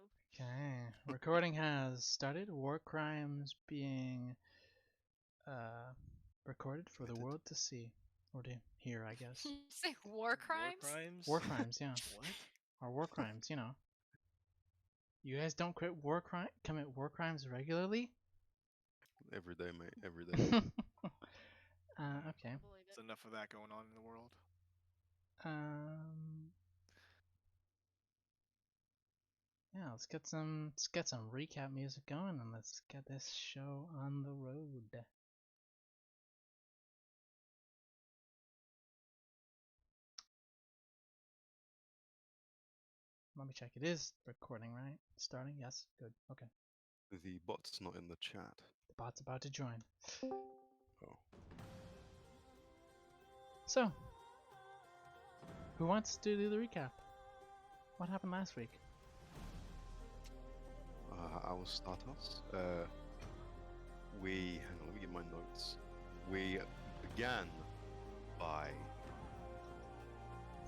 YouTube. Okay, recording has started. War crimes being recorded for the world to see or to hear, I guess. You say war crimes? War crimes? War crimes, yeah, What? or war crimes. You know, you guys don't commit war crimes regularly. Every day, mate. Every day. Okay. I believe There's it. enough of that going on in the world. Yeah, let's get some recap music going and let's get this show on the road. Let me check. It is recording, right? Starting? Yes. Good. Okay. The bot's not in the chat. The bot's about to join. Oh. So, who wants to do the recap? What happened last week? I will start us. Hang on, let me get my notes. We began by.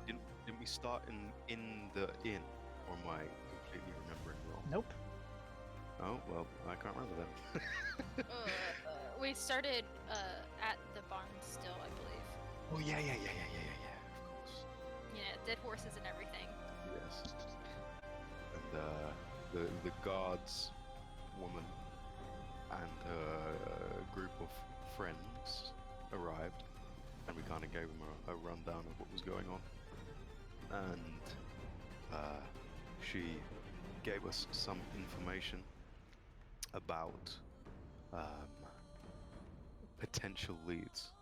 Didn't we start in the inn? Or am I completely remembering wrong? Nope. Oh, well, I can't remember then. We started at the barn still, I believe. Oh, yeah, of course. Yeah, dead horses and everything. Yes. And the guards woman and her group of friends arrived, and we kind of gave them a rundown of what was going on. And she gave us some information about potential leads,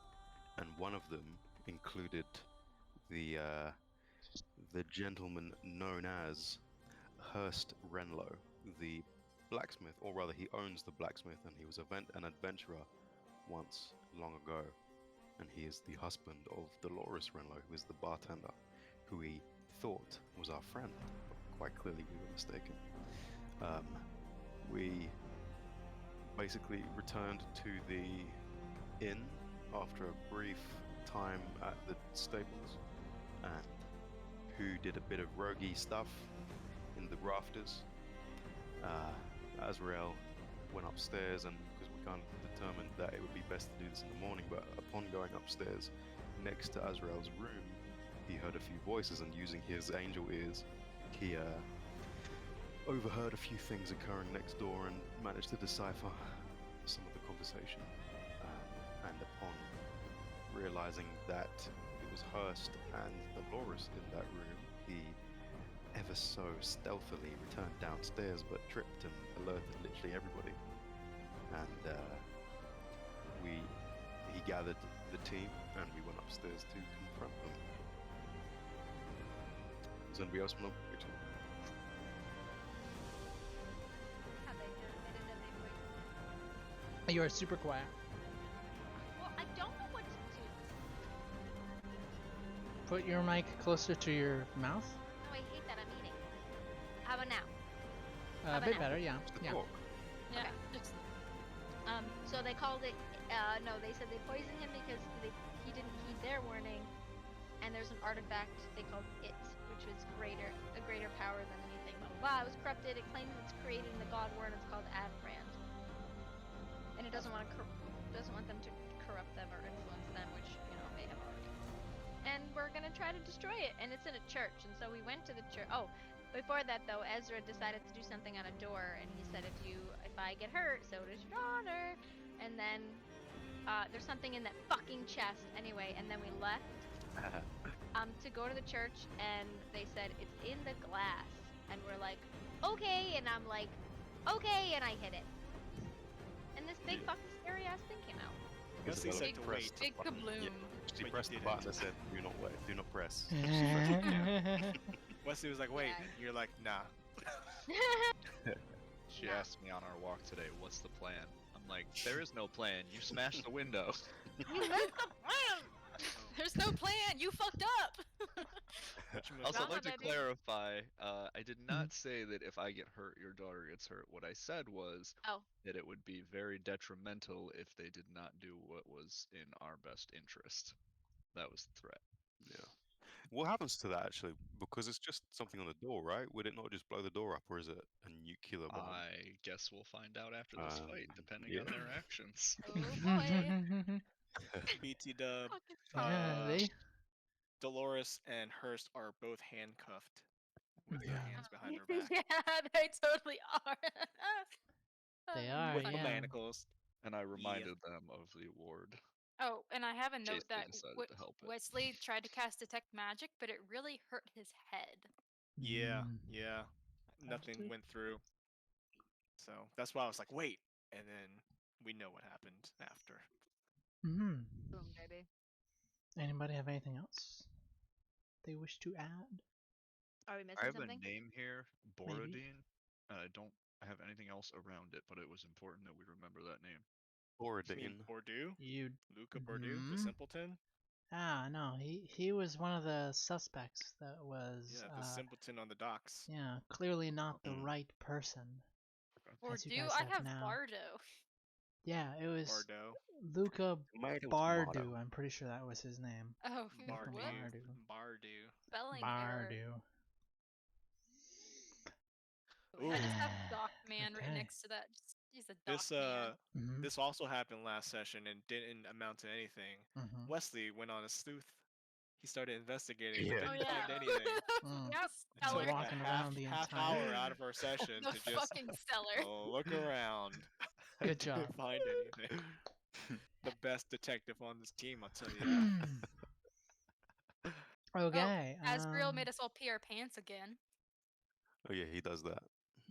and one of them included the gentleman known as Hurst Renlow, the blacksmith, or rather he owns the blacksmith, and he was an adventurer once long ago, and he is the husband of Dolores Renlow, who is the bartender, who he thought was our friend, but quite clearly we were mistaken. We basically returned to the inn after a brief time at the stables, and who did a bit of roguey stuff in the rafters. Azrael went upstairs, and because we kind of determined that it would be best to do this in the morning, but upon going upstairs next to Azrael's room, he heard a few voices, and using his angel ears, he overheard a few things occurring next door and managed to decipher some of the conversation. And upon realizing that it was Hurst and Dolores in that room, he ever so stealthily returned downstairs, but tripped and alerted literally everybody. And he gathered the team, and we went upstairs to confront them. Does anybody else want to? Have they admitted that they poisoned him? You are super quiet. Well, I don't know what to do. Put your mic closer to your mouth. No, I hate that I'm eating. How about now? A bit better, yeah. Yeah. Talk. Yeah. Just, so they called it. No, they said they poisoned him because he didn't heed their warning, and there's an artifact they called it, which was a greater power than anything. Blah blah blah. It was corrupted. It claims it's creating the god war, and it's called Adbrand, and it doesn't want them to corrupt them or influence them, which may have already. And we're gonna try to destroy it, and it's in a church, and so we went to the church. Oh, before that though, Ezra decided to do something on a door, and he said, if I get hurt, so does your daughter. And then there's something in that fucking chest anyway, and then we left to go to the church, and they said it's in the glass, and we're like, okay, and I'm like, okay, and I hit it, and this big fucking scary ass thing came out. Wesley said to press wait. the Big button. kabloom. Yeah, she But pressed you the didn't. button that said, do not wait, do not press. Wesley was like, wait. Yeah. And you're like, nah. She No. asked me on our walk today, what's the plan? I'm like, there is no plan. You smashed the window. You missed the plan. There's no plan. You fucked up. Also, I'd like to Baby. clarify, I did not say that if I get hurt, your daughter gets hurt. What I said was Oh. that it would be very detrimental if they did not do what was in our best interest. That was the threat. Yeah. What happens to that actually? Because it's just something on the door, right? Would it not just blow the door up, or is it a nuclear bomb? I guess we'll find out after this fight, depending yeah. on their actions. Oh boy. BT Dub, Yeah, they. Dolores, and Hurst are both handcuffed with their Yeah. hands behind their back. Yeah, they totally are. They Oh, are, with funny. the yeah. manacles. And I reminded them of the award. Oh, and I have a in case note they that decided to help it. Wesley tried to cast detect magic, but it really hurt his head. Yeah, Mm. yeah. Nothing went through. So that's why I was like, wait. And then we know what happened after. Mhm. Boom, baby. Anybody have anything else they wish to add? Are we I missing have something? a name here, Maybe. Borodine. I don't have anything else around it, but it was important that we remember that name. You mean Borodin. Bordeaux? You. Luca Bordeaux, the Mhm. simpleton? Ah, no, he was one of the suspects that was. Yeah, the simpleton on the docks. Yeah, clearly not the Mm. right person. Or As you do guys I have have now. Bardo? Yeah, it was Bordeaux. Luca Tomato, Bardu. tomato. I'm pretty sure that was his name. Oh, Bardeaux. whoops. Bardeaux. Spelling error. Bardu. I just have Ooh. Doc Man right Okay. next to that. He's a Doc This Man. Mhm. this also happened last session and didn't amount to anything. Mhm. Wesley went on a sleuth. He started investigating, Yeah. but Oh didn't yeah. find anything. Mm. Yep. It Just took Stellar. walking a around the half entire- hour out of our session The to just fucking stellar. look around. Good Didn't job. find anything. The best detective on this team, I'll tell you that. Okay. Asriel made us all pee our pants again. Oh yeah, he does that.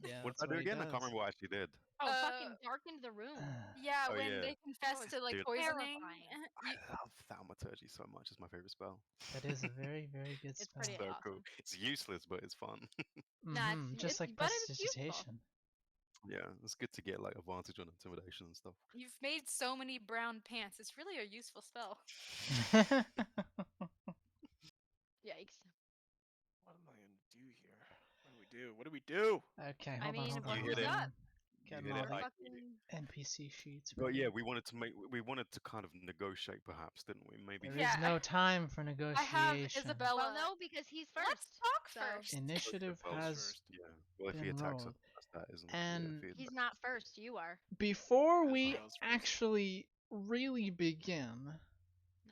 Yeah. What that's did I do what he again? I can't does. remember what I actually did. Oh, Uh, fucking darkened the room. Yeah, Oh, when yeah. they confessed was to like Dude. poisoning. terrifying. I love thaumaturgy so much. It's my favorite spell. That is a very, very good It's spell. pretty So awesome. cool. It's useless, but it's fun. Nah, Mhm, it's just like but it's useful. prestidigitation. Yeah, it's good to get like advantage on intimidation and stuff. You've made so many brown pants. It's really a useful spell. Yikes. What am I gonna do here? What do we do? Okay, I hold on, mean, hold what on. we hold got? on. Getting hit all it the like- Fucking NPC sheets. But ready. yeah, we wanted to kind of negotiate, perhaps, didn't we? Maybe. There is Yeah. no time for I have negotiation. Isabella. well, no, because he's first. Let's talk so- first. Initiative Well, has first. Yeah. Well, if he been attacks rolled. us, that isn't. And yeah, if he He's attacks- not first. You are. Before That's we why I was first. actually really begin,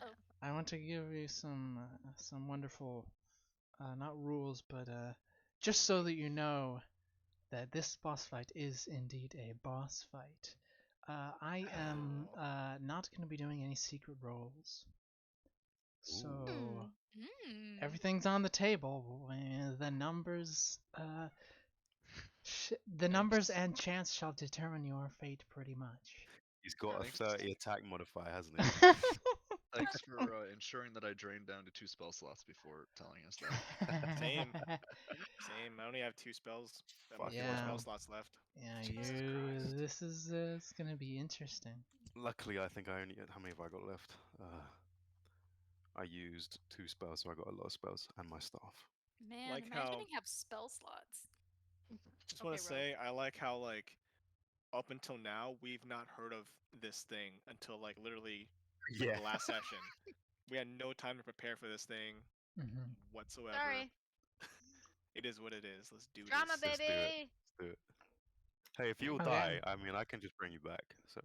Oh. I want to give you some wonderful, not rules, but just so that you know that this boss fight is indeed a boss fight. I am not going to be doing any secret rolls. So Mm. everything's on the table. The numbers, the numbers and chance shall determine your fate, pretty much. He's got a Thanks. 30 attack modifier, hasn't he? Thanks for ensuring that I drained down to 2 spell slots before telling us that. Same. Same. I only have 2 spells. I mean, 4 Yeah. spell slots left. Yeah, Jesus you. Christ. This is it's gonna be interesting. Luckily, I think I only. How many have I got left? I used 2 spells, so I got a lot of spells and my staff. Man, Like imagine how- you have spell slots. Just want Okay, to say, I like how like up until now we've not heard of this thing until like literally Yeah. the last session. We had no time to prepare for this thing Hmm whatsoever. Sorry. It is what it is. Let's do Drama, this. Let's do it. baby. Let's do it. Hey, if you all Okay. die, I mean, I can just bring you back. So,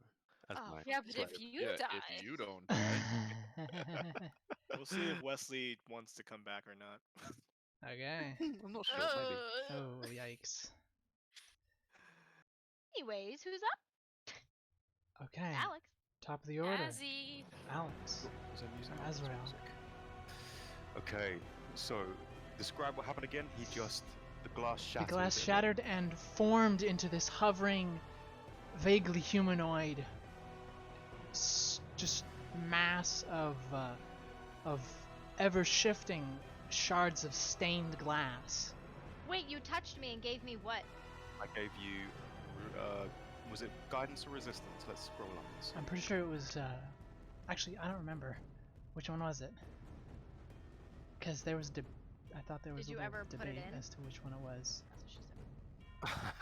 that's Oh, my. Yeah, but slave. if you yeah, die. if you don't die. We'll see if Wesley wants to come back or not. Okay. I'm not sure. Maybe. Oh yikes. Anyways, who's up? Okay. Alex. Top of the order. Azzy. Alex. Was I using Or Alex Azrael. music? Okay, so describe what happened again. He just the glass shattered. The glass and- shattered and formed into this hovering, vaguely humanoid, just mass of ever shifting shards of stained glass. Wait, you touched me and gave me what? I gave you. Was it guidance or resistance? Let's scroll on this. I'm pretty sure it was. Actually, I don't remember. Which one was it? Because there was I thought there was Did a you little ever put it debate in? as to which one it was. That's what she said.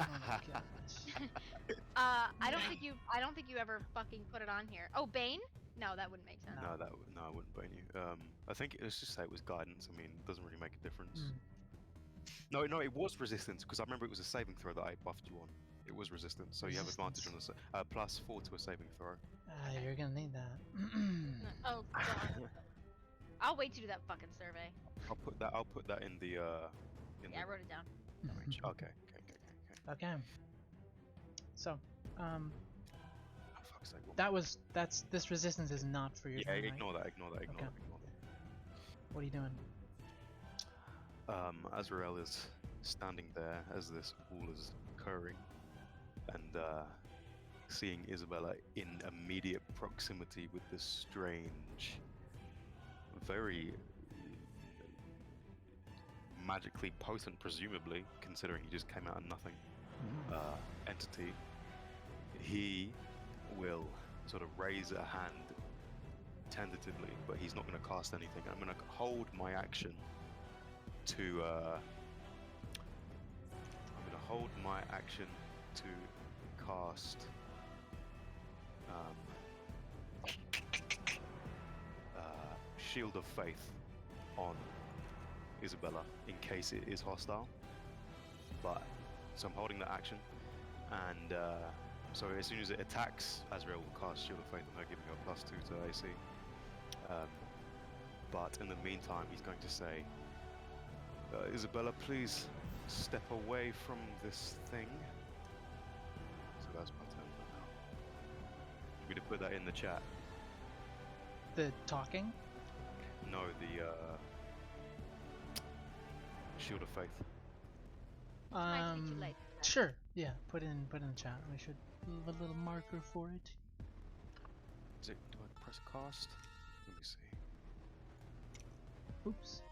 Oh my goodness. I don't think you ever fucking put it on here. Oh, Bane? No, that wouldn't make sense. No. No, I wouldn't blame you. I think let's just say it was guidance. I mean, it doesn't really make a difference. No, it was resistance because I remember it was a saving throw that I buffed you on. It was resistance, so you have advantage on the +4 to a saving throw. You're gonna need that. Oh god. I'll wait to do that fucking survey. I'll put that in the Yeah, I wrote it down. Okay. Okay. So, Oh, fuck's sake, this resistance is not for your yeah, turn, right? ignore that. Okay. What are you doing? Azrael is standing there as this all is occurring, and seeing Isabella in immediate proximity with this strange, very magically potent, presumably, considering he just came out of nothing, entity. He will sort of raise a hand tentatively, but he's not going to cast anything. I'm going to hold my action to cast Shield of Faith on Isabella in case it is hostile. But so I'm holding that action, and so as soon as it attacks, Azrael will cast Shield of Faith on her, giving her +2 to AC. But in the meantime, he's going to say, Isabella, please step away from this thing. So that's my turn now. I'm going to put that in the chat. The talking? No, the Shield of Faith. Might be too late. Sure. Yeah. Put in the chat. We should leave a little marker for it. Do I press cast? Let me see. Oops.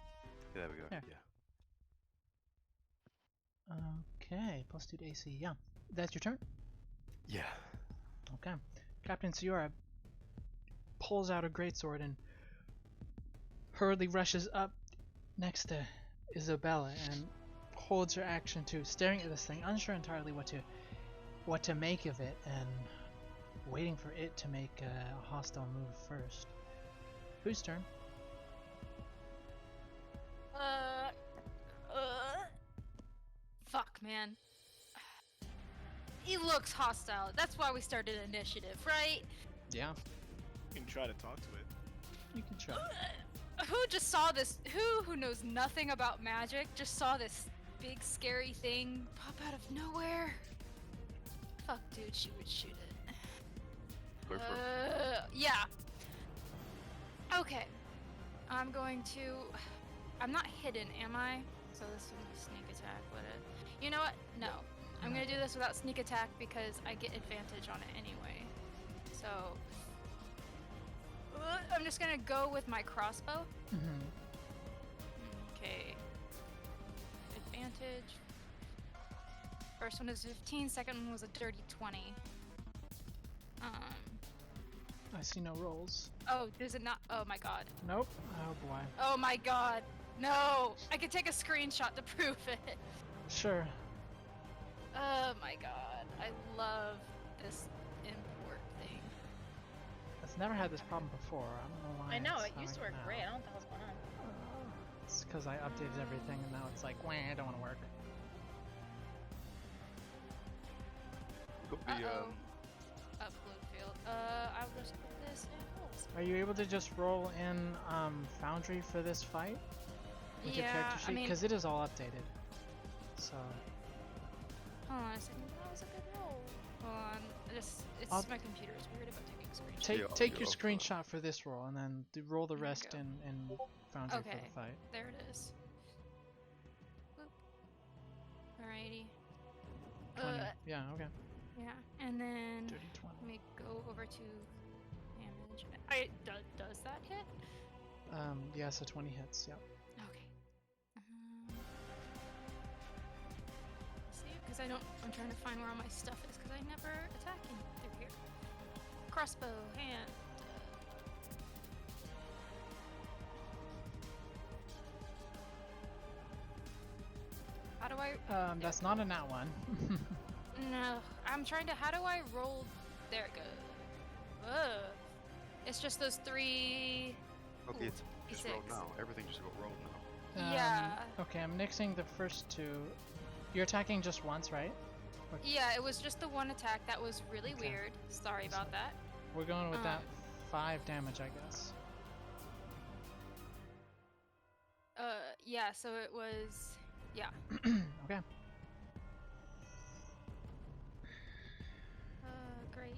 Yeah, there we go. There. Yeah. Okay. +2 to AC. Yeah. That's your turn. Yeah. Okay. Captain Ciora pulls out a greatsword and hurriedly rushes up next to Isabella and holds her action too, staring at this thing, unsure entirely what to make of it, and waiting for it to make a hostile move first. Whose turn? Fuck, man. He looks hostile. That's why we started initiative, right? Yeah, You can try to talk to it. you can try. Who just saw this? Who knows nothing about magic just saw this big scary thing pop out of nowhere? Fuck, dude, she would shoot it. Go for it. Yeah. Okay. I'm going to. I'm not hidden, am I? So this would be sneak attack, would it? You know what? No. I'm gonna do this without sneak attack because I get advantage on it anyway. So. I'm just gonna go with my crossbow. Okay. Advantage. First one is 15, second one was a dirty 20. I see no rolls. Oh, does it not? Oh my god. Nope. Oh boy. Oh my god. No! I could take a screenshot to prove it. Sure. Oh my god. I love this import thing. I've never had this problem before. I don't know why. I know, it's it used to having work now. great. I don't know what's going on. It's because I updated everything and now it's like, wah, I don't want to work. Got the Upload field. I'll just put this in. Are you able to just roll in Foundry for this fight? With your Yeah, character I sheet? mean. Because it is all updated. So, Hold on a second. That was a good roll. Hold on. It's I'll- my computer's weird about taking screenshots. take Yeah, your I'll- screenshot for this roll and then roll the There you rest go. in Foundry for Okay. the fight. There it is. Whoop. Alrighty. 20. Yeah, okay. Yeah, and then Dirty 20. let me go over to damage. Does that hit? Yeah, so 20 hits, yep. Okay. See, because I'm trying to find where all my stuff is because I never attack in through here. Crossbow, hand. How do I? That's not a nat one. No, I'm trying to. How do I roll? There it goes. Ugh. It's just those 3. Okay, Ooh, it's just rolled D6. now. Everything just got rolled now. Yeah. Okay, I'm nixing the first 2. You're attacking just once, right? Yeah, it was just the one attack. That was really Okay. weird. Sorry about that. We're going with that 5 damage, I guess. Yeah, so it was. Yeah. Okay. Great.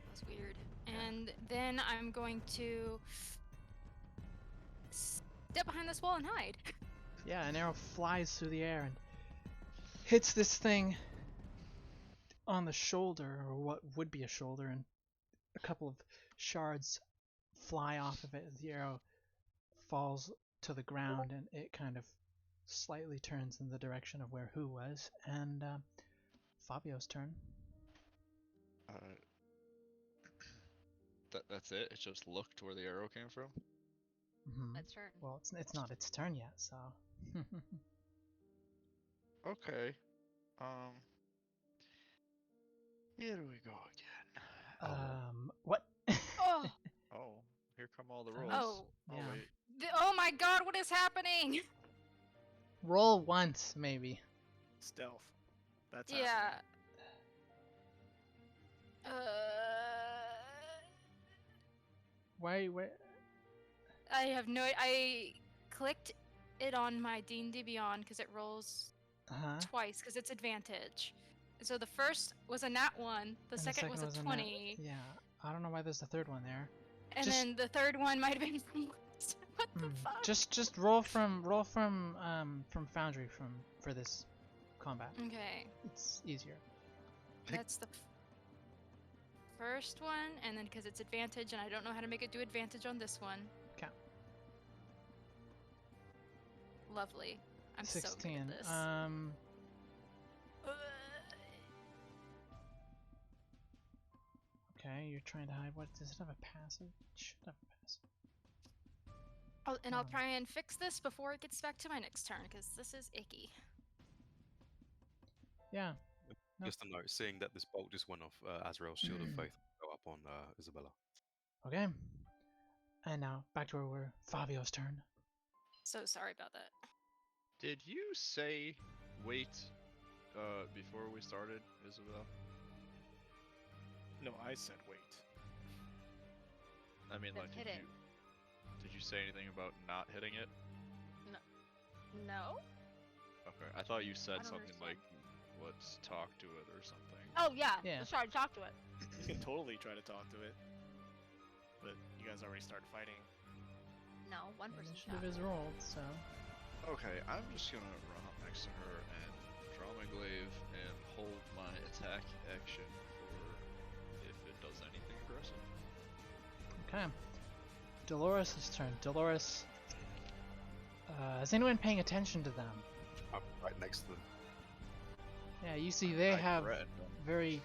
That was weird. And then I'm going to step behind this wall and hide. Yeah, an arrow flies through the air and hits this thing on the shoulder, or what would be a shoulder, and a couple of shards fly off of it as the arrow falls to the ground, and it kind of slightly turns in the direction of where Who was. And Fabio's turn. That's it. It just looked where the arrow came from. Mm-hmm. Let's turn. Well, it's not its turn yet, so. Okay. Here we go again. What? Oh! Oh, here come all the rolls. Oh. Oh Yeah. wait. Oh my god, what is happening? Roll once, maybe. Stealth. That's Yeah. happening. Why? I have no. I clicked it on my D&D Beyond because it rolls Uh-huh. twice because it's advantage. So the first was a nat 1, the And second was a nat- 20, Yeah, I don't know why there's a third one there. and just- then the third one might have been from. What the fuck? Just roll from Foundry for this combat. Okay, It's easier. that's the first one, and then because it's advantage, and I don't know how to make it do advantage on this one. 'Kay. Lovely. I'm 16. so good at this. Okay, you're trying to hide. What does it have a passive? It should have a passive. Oh, and I'll Um, try and fix this before it gets back to my next turn, because this is icky. Yeah. Nope. Just a note, seeing that this bolt just went off Azrael's Shield of Faith will go up on Isabella. Okay. And now back to where we're. Fabio's turn. So sorry about that. Did you say wait before we started, Isabel? No, I said wait. I mean, Then like, hit it. did you say anything about not hitting it? No? Okay, I thought you said I don't something like, let's talk to it or something. Oh yeah. Yeah. Let's try to talk to it. You can totally try to talk to it, but you guys already started fighting. No, one person shot. Initiative is rolled, so. Okay, I'm just gonna run up next to her and draw my glaive and hold my attack action for if it does anything aggressive. Okay. Dolores' turn. Dolores. Is anyone paying attention to them? I'm right next to them. Yeah, you see they I have threatened them. very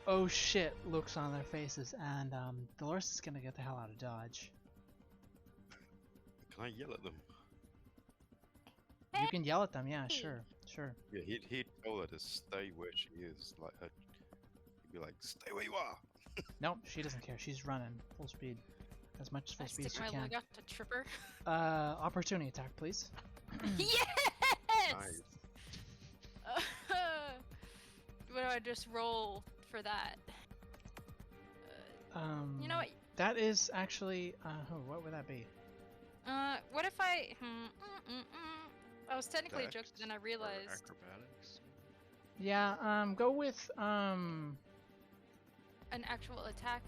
oh shit looks on their faces, and Dolores is gonna get the hell out of Dodge. Can I yell at them? You can yell at them, yeah, sure. Yeah, he'd tell her to stay where she is. Like, he'd be like, "Stay where you are." Nope, she doesn't care. She's running full speed, as much full I speed stick as she my can. leg out to trip her. Opportunity attack, please. Yes! Nice. What do I just roll for that? You know what? That is actually what would that be? What if I? I was technically a joke, Dex but then I or realized. acrobatics. Yeah, go with An actual attack.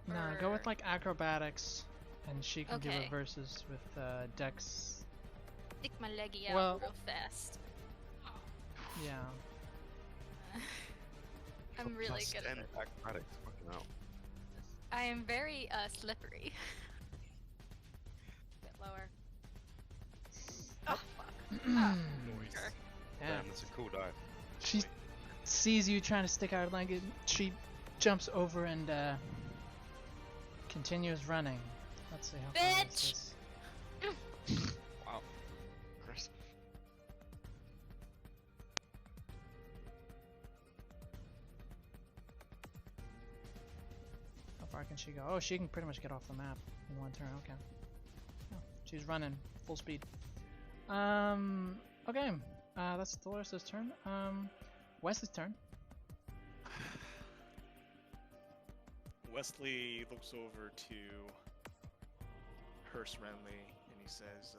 nah, go with or- like acrobatics, and she can do Okay. reverses with Dex. Stick my leggy out Well- real fast. Yeah. I'm really Plus good at 10 it. acrobatics. Fucking hell. I am very slippery. Bit lower. Oh fuck. Nice. Sure. Yeah. Damn, that's a cool dive. She sees you trying to stick out her leg, and she jumps over and continues running. Let's see how far is Bitch! this. Wow. Chris. far can she go? Oh, she can pretty much get off the map in one turn. Okay. Oh, she's running full speed. Okay. That's Dolores' turn. Wesley's turn. Wesley looks over to Hearst Renly and he says,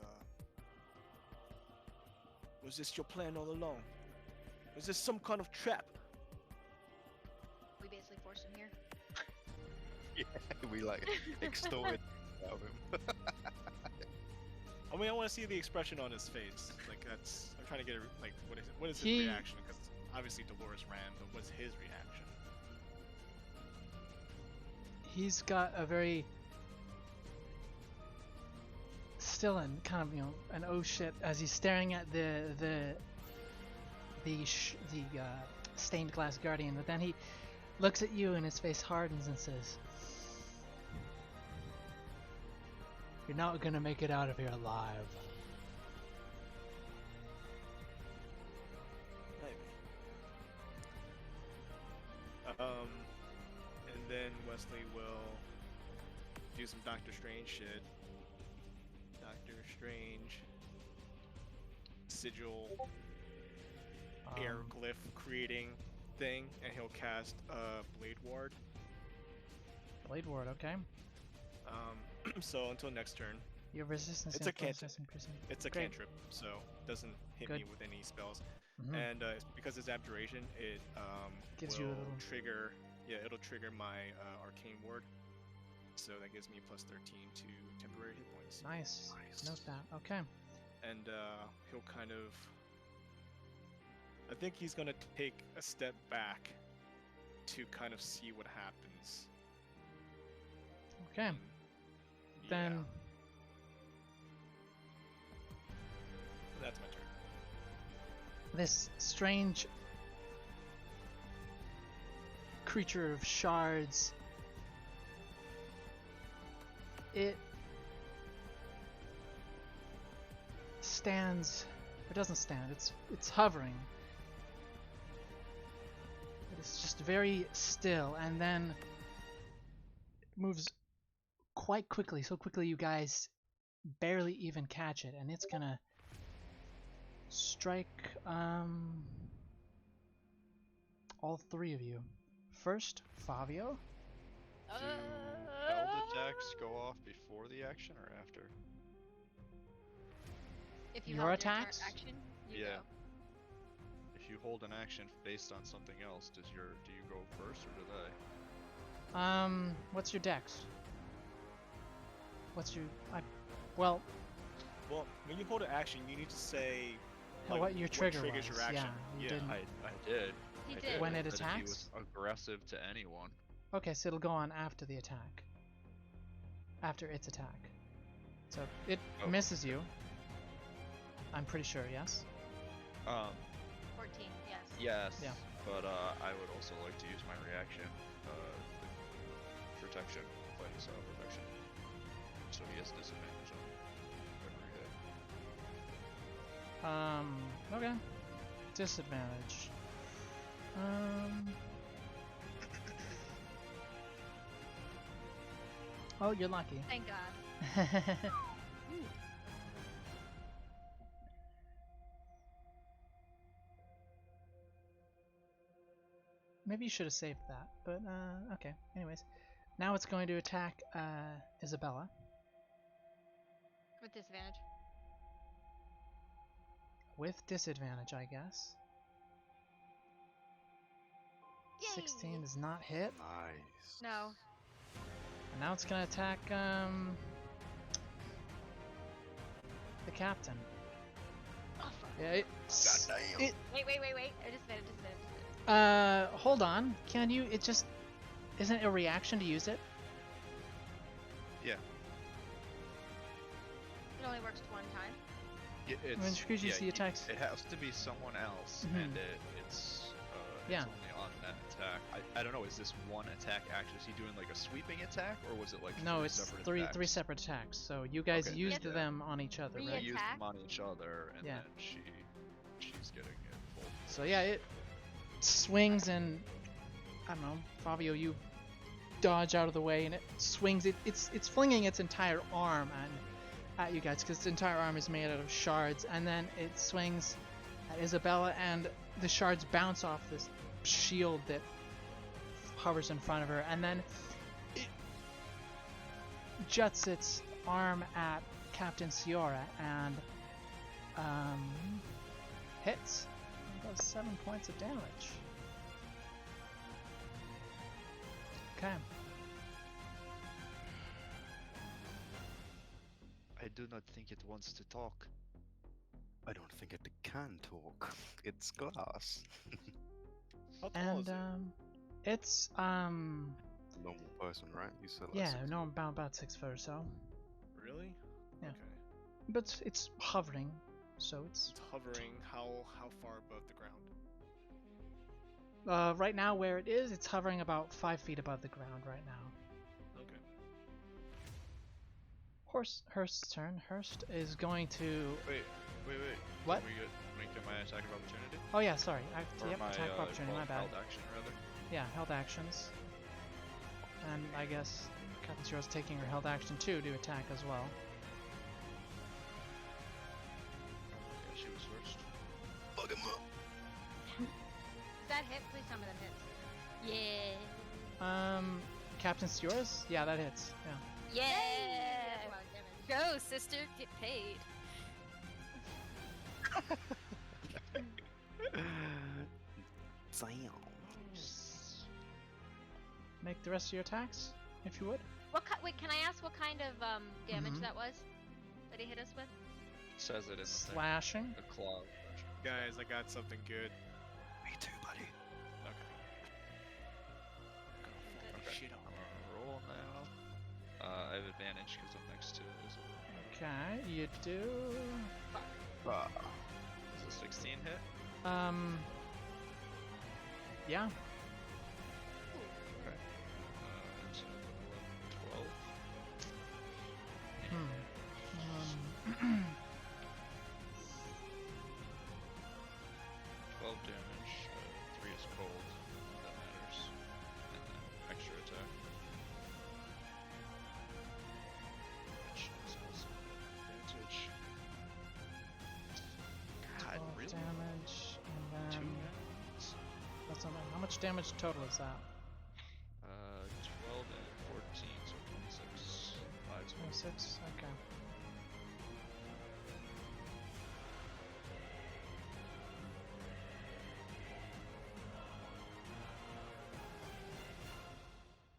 was this your plan all along? Was this some kind of trap? We basically forced him here. Yeah, we like extorted out of him. I mean, I want to see the expression on his face. Like that's, I'm trying to get a, like, what is it? What is his He- reaction? Because obviously Dolores ran, but what's his reaction? He's got a very still and kind of, you know, an oh shit as he's staring at the stained glass guardian, but then he looks at you and his face hardens and says, "You're not gonna make it out of here alive." Maybe. And then Wesley will do some Doctor Strange shit. Doctor Strange sigil airglyph creating thing, and he'll cast Blade Ward. Blade ward, okay. So until next turn, You have resistance. It's a influence, cantrip. and piercing. it's a Great. cantrip, so it doesn't hit Good. me with any spells. Mhm. And because it's abjuration, it Gives will you a little- trigger. Yeah, it'll trigger my arcane ward. So that gives me plus 13 to temporary hit points. Nice. Nice. Note that. Okay. And he'll kind of. I think he's gonna take a step back to kind of see what happens. Okay. And, Then yeah, that's my turn. this strange creature of shards, it stands. It doesn't stand. It's hovering. It's just very still, and then it moves quite quickly. So quickly you guys barely even catch it, and it's gonna strike all three of you. First, Fabio. Do held attacks go off before the action or after? If you Your held attacks? action, you Yeah. go. If you hold an action based on something else, do you go first or do they? What's your dex? What's your well, Well, when you hold an action, you need to say what your trigger triggers was. your action. Yeah, you Yeah. didn't. I did. He I did. When it That if he attacks? was aggressive to anyone. Okay, so it'll go on after the attack. After its attack. So it Oh, misses you. I'm pretty sure, yes? 14, yes. Yes. Yeah. But I would also like to use my reaction, protection, fighting style protection. So he has disadvantage on every hit. Okay. Disadvantage. Oh, you're lucky. Thank God. Maybe you should have saved that, but okay. Anyways, now it's going to attack Isabella With disadvantage. with disadvantage, I guess. Yay! 16 does not hit. Nice. No. And now it's going to attack the captain. Oh, fuck. Yeah, it, Goddamn. it Wait. I just disadvantage. hold on. Can you? It just isn't it a reaction to use it? Yeah. It only works one time. When Scrooge the attacks. It has to be someone else, Mhm. and it's Yeah. only on that attack. I don't know. Is this one attack actually? Is he doing like a sweeping attack, or was it like No, three it's separate three attacks? separate attacks. So you guys Okay. used Yeah. them on each other, We right? used Attack? them on each other, and Yeah. then she's getting it full. So yeah, it swings and I don't know, Fabio, you dodge out of the way, and it swings. It's flinging its entire arm at you guys, because its entire arm is made out of shards, and then it swings at Isabella, and the shards bounce off this shield that hovers in front of her, and then it juts its arm at Captain Ciora and hits. It does 7 points of damage. Okay. I do not think it wants to talk. I don't think it can talk. It's glass. How tall And is it? it's It's a normal person, right? You said like yeah, 6 no, about 6 foot or so. Really? Yeah. Okay. But it's hovering, so it's It's hovering. How far above the ground? right now where it is. It's hovering about 5 feet above the ground right now. Okay. Hurst's turn. Hurst is going to. Wait. What? Can we make it my attack of opportunity? Oh yeah, sorry. Or Yep, my attack of opportunity. My bad. held action rather. Yeah, held actions. And I guess Captain Ciro's taking her held action too to attack as well. Yeah, she was first. Fuck him up. That hit? Please tell me that hits. Yeah. Captain Ciro's? Yeah, that hits. Yeah. Yeah. That's a lot of damage. Go, sister. Get paid. Damn. Make the rest of your attacks, if you would. Wait, can I ask what kind of damage Mhm. that was? That he hit us with? It says it in the thing. Slashing. A claw. Guys, I got something good. Me too, buddy. Okay. Gonna fuck Okay. shit up. I'm gonna roll now. I have advantage because I'm next to Isabel. Okay, you do. Ah. Is a 16 hit? Yeah. Okay. 10, 11, 12. Hmm. 12 damage. 3 is cold. That matters. And then extra attack. Which is also advantage. God, 12 really? damage, and 2 then rounds? that's not bad. How much damage total is that? 12 and 14, so 26. 5 total. 26. Okay.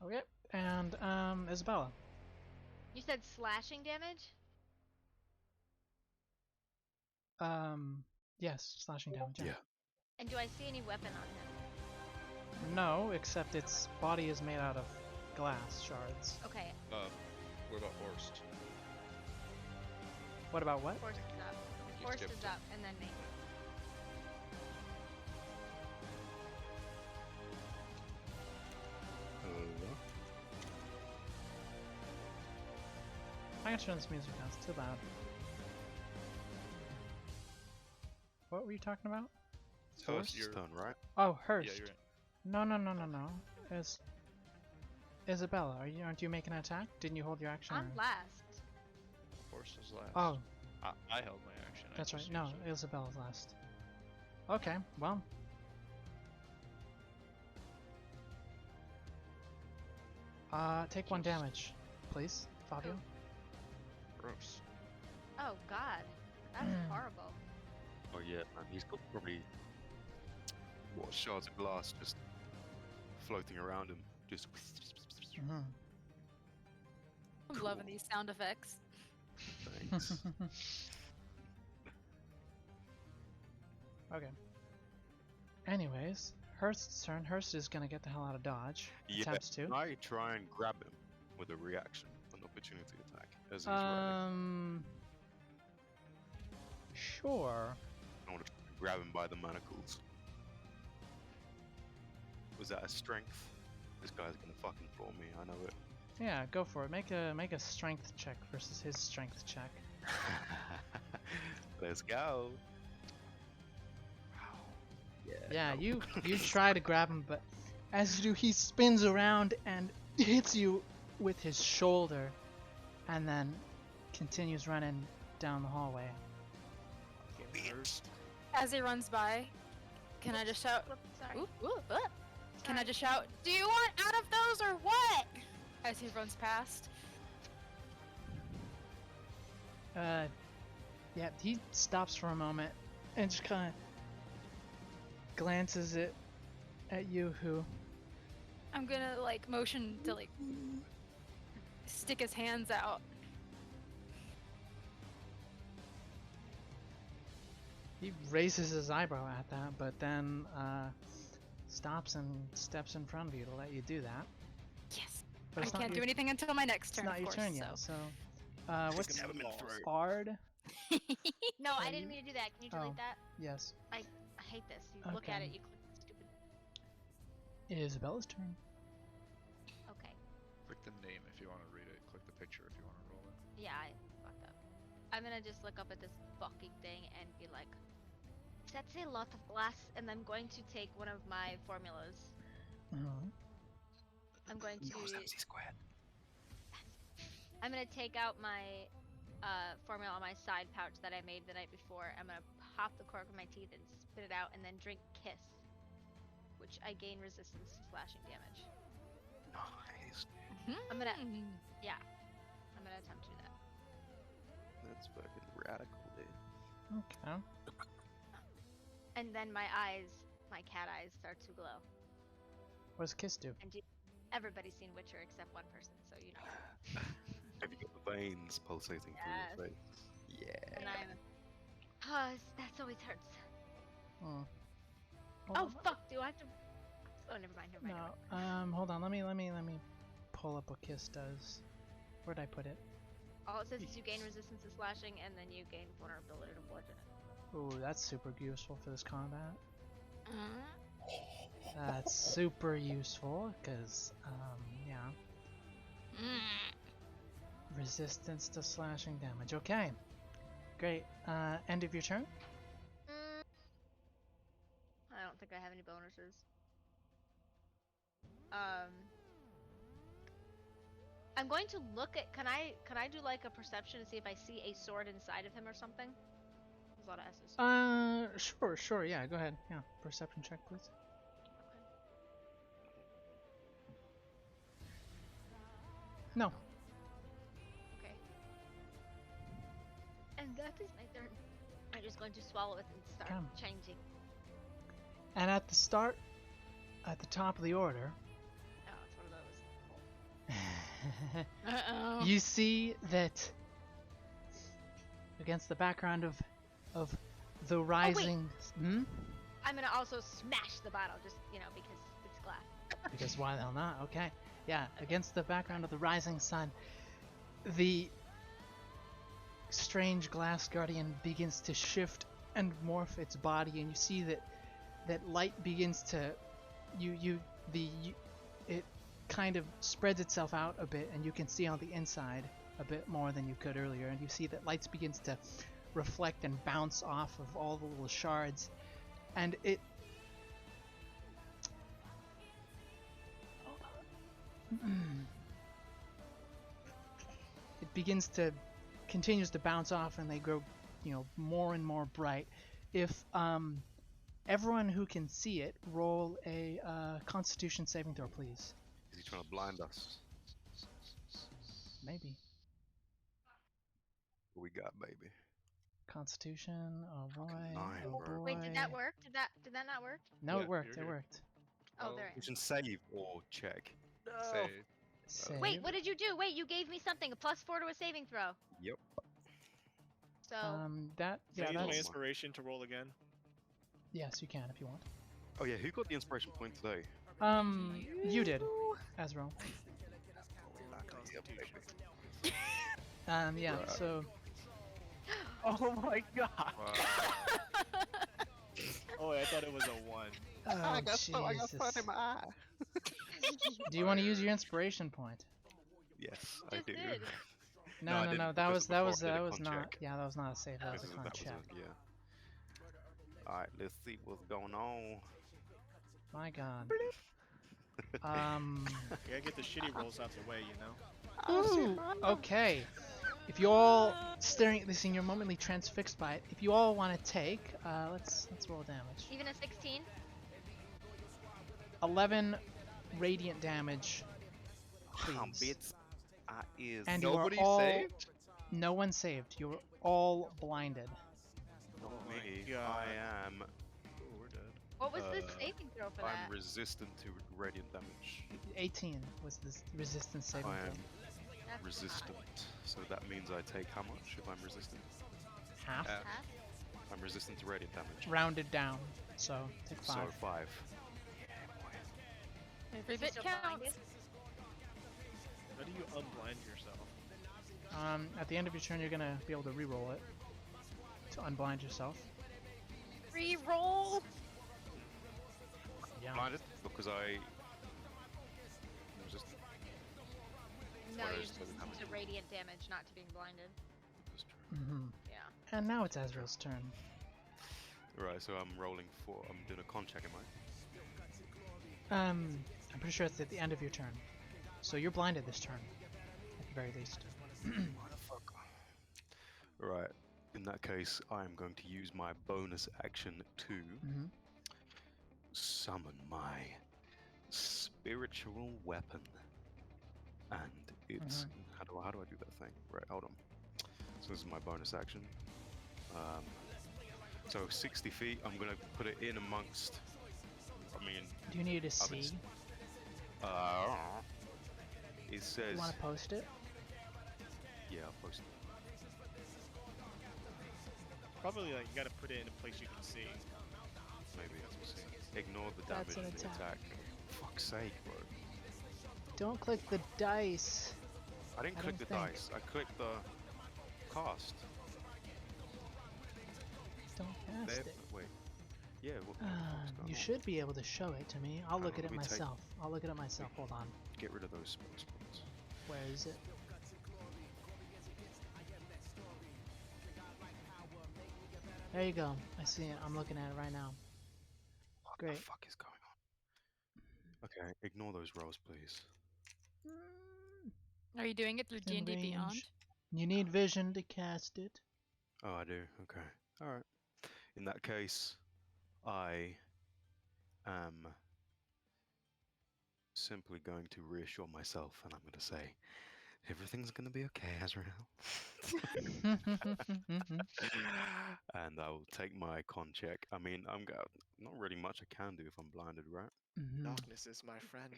Okay, and Isabella. You said slashing damage? Yes, slashing damage. Yeah. Yeah. And do I see any weapon on him? No, except its body is made out of glass shards. Okay, What about Horst? What about what? Force is up. You Force skipped is it. up, and then me. I gotta turn this music down. It's too loud. What were you talking about? So Hurst's you're- turn, right? Oh, Hurst. Yeah, you're right. No. Isabella, aren't you making an attack? Didn't you hold your action? I'm or- last. Horst was last. Oh, I held my action. I that's right. just No, used it. Isabella's last. Okay, well. Take 1 damage, please, Fabio. Gross. Oh god, that's horrible. Oh yeah, man. He's got probably shards of glass just floating around him. Just. Mhm. I'm loving these sound effects. Thanks. Okay. Anyways, Hurst's turn. Hurst is gonna get the hell out of dodge. Yeah, Attempts to. Can I try and grab him with a reaction, an opportunity attack, as he's riding? Sure. I want to grab him by the manacles. Was that a strength? This guy's gonna fucking floor me. I know it. Yeah, go for it. Make a strength check versus his strength check. Let's go. Yeah, you try to grab him, but as you do, he spins around and hits you with his shoulder, and then continues running down the hallway. Fucking hurt. As he runs by, can I just shout? Whoops, sorry. Can I just shout? Do you want out of those or what? As he runs past. Yeah, he stops for a moment and just kind of glances at you, who. I'm gonna like motion to like stick his hands out. He raises his eyebrow at that, but then stops and steps in front of you to let you do that. Yes. But I it's not can't your, do anything until my next It's turn. not of your course, turn yet. so. So, what's Stab him in the throat. hard? No, I Are didn't you- mean to do that. Can you Oh. delete that? Yes. I hate this. You look at Okay. it, you click the stupid. Isabella's turn. Okay. Click the name if you want to read it. Click the picture if you want to roll it. Yeah, I fucked up. I'm gonna just look up at this fucking thing and be like, that's a lot of glass, and I'm going to take one of my formulas. I'm going to. I'm gonna take out my formula on my side pouch that I made the night before. I'm gonna pop the cork with my teeth and spit it out, and then drink Kiss, which I gain resistance to slashing damage. Nice. I'm gonna attempt to do that. That's fucking radical, dude. Okay. And then my cat eyes, start to glow. What does Kiss do? And everybody's seen Witcher except one person, so you know. Have you got the veins pulsating Yes. through your face? Yeah. And that always hurts. Oh. Oh fuck! Do I have to? Oh, never mind. Never mind. No. Never mind. Hold on. Let me pull up what Kiss does. Where'd I put it? All it says is you gain resistance to slashing, and then you gain vulnerability to bludgeoning. Ooh, that's super useful for this combat. Uh, That's super useful, because, yeah. Resistance to slashing damage. Okay. Great. End of your turn? I don't think I have any bonuses. I'm going to look at. Can I do like a perception to see if I see a sword inside of him or something? There's a lot of S's. Sure, yeah, go ahead. Yeah, perception check, please. No. Okay. And that is my turn. I'm just going to swallow it and start Come. changing. And at the top of the order, Oh, it's one of those. Uh-oh. you see that against the background of the rising. I'm gonna also smash the bottle, just because it's glass. Because why the hell not? Okay. Yeah, against the background of the rising sun, the strange glass guardian begins to shift and morph its body, and you see that light begins to it kind of spreads itself out a bit, and you can see on the inside a bit more than you could earlier, and you see that lights begins to reflect and bounce off of all the little shards, and it continues to bounce off, and they grow more and more bright. If everyone who can see it, roll a Constitution saving throw, please. Is he trying to blind us? Maybe. What we got, baby? Constitution. Oh boy. Nine, Oh bro. boy. Wait, did that work? Did that not work? No, Yeah, it worked. you're It good. worked. Oh, Oh, there. You can save or check. Say Save. Wait, what did you do? Wait, you gave me something. A +4 to a saving throw. Yep. So That Can I use my that's inspiration to roll again? yes, you can if you want. Oh yeah, who got the inspiration point today? You did, Azrael. Yep, baby. Yeah. Right. So Oh my god! wow. Oh, I thought it was a 1. oh, I got Jesus. fun in my eye. Do you want to use your inspiration point? Yes, You I just do. did. No, No, I no, didn't, That because was before I did a con not. check. Yeah, that was not a save. That was a Because con that was check. yeah. Alright, let's see what's going on. My God. You gotta get the shitty rolls out the way, you know? Ooh, okay. If you all staring at this and you're momentarily transfixed by it, if you all want to take, let's roll damage. Even a 16? 11 radiant damage, please. Bits is. And you are Nobody all- saved? No one saved. You're all blinded. Not Oh my me. God. I am. Oh, we're dead. What was the Uh, saving throw for I'm that? resistant to radiant damage. 18 was the resistance saving I throw. am That's resistant, so that means I take how much if I'm resistant? Half. Half. Half? I'm resistant to radiant damage. Rounded down. So take 5. So 5. Every Is he bit still counts. blinded? How do you unblind yourself? At the end of your turn, you're gonna be able to re-roll it to unblind yourself. Re-roll. Yeah. Blinded because I'm resistant. No, Or you're is just it the resistant to radiant damage, not to being blinded. That's true. hmm Yeah. And now it's Azrael's turn. Right, so I'm rolling for. I'm doing a con check, am I? I'm pretty sure it's at the end of your turn. So you're blinded this turn, at the very least. Right. In that case, I am going to use my bonus action to hmm summon my spiritual weapon, and it's how do I do that thing? Right, hold on. So this is my bonus action. So 60 feet. I'm gonna put it in amongst. I mean, Do you need to I've been see? It says. You want to post it? Yeah, I'll post it. Probably like you gotta put it in a place you can see. Maybe as we see. Ignore the That's damage an of the attack. attack. Fuck's sake, bro. Don't click the dice. I didn't I click the don't think. dice. I clicked the cast. Don't cast There. it. Wait. Yeah. What the fuck's going You on? should be able to show it to me. I'll Hang look on, at it let me take- myself. I'll look at it myself. Hold on. Get rid of those spell spots. Where is it? There you go. I see it. I'm looking at it right now. What Great. the fuck is going on? Okay, ignore those rolls, please. Are you doing it through It's in D&D Beyond? range. You need vision to cast it. Oh, I do. Okay. All right. In that case, I am simply going to reassure myself, and I'm going to say, everything's going to be okay, Azrael. And I will take my con check. I mean, not really much I can do if I'm blinded, right? Mhm. Darkness is my friend.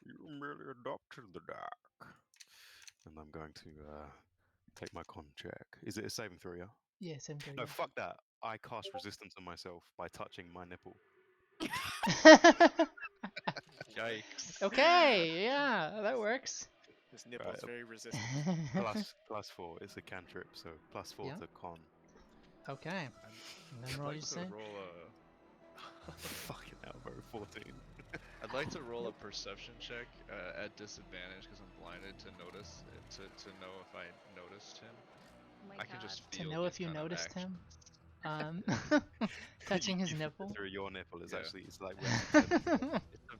You merely adopted the dark. And I'm going to take my con check. Is it a saving throw, yeah? Yeah, same thing. No, fuck that. I cast resistance on myself by touching my nipple. Yikes. Okay, yeah, that works. This nipple is Right. very resistant. plus 4. It's a cantrip, so plus 4 Yeah. to con. Okay. And then I'd roll like your to save. roll Fucking hell, bro. 14. I'd like to roll a perception check at disadvantage because I'm blinded to notice to know if I noticed him. Oh my I can god. just To feel know these if you kind of noticed actions. him. Touching his You feel it nipple. through your nipple is Yeah. actually, it's like.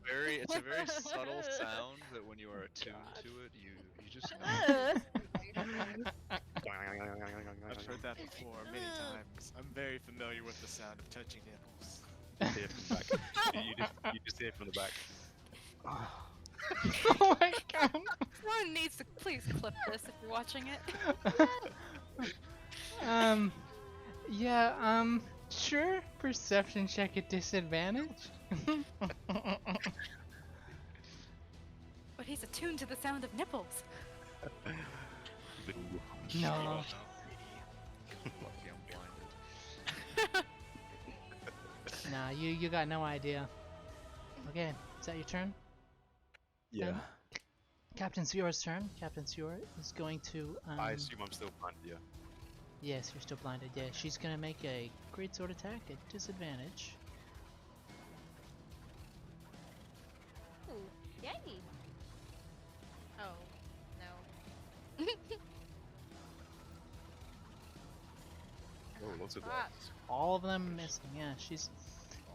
It's a very subtle sound that when you are attuned to it, you just know. I've heard that before many times. I'm very familiar with the sound of touching nipples. Hear from the back. You just hear from the back. Oh my god. Someone needs to please clip this if you're watching it. Yeah, sure. Perception check at disadvantage. But he's attuned to the sound of nipples. No. Oh, lucky I'm blinded. Nah, you got no idea. Okay, is that your turn? Yeah. Then- Captain Sewer's turn. Captain Sewer is going to. I assume I'm still blinded, yeah. Yes, you're still blinded. Yeah, she's gonna make a great sword attack at disadvantage. Ooh, yay! Oh, no. Oh, lots of Fuck. that. All of them missing. Yeah, she's.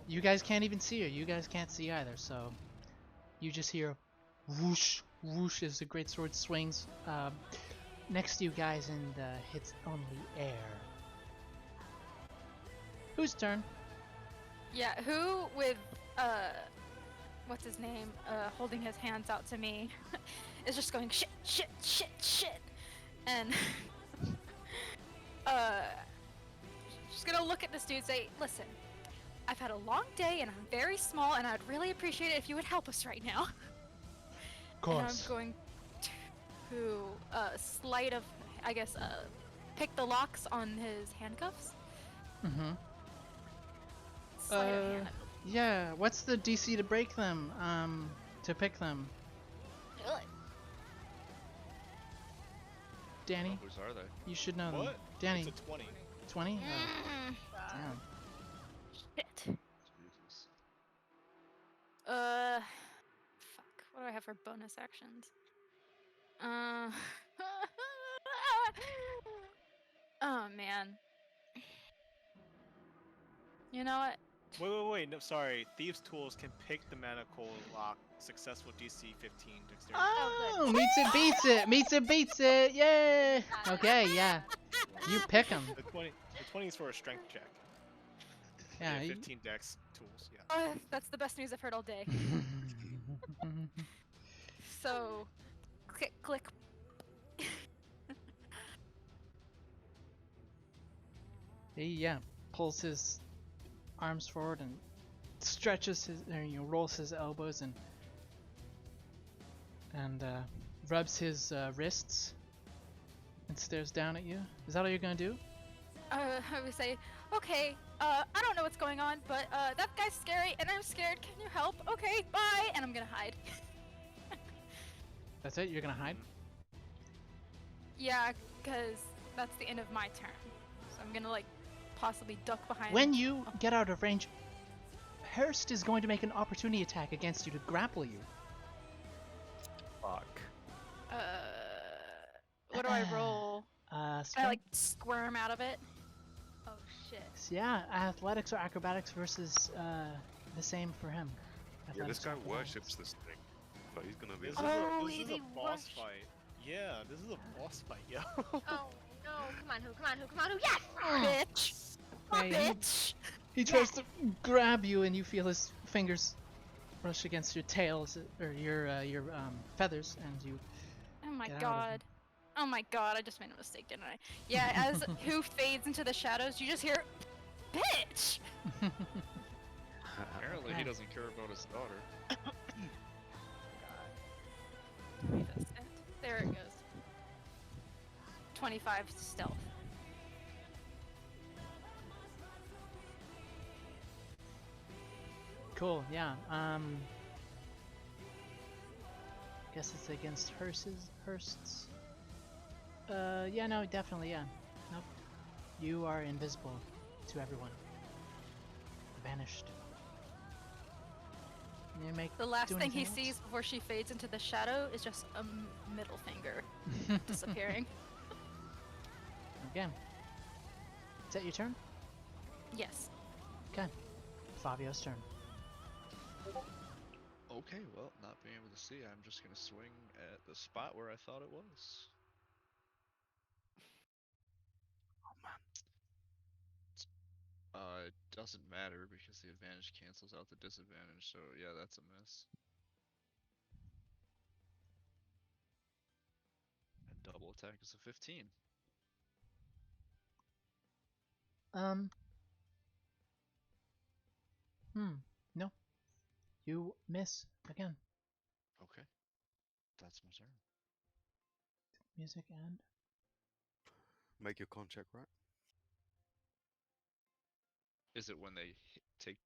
You guys can't even see her. You guys can't see either. So, you just hear whoosh, whoosh as the great sword swings next to you guys and hits only air. Whose turn? Yeah, who with what's his name? Holding his hands out to me is just going shit, shit, shit, shit. And just gonna look at this dude and say, listen, I've had a long day and I'm very small and I'd really appreciate it if you would help us right now. Of And I'm course. going to sleight of, I guess, pick the locks on his handcuffs. Mm-hmm. Sleight of hand. Yeah, what's the DC to break them? To pick them? Danny, Whose are they? you should know them. What? Danny, It's a 20. 20? Oh, Mm, damn. shit. Jesus. Fuck. What do I have for bonus actions? Oh man. You know what? Wait, no, sorry. Thieves' Tools can pick the manacle lock. Successful DC 15 dexterity. Oh, meets it, beats it, meets it, beats it, yay! Okay, yeah, you pick them. The 20 is for a strength check. Yeah. Yeah, 15 dex tools, yeah. That's the best news I've heard all day. So, click, click. He pulls his arms forward and stretches his, rolls his elbows and rubs his wrists and stares down at you. Is that all you're gonna do? I would say, okay, I don't know what's going on, but that guy's scary and I'm scared. Can you help? Okay, bye. And I'm gonna hide. That's it? You're gonna hide? Yeah, because that's the end of my turn. So I'm gonna like possibly duck behind. When you get out of range, Hurst is going to make an opportunity attack against you to grapple you. Fuck. What do I roll? I Strength. like squirm out of it. Oh shit. Yeah, athletics or acrobatics versus the same for him. Yeah, this Athletics or guy acrobatics. worships this thing. But he's gonna be. This Oh, is he a boss worship- fight. Yeah, this is a boss fight, yo. Oh no! Come on, who? Come on, who? Come on, who? Yes! Bitch! Hey, Bitch! he tries to grab you, and you feel his fingers brush against your tails or your feathers, and you. Oh my Get out of god. Oh my god, I just made a mistake, didn't I? Yeah, as who fades into the shadows, you just hear, bitch! Apparently he doesn't care about his daughter. There it goes. 25 stealth. Cool. Yeah. Guess it's against Hurst's. Yeah. No. Definitely. Yeah. Nope. You are invisible to everyone. Vanished. You make The last do thing he anything else? sees before she fades into the shadow is just a middle finger disappearing. Okay. Is that your turn? Yes. Okay. Fabio's turn. Okay, well, not being able to see, I'm just gonna swing at the spot where I thought it was. Oh man. It doesn't matter because the advantage cancels out the disadvantage, so yeah, that's a miss. And double attack is a 15. No. You miss again. Okay, that's my turn. Music and. Make your con check, right? Is it when they take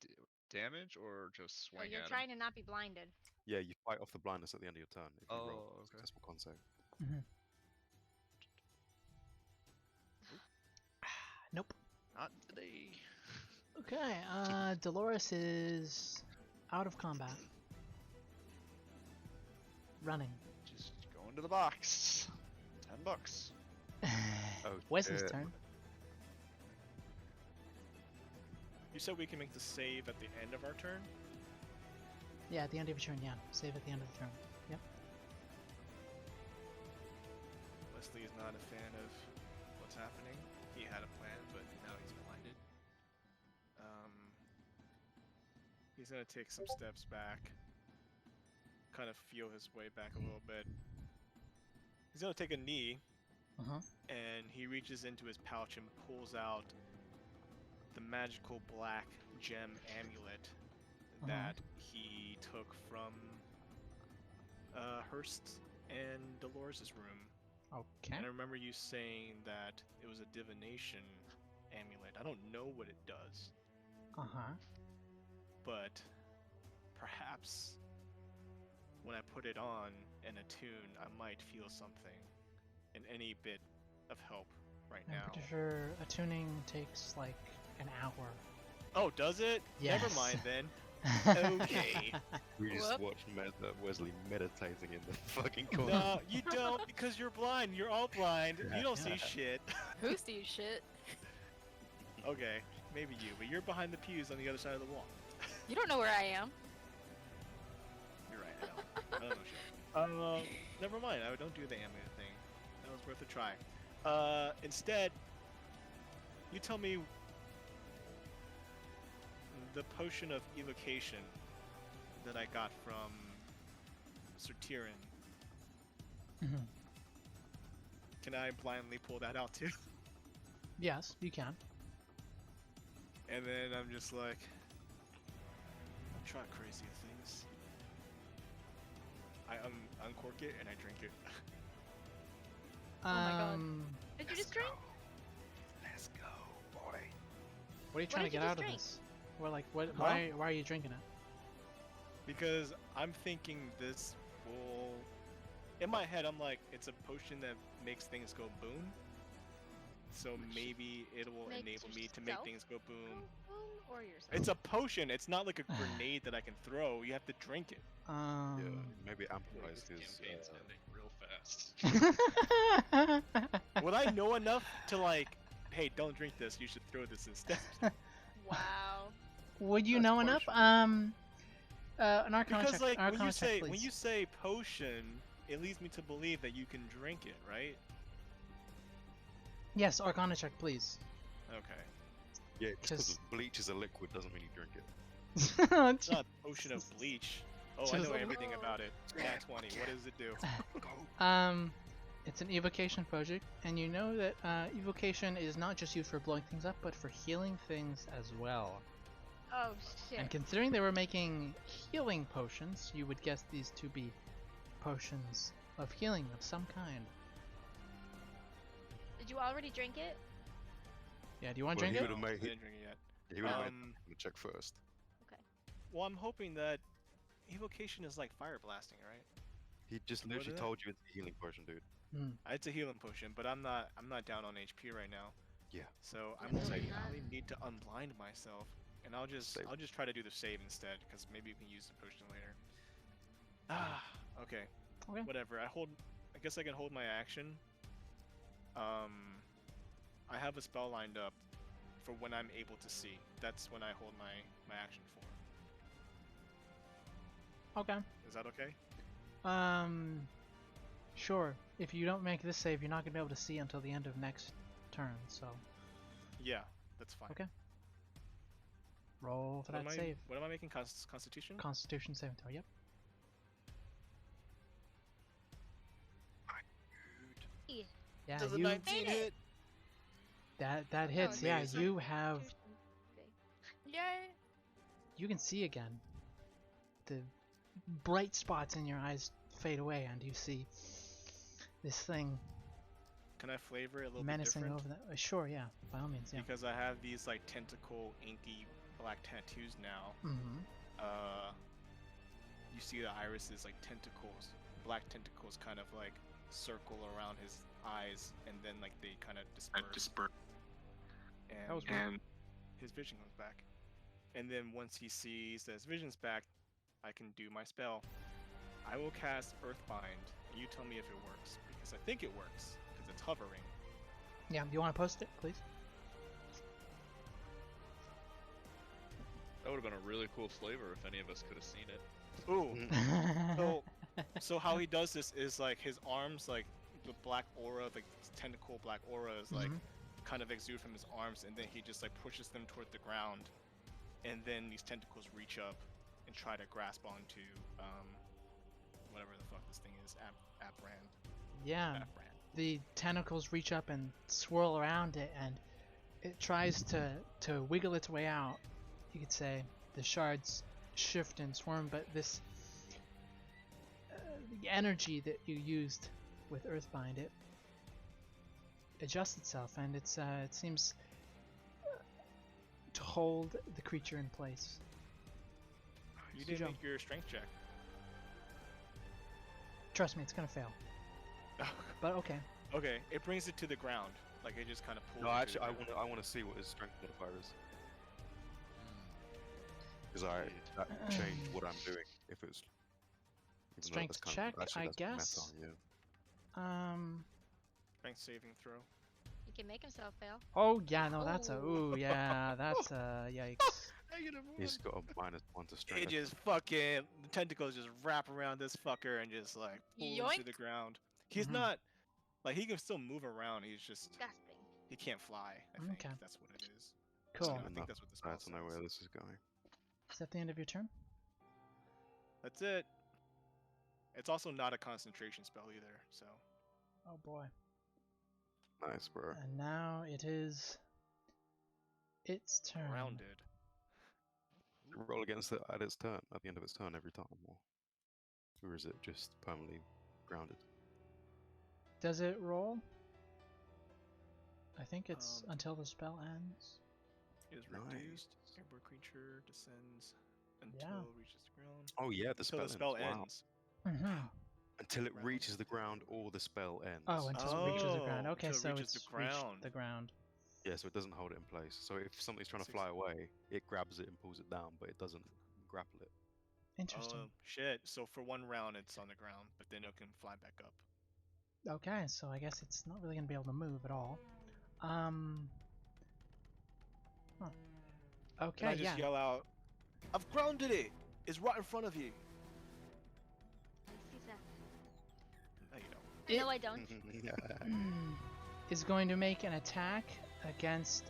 damage or just So swing you're at 'em? trying to not be blinded. Yeah, you fight off the blindness at the end of your turn if you roll Oh, okay. successful con save. Nope. Not today. Okay. Dolores is out of combat. Running. Just go into the box. $10. Oh, Wesley's shit. turn. You said we can make the save at the end of our turn? Yeah, at the end of your turn, yeah. Save at the end of the turn. Yep. Wesley is not a fan of what's happening. He had a plan, but now he's blinded. He's gonna take some steps back, kind of feel his way back a little bit. He's gonna take a knee, Uh-huh. and he reaches into his pouch and pulls out the magical black gem amulet that he took from Hurst and Dolores' room. Okay. And I remember you saying that it was a divination amulet. I don't know what it does, Uh-huh. but perhaps when I put it on and attune, I might feel something. And any bit of help right I'm now. pretty sure attuning takes like an hour. Oh, does it? Yes. Never mind then. Okay. We just Whoop. watched Wesley meditating in the fucking corner. No, you don't, because you're blind. You're all blind. You don't see shit. Who sees shit? Okay, maybe you, but you're behind the pews on the other side of the wall. You don't know where I am. You're right, I don't know shit. Never mind. I don't do the amulet thing. That was worth a try. Instead, you tell me the potion of evocation that I got from Sir Tyrion. Mhm. Can I blindly pull that out too? Yes, you can. And then I'm just like, try crazy things. I uncork it and I drink it. my God. Um, Did you just drink? Let's go, boy. what are you trying to did you get just out of drink? this? Well, like, what? Huh? Why are you drinking it? Because I'm thinking this will... In my head, I'm like, it's a potion that makes things go boom. So maybe it will Makes enable me to make yourself things go boom. Boom, or yourself? It's a potion. It's not like a grenade that I can throw. You have to drink it. Yeah, maybe This amplifies his. campaign's ending real fast. Would I know enough to like, hey, don't drink this. You should throw this instead. Wow. Would you That's know enough? potion. An Arcana Because check. like when Arcana you check, say please. potion, it leads me to believe that you can drink it, right? Yes, Arcana check, please. Okay. Yeah, just because 'Cause- bleach is a liquid doesn't mean you drink it. It's not a potion of bleach. Oh, I Just- know everything about it. Nat 20. What does it do? It's an evocation potion, and you know that evocation is not just used for blowing things up, but for healing things as well. Oh shit. And considering they were making healing potions, you would guess these to be potions of healing of some kind. Did you already drink it? Yeah, do you want to Well, drink he it? would've I made didn't drink it yet. He would have made Um, the check first. Well, I'm hoping that evocation is like fire blasting, right? He just What literally is it? told you it's a healing potion, dude. It's a healing potion, but I'm not down on HP right now. Yeah. So I'm Definitely gonna not. probably need to unblind myself, and I'll just Save. try to do the save instead, because maybe you can use the potion later. Ah, okay. Okay. Whatever. I guess I can hold my action. I have a spell lined up for when I'm able to see. That's when I hold my action for. Okay. Is that okay? Sure. If you don't make this save, you're not gonna be able to see until the end of next turn. So Yeah, that's fine. Okay. roll for What that am save. What am I making? Constitution? Constitution saving throw. Yep. Yeah. Does a you 19 Made it. hit? that hits. Yeah. amazing. You have. Yay! You can see again. The bright spots in your eyes fade away, and you see this thing Can I flavor it a little menacing bit over different? that. Sure, yeah, by all means, yeah. Because I have these like tentacle, inky black tattoos now. Mm-hmm. You see the irises like tentacles, black tentacles, kind of like circle around his eyes, and then like they kind of disperse. And, That was weird. his vision comes back. And then once he sees that his vision's back, I can do my spell. I will cast Earthbind, and you tell me if it works, because I think it works, because it's hovering. Yeah. Do you want to post it, please? Oh, would have been a really cool flavor if any of us could have seen it. Ooh. So how he does this is like his arms, like the black aura, like tentacle black aura is like kind of exude from his arms, and then he just like pushes them toward the ground, and then these tentacles reach up and try to grasp onto whatever the fuck this thing is, Abrand. Yeah. Abrand. The tentacles reach up and swirl around it, and it tries to wiggle its way out. You could say the shards shift and swarm, but this the energy that you used with Earthbind, it adjusts itself, and it seems to hold the creature in place. You didn't make your strength check. Trust me, it's gonna fail. But okay. Okay, it brings it to the ground. Like it just kind of pulls. No, it to actually, the ground. I want to see what his strength modifier is. Because that changed what I'm doing. If it's even though Strength that's kind check, of, actually, I that's guess. Meta, yeah. Strength saving throw. He can make himself fail. Oh yeah, no, that's a ooh yeah, that's a yikes. He's got a -1 to strength. It just fucking the tentacles just wrap around this fucker and just like pull him to Yoink. the ground. He's Mhm. not like he can still move around. He's just Disgusting. he can't fly. I think Okay. that's what it is. Cool. I think that's what the spell I don't know says. where this is going. Is that the end of your turn? That's it. It's also not a concentration spell either. So Oh boy. Nice, bro. And now it is its turn. grounded. Roll against it at its turn, at the end of its turn every time, or is it just permanently grounded? Does it roll? I think it's Um, until the spell ends. Is reduced. Airborne creature descends until Yeah. it reaches the ground. Oh yeah, the Until the spell ends. Wow. ends. Mm-hmm. Until it Ground. reaches the ground or the spell ends. Oh, until it reaches the ground. Oh, Okay, until it so reaches it's the reached ground. the ground. Yeah, so it doesn't hold it in place. So if something's trying to Six- fly away, it grabs it and pulls it down, but it doesn't grapple it. Interesting. Oh shit! So for one round it's on the ground, but then it can fly back up. Okay, so I guess it's not really gonna be able to move at all. Huh. And Okay, I just yeah. yell out, "I've grounded it! It's right in front of you!" He sees that. No, you don't. No, I don't. Is going to make an attack against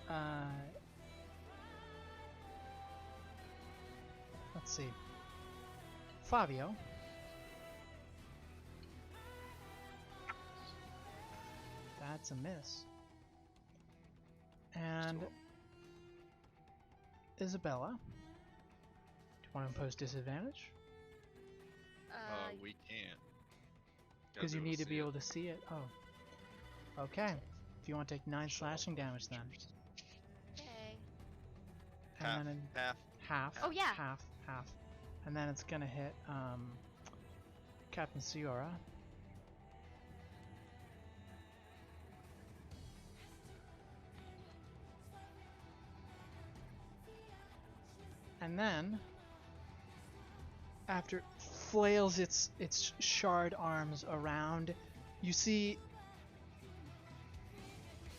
let's see, Fabio. That's a miss. And Still. Isabella, do you want to impose disadvantage? We can't. Because you need to be able to see it. Oh. Okay. If you want to take 9 slashing damage then. Okay. Half. And then Half. half. Oh, yeah. Half. And then it's gonna hit Captain Ciora. And then, after it flails its shard arms around, you see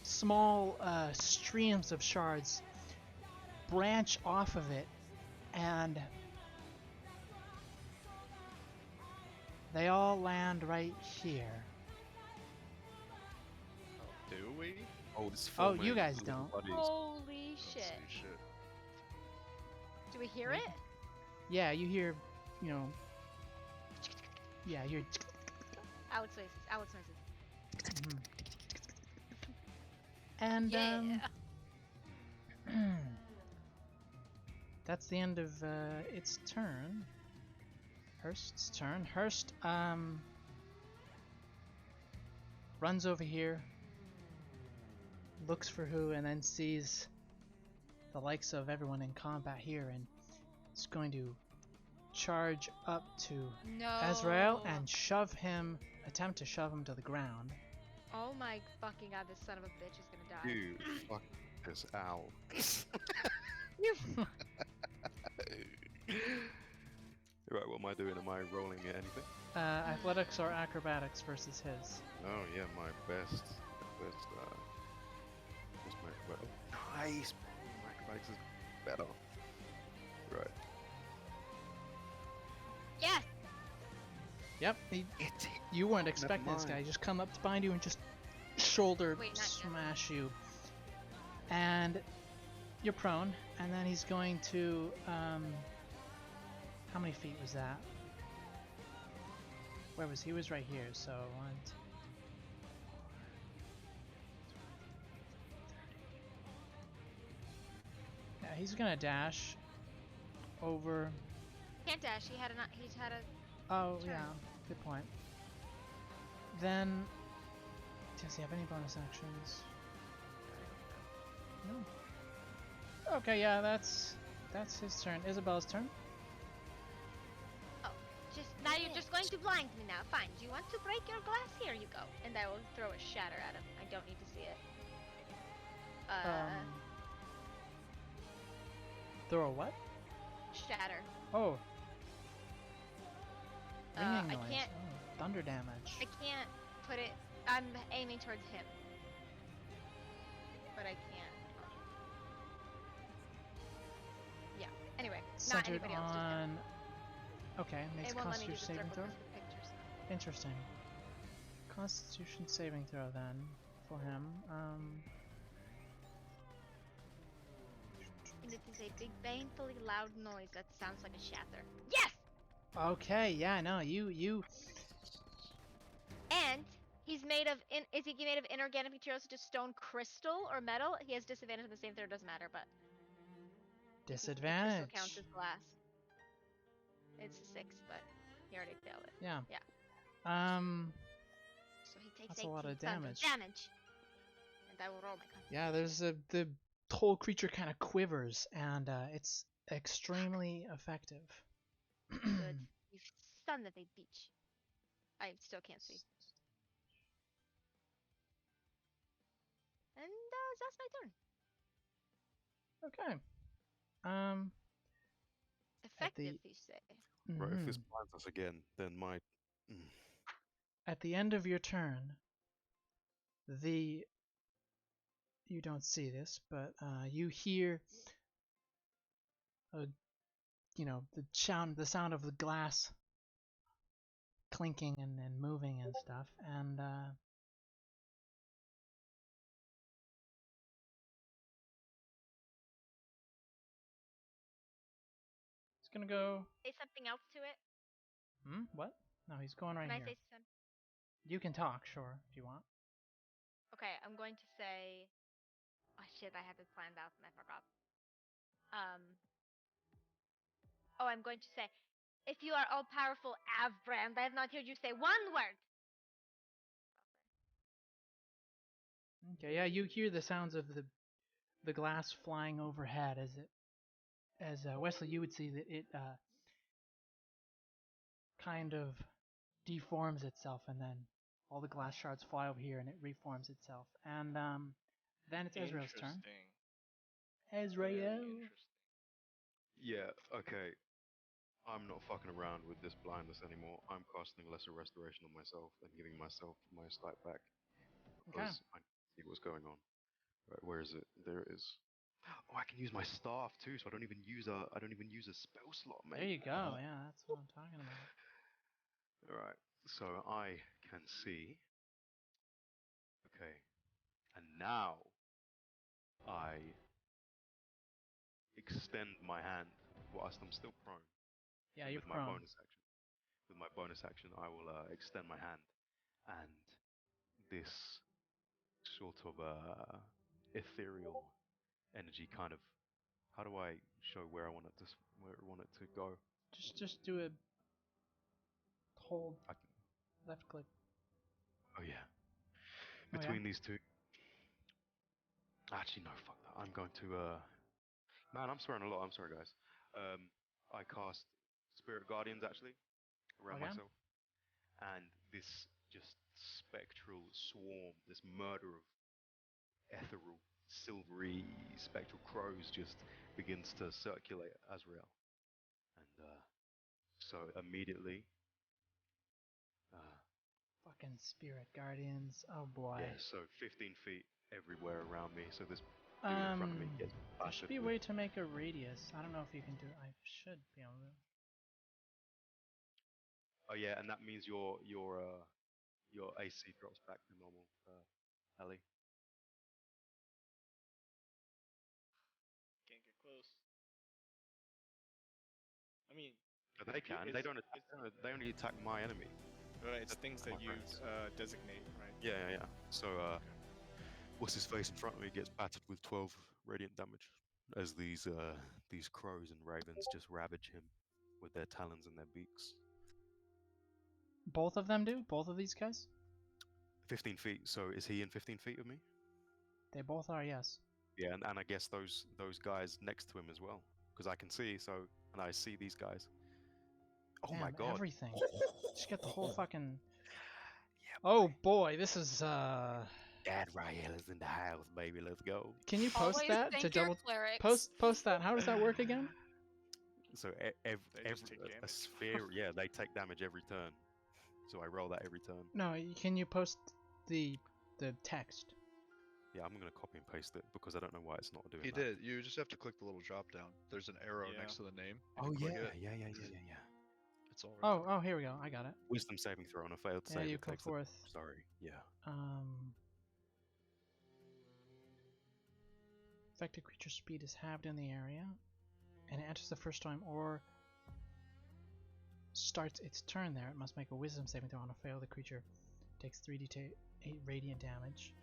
small streams of shards branch off of it, and they all land right here. Do we? Oh, it's Oh, forming you guys little don't. buddies. Holy Let's shit. see shit. Do we hear it? Yeah, you hear, you know. Yeah, you're. Alex noises. Alex noises. Mhm. And Yeah. that's the end of its turn. Hurst's turn. Hurst runs over here, looks for who, and then sees the likes of everyone in combat here, and is going to charge up to No. Azrael and attempt to shove him to the ground. Oh my fucking god, this son of a bitch is gonna die. Dude, fuck this out. Right, what am I doing? Am I rolling at anything? Athletics or acrobatics versus his. Oh yeah, my best. What's my acrobatics? Oh, nice. My acrobatics is better. Right. Yep. You weren't expecting this guy. He just come up behind you and just shoulder Wait, not yet. smash you. And you're prone. And then he's going to how many feet was that? Where was he? Was right here. So 1, 2, 4, 30. Yeah, he's gonna dash over. Can't dash. He's had a. Oh Turn. yeah, good point. Then, does he have any bonus actions? No. Okay, yeah, that's his turn. Isabella's turn. Oh, now you're just going to blind me now. Fine. Do you want to break your glass? Here you go. And I will throw a shatter at him. I don't need to see it. Throw a what? Shatter. Oh. Ringing I noise. can't. Oh, thunder damage. I can't put it. I'm aiming towards him, but I can't. Yeah. Anyway, not Centered anybody else. Just him. on. Okay, makes It won't let me do Constitution the saving circle throw. because of the pictures. Interesting. Constitution saving throw then for him. And it is a big, painfully loud noise that sounds like a shatter. Yes. Okay, yeah, no, you. And he's made of. Is he made of inorganic materials such as stone, crystal, or metal? He has disadvantage on the same throw. Doesn't matter, but the Disadvantage. crystal counts as glass. It's a 6, but he already failed it. Yeah. Yeah. So he takes That's 18 a lot of thunder damage. And I will roll my constitution. Yeah, there's the whole creature kind of quivers, and it's extremely effective. Good. You son of a beach. I still can't see. And that's my turn. Okay. At Effective, the you say? Right, if this mhm. blinds us again, then my. At the end of your turn, you don't see this, but you hear the sound of the glass clinking and moving and stuff, and it's gonna go. Say something else to it? What? No, he's going right Can I here. say something? You can talk, sure, if you want. Okay, I'm going to say. Oh shit! I had this planned out and I forgot. I'm going to say, if you are all-powerful Avbrand, I have not heard you say one word. Okay, yeah, you hear the sounds of the glass flying overhead as Wesley, you would see that it kind of deforms itself, and then all the glass shards fly over here, and it reforms itself. And then it's Ezrael's turn. Very Ezrael. interesting. Yeah, okay. I'm not fucking around with this blindness anymore. I'm casting Lesser Restoration on myself and giving myself my sight back. Okay. Because I see what's going on. Right, where is it? There it is. Oh, I can use my staff too, so I don't even use a spell slot, mate. There you go. Yeah, that's what I'm talking about. Alright, so I can see. Okay. And now I extend my hand whilst I'm still prone. Yeah, And you're with my prone. bonus action. With my bonus action, I will extend my hand, and this sort of ethereal energy kind of. How do I show where I want it to go? Just do a hold I can, left click. oh yeah. Oh, Between these two. Actually, no. Fuck that. I'm going to. Man, I'm swearing a lot. I'm sorry, guys. I cast Spirit Guardians actually around Okay. myself, and this just spectral swarm, this murder of ethereal, silvery, spectral crows just begins to circulate Azrael. And so immediately, Fucking spirit guardians. Oh boy. yeah, so 15 feet everywhere around me. So this dude in front of me gets There should battered be a with. way to make a radius. I don't know if you can do it. I should be able to. Oh yeah, and that means your AC drops back to normal, Ellie. Can't get close. I mean, They can. They don't attack. They only attack my enemy. it's things that my you friends. designate, right? Yeah. So what's his face in front of me gets battered with 12 radiant damage as these crows and ravens just ravage him with their talons and their beaks. Both of them do? Both of these guys? 15 feet. So is he in 15 feet of me? They both are, yes. Yeah, and I guess those guys next to him as well, because I can see. So and I see these guys. Oh Damn, my god! everything. Just get the whole fucking. Yeah, Oh boy, this is Dad Rael is in the house, baby. Let's go. Can you post Always that thank to your double clerics. post that? How does that work again? So They just take a damage. sphere, yeah, they take damage every turn. So I roll that every turn. No, can you post the text? Yeah, I'm gonna copy and paste it because I don't know why it's not doing He that. did. You just have to click the little drop down. There's an arrow Yeah. next to the name. Oh You yeah, click it. yeah. It's all right. Oh, here we go. I got it. Wisdom saving throw on a failed Yeah, save. you It come takes the- forth. Sorry. Yeah. Affected creature speed is halved in the area, and it enters the first time or starts its turn there. It must make a wisdom saving throw. On a fail, the creature takes 3d8 radiant damage.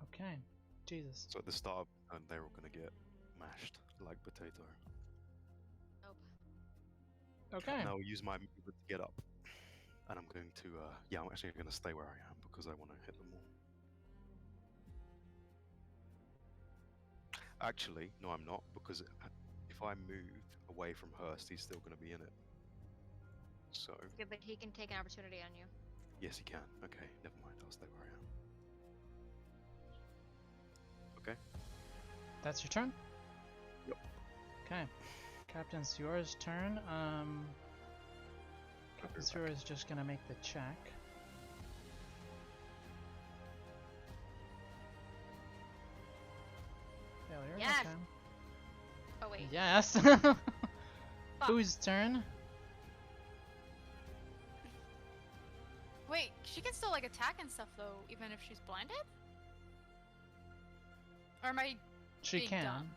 Okay. Jesus. So at the start, they're all gonna get mashed like potato. Nope. Okay. And I'll use my mover to get up, and I'm going to. Yeah, I'm actually gonna stay where I am because I want to hit them all. Actually, no, I'm not, because if I move away from Hurst, he's still going to be in it. So, Okay, but he can take an opportunity on you. yes, he can. Okay, never mind. I'll stay where I am. Okay. That's your turn? Yep. Okay. Captain Sewer's turn. Captain back. Sewer is just gonna make the check. Failure. Yes. Okay. Oh wait. Yes. Whose turn? Wait, she can still like attack and stuff though, even if she's blinded? Or am I She being can. dumb?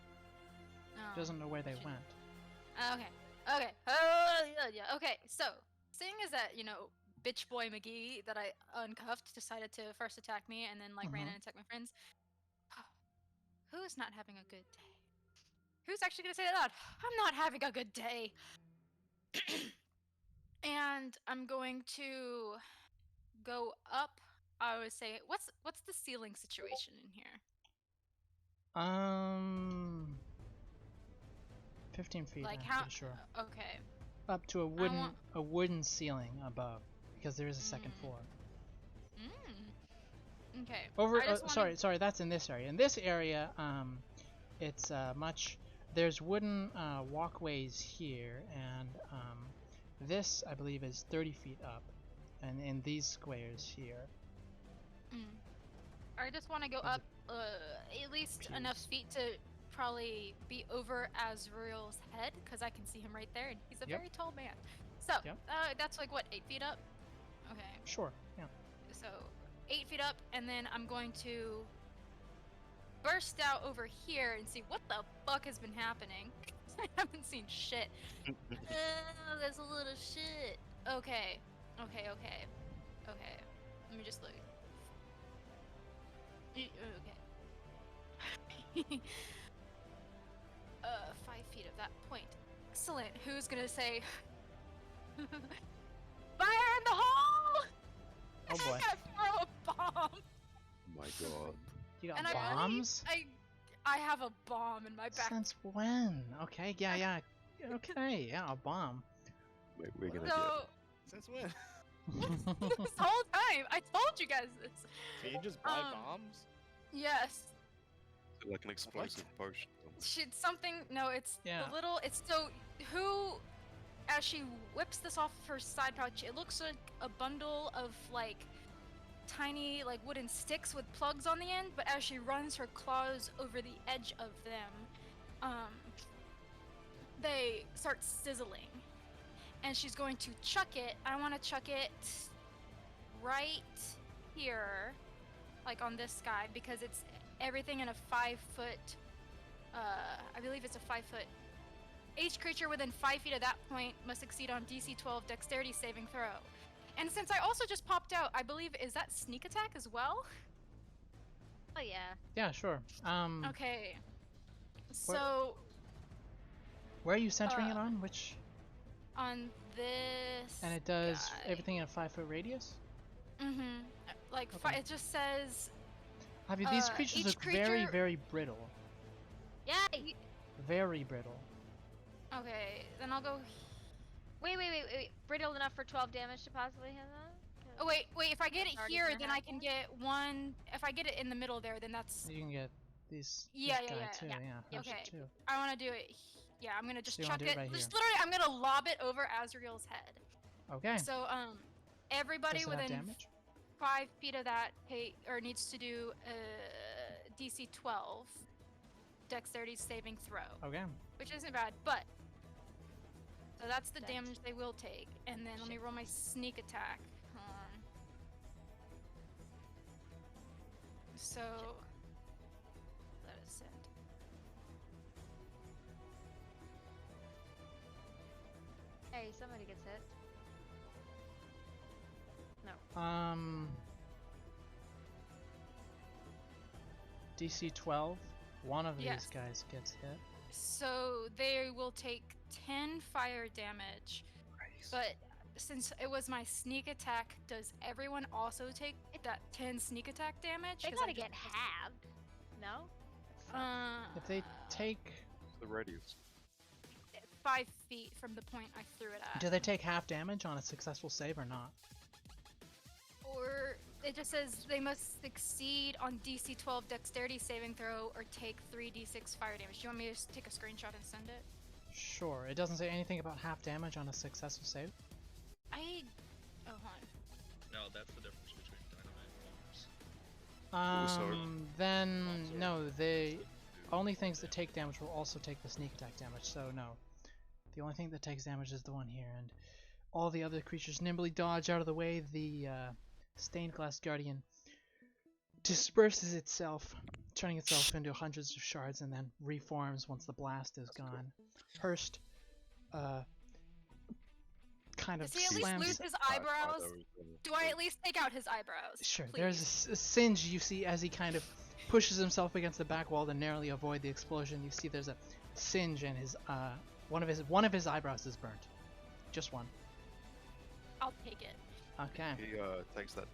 No. Doesn't know where they She- went. Okay. Okay. Yeah. Okay. So, seeing as that, bitch boy McGee that I uncuffed decided to first attack me and then like ran in and attacked my friends. Who's not having a good day? Who's actually gonna say that loud? I'm not having a good day. And I'm going to go up. I would say, what's the ceiling situation in here? 15 feet. Like I'm how? pretty sure. Okay. Up to a wooden ceiling above, because there is a second floor. Okay. Over. I just Sorry. That's in this area. In this area, it's much. There's wooden walkways here, and this I believe is 30 feet up, and in these squares here. I just want to go up at least enough feet to probably be over Azrael's head, because I can see him right there, and he's a Yep. very tall man. So, Yep. that's like, what, 8 feet up? Okay. Sure. Yeah. So, 8 feet up, and then I'm going to burst out over here and see what the fuck has been happening. I haven't seen shit. There's a little shit. Okay. Let me just look. Okay. 5 feet of that point. Excellent. Who's gonna say fire in the hole? Oh boy. I gotta throw a bomb. Oh my god. You got And bombs? I have a bomb in my back. Since when? Okay. Yeah. Okay. Yeah, a bomb. Wait, we're gonna So Since when? this whole time, I told you guys this. Can you just buy bombs? Yes. get like an explosive potion. It's something. No, it's Yeah. the little. It's so who. As she whips this off of her side pouch, it looks like a bundle of like tiny like wooden sticks with plugs on the end, but as she runs her claws over the edge of them, they start sizzling. and she's going to chuck it. I want to chuck it right here, like on this guy, because it's everything in a 5-foot. I believe it's a 5-foot. Each creature within 5 feet of that point must succeed on DC 12 Dexterity saving throw. And since I also just popped out, I believe is that sneak attack as well? Oh yeah. Yeah, sure. Okay. So Where are you centering it on? Which? on this. And it does guy. everything in a 5-foot radius? Mm-hmm. Like Okay. it just says. These creatures each look very, creature- very brittle. Yay! Very brittle. Okay, then I'll go. Wait. Brittle enough for 12 damage to possibly hit that? Oh wait. If I get That's it already here, gonna then I can happen? get one. If I get it in the middle there, then that's. You can get these. Yeah, this yeah, guy yeah, too. yeah. Yeah. Okay. Too. I want to do it. Yeah, I'm gonna just So you wanna chuck do it it. right Just here. literally, I'm gonna lob it over Azrael's head. Okay. So everybody Does it have within damage? 5 feet of that needs to do DC 12 Dexterity saving throw, Okay. which isn't bad, but. So that's the Dex. damage they will take, and then let me roll my sneak attack. So let us send. Hey, somebody gets hit. DC 12. One of Yes. these guys gets hit. So they will take 10 fire damage, but since it was my sneak attack, does everyone also take that 10 sneak attack damage? They 'Cause I gotta just- get halved. No? If they take, The radius. 5 feet from the point I threw it at. do they take half damage on a successful save or not? Or it just says they must succeed on DC 12 Dexterity saving throw or take 3d6 fire damage. Do you want me to just take a screenshot and send it? Sure. It doesn't say anything about half damage on a successful save. Oh, hold on. No, that's the difference between dynamite and bombs. Also- Then Bombs are no, they do only things that damage. take damage will also take the sneak attack damage. So no, the only thing that takes damage is the one here, and all the other creatures nimbly dodge out of the way. The stained glass guardian disperses itself, turning itself into hundreds of shards, and then reforms once the blast is That's cool. gone. Hurst, kind of Does he at least slams. lose his eyebrows? Do I at least take out his eyebrows? Sure. Please? There's a singe you see as he kind of pushes himself against the back wall to narrowly avoid the explosion. You see there's a singe and his one of his eyebrows is burnt. Just one. I'll take it. Okay. He takes that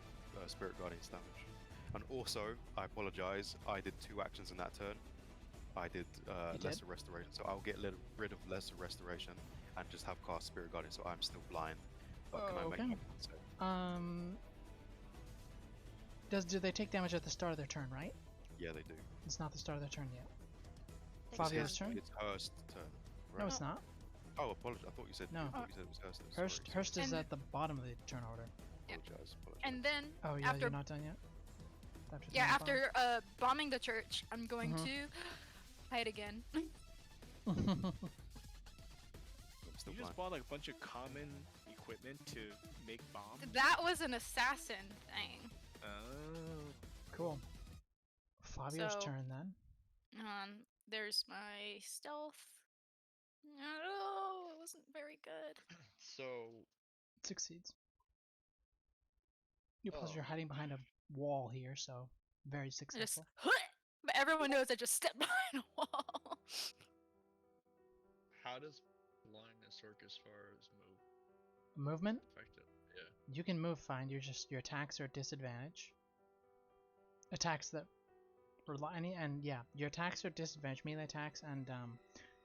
Spirit Guardian's damage. And also, I apologize, I did 2 actions in that turn. I did You did? Lesser Restoration, so I'll get rid of Lesser Restoration and just have cast Spirit Guardian, so I'm still blind. But can I make Okay. my save? Do they take damage at the start of their turn, right? Yeah, they do. It's not the start of their turn yet. Take Fabio's it. turn? It's Hurst's turn. No, Right? it's not. Oh, apologize. I thought you said. No. I thought you said it was Hurst. Hurst is And- at the bottom of the turn order. Yeah. Apologize. And then Oh yeah, after you're not done yet. After yeah, turn five? after bombing the church, I'm going Mhm. to hide again. I'm still You blind. just bought like a bunch of common equipment to make bombs? That was an assassin thing. Oh. Cool. Fabio's So- turn then. There's my stealth. No, it wasn't very good. So, Succeeds. You plus Oh. you're hiding behind a wall here, so very I just, successful. but everyone knows I just stepped behind a wall. how does blindness work as far as move Movement? affected? Yeah. You can move fine. Your attacks are at disadvantage. Attacks that rely and yeah, your attacks are at disadvantage. Melee attacks and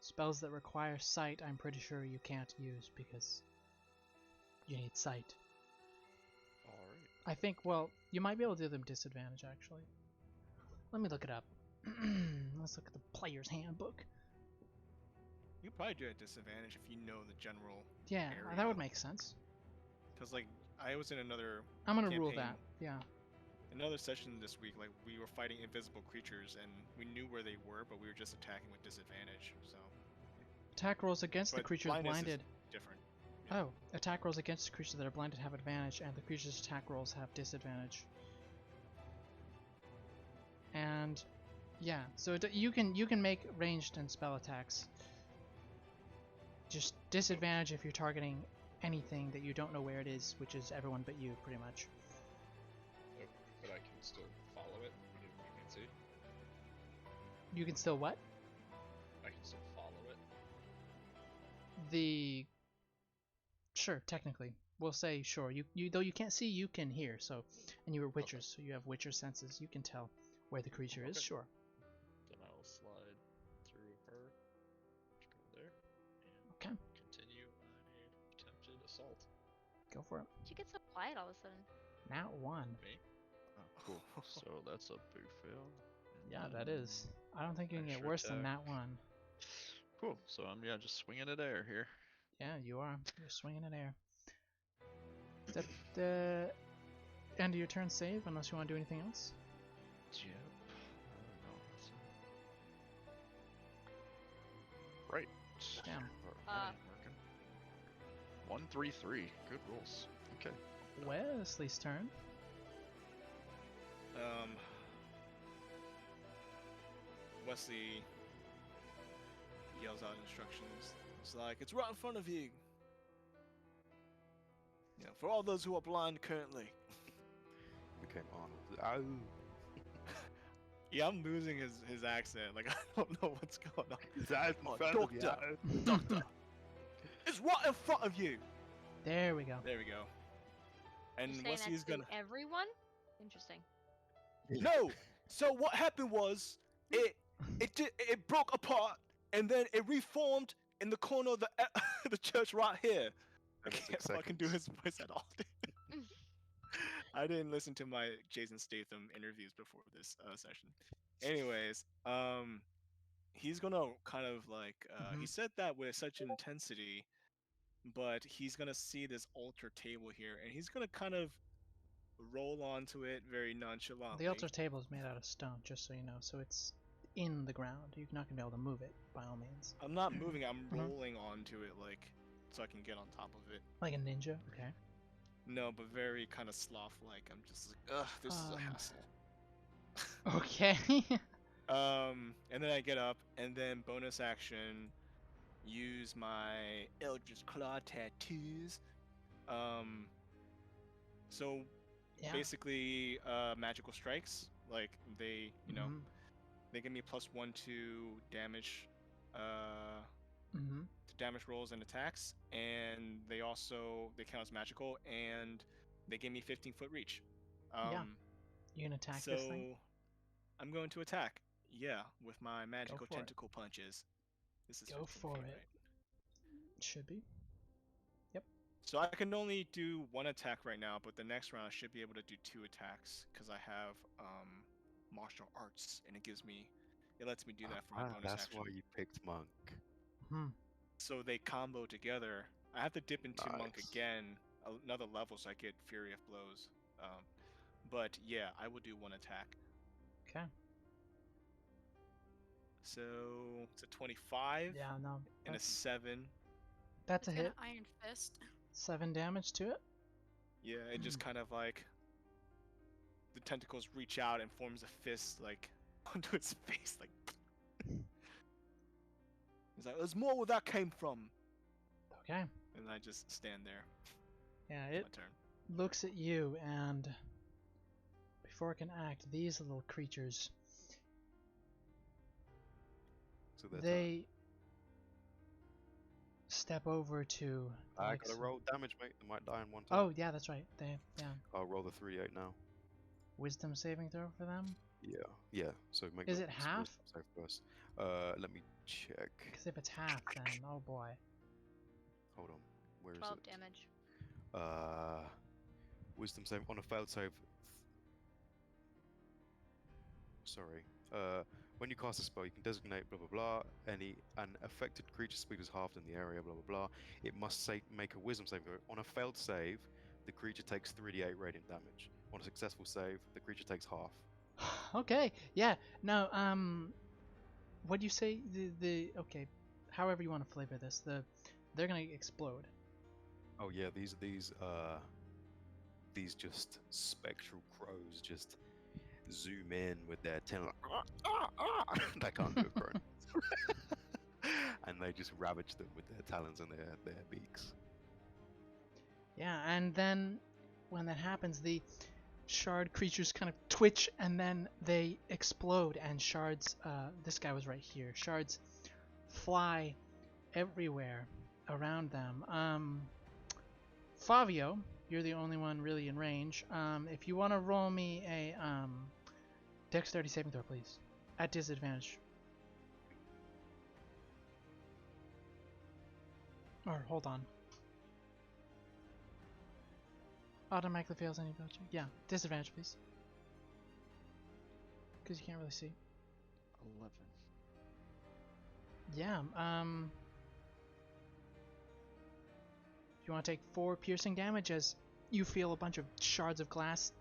spells that require sight. I'm pretty sure you can't use because you need sight. Alright. I think. Well, you might be able to do them disadvantage actually. Let me look it up. Let's look at the player's handbook. You probably do at disadvantage if you know the general. Yeah, that Area. would make sense. Because like I was in another I'm gonna rule campaign. that. Yeah. Another session this week, like we were fighting invisible creatures and we knew where they were, but we were just attacking with disadvantage. So Attack rolls against the But creatures blindness is blinded different. Oh, attack rolls against creatures that are blinded have advantage, and the creature's attack rolls have disadvantage. And yeah, so you can make ranged and spell attacks. Just disadvantage if you're targeting anything that you don't know where it is, which is everyone but you, pretty much. Oh, but I can still follow it. You can see. You can still what? I can still follow it. Sure, technically. We'll say sure. You though you can't see, you can hear, so and you were witchers, so you have witcher senses. You can tell where the creature is, Okay. sure. Then I'll slide through her. Just go there. And Okay, continue my attempted assault. go for it. Did you get so quiet all of a sudden? Nat 1. Me? Oh, cool. So that's a big fail. And Yeah, that then is. I don't think you can get extra worse than attack. Nat 1. Cool. So I'm just swinging it air here. Yeah, you are. You're swinging in air. Is that the end of your turn save, unless you want to do anything else? Yep. No, that's right. Damn. Working. 1-3-3. Good rolls. Okay. Wesley's turn. Wesley yells out instructions. It's like, it's right in front of you. You know, for all those who are blind currently. Became Arnold. Ow. Yeah, I'm losing his accent. Like, I don't know what's going on. Is that in Oh, front of you? doctor, doctor, it's right in front of you. There we go. There we go. And You're saying Wesley's that to gonna. everyone? Interesting. No. So what happened was it broke apart and then it reformed in the corner of the the church right here. I 6 can't fucking do seconds. his voice at all. I didn't listen to my Jason Statham interviews before this session. Anyways, he's gonna kind of like he said that with such intensity, but he's gonna see this altar table here, and he's gonna kind of roll onto it very nonchalantly. The altar table is made out of stone, just so you know, so it's in the ground. You're not gonna be able to move it, by all means. I'm not moving. I'm Mhm. rolling onto it like so I can get on top of it. Like a ninja, okay. No, but very kind of sloth-like. I'm just like, ugh, this is a hassle. Okay. And then I get up, and then bonus action, use my Eldritch Claw tattoos. So Yeah. basically, magical strikes. Like they, you know, Mhm. they give me +1 to damage, Mhm. to damage rolls and attacks, and they count as magical, and they give me 15-foot reach. Yeah. You can attack So this thing? I'm going to attack. Yeah, with my magical for it. tentacle punches. This is Go 15 for feet, it. right? Should be. So I can only do 1 attack right now, but the next round I should be able to do 2 attacks because I have martial arts, and it lets me do that for my bonus That's action. why you picked Monk. Hmm. So they combo together. I have to dip into Monk Nice. again, another level, so I get Fury of Blows. But yeah, I will do 1 attack. Okay. So it's a 25 Yeah, no. and a 7. That's a It's gonna hit. Iron Fist. 7 damage to it. Yeah, it just kind of like the tentacles reach out and forms a fist like onto its face, like. He's like, "There's more where that came from," Okay. and I just stand there. Yeah, It's it my turn. looks at you, and before it can act, these little creatures, So they're they step over to the I likes gotta of- roll damage, mate. They might die in 1 turn. Oh, yeah, that's right. Yeah. I'll roll the 3d8 now. Wisdom saving throw for them? Yeah. So make. Is the it half? wisdom save first. Let me check. Because if it's half, then oh boy. Hold on. Where is 12 it? damage. Wisdom save on a failed save. Sorry. When you cast a spell, you can designate blah blah blah. An affected creature speed is halved in the area. Blah blah blah. It must make a Wisdom save throw. On a failed save, the creature takes 3d8 radiant damage. On a successful save, the creature takes half. Okay, yeah. No, what do you say? Okay, however you want to flavor this. They're gonna explode. Oh yeah, these just spectral crows just zoom in with their tail. They can't do a crow. And they just ravage them with their talons and their beaks. Yeah, and then when that happens, the shard creatures kind of twitch and then they explode, and shards, this guy was right here, shards fly everywhere around them. Favio, you're the only one really in range. If you want to roll me a dexterity saving throw, please, at disadvantage. Or hold on. Automatically fails any ability check. Yeah, disadvantage, please. Because you can't really see. 11. Yeah, you want to take 4 piercing damage as you feel a bunch of shards of glass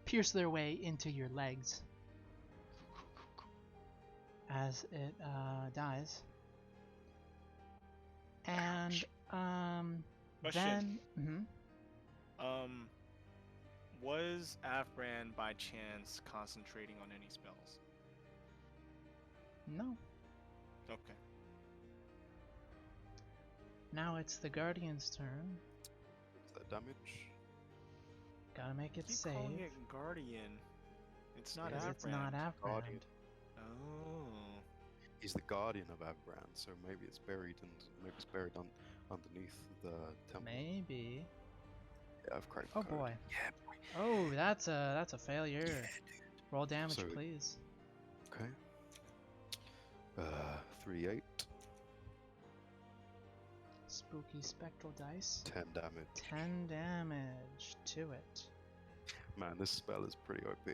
pierce their way into your legs as it dies. And Question. then Was Afran by chance concentrating on any spells? no. Okay. Now it's the Guardian's turn. What's that damage? Gotta make it Keep save. calling it Guardian. It's not Because Afran. it's not Afran. Guardian. Oh. He's the guardian of Avran, so maybe it's buried underneath the temple. Maybe. Yeah, I've cracked. Oh the code. boy. Yeah, boy. Oh, that's a failure. Yeah, dude. Roll damage, So- please. Okay. 3d8, Spooky spectral dice. 10 damage. 10 damage to it. Man, this spell is pretty OP.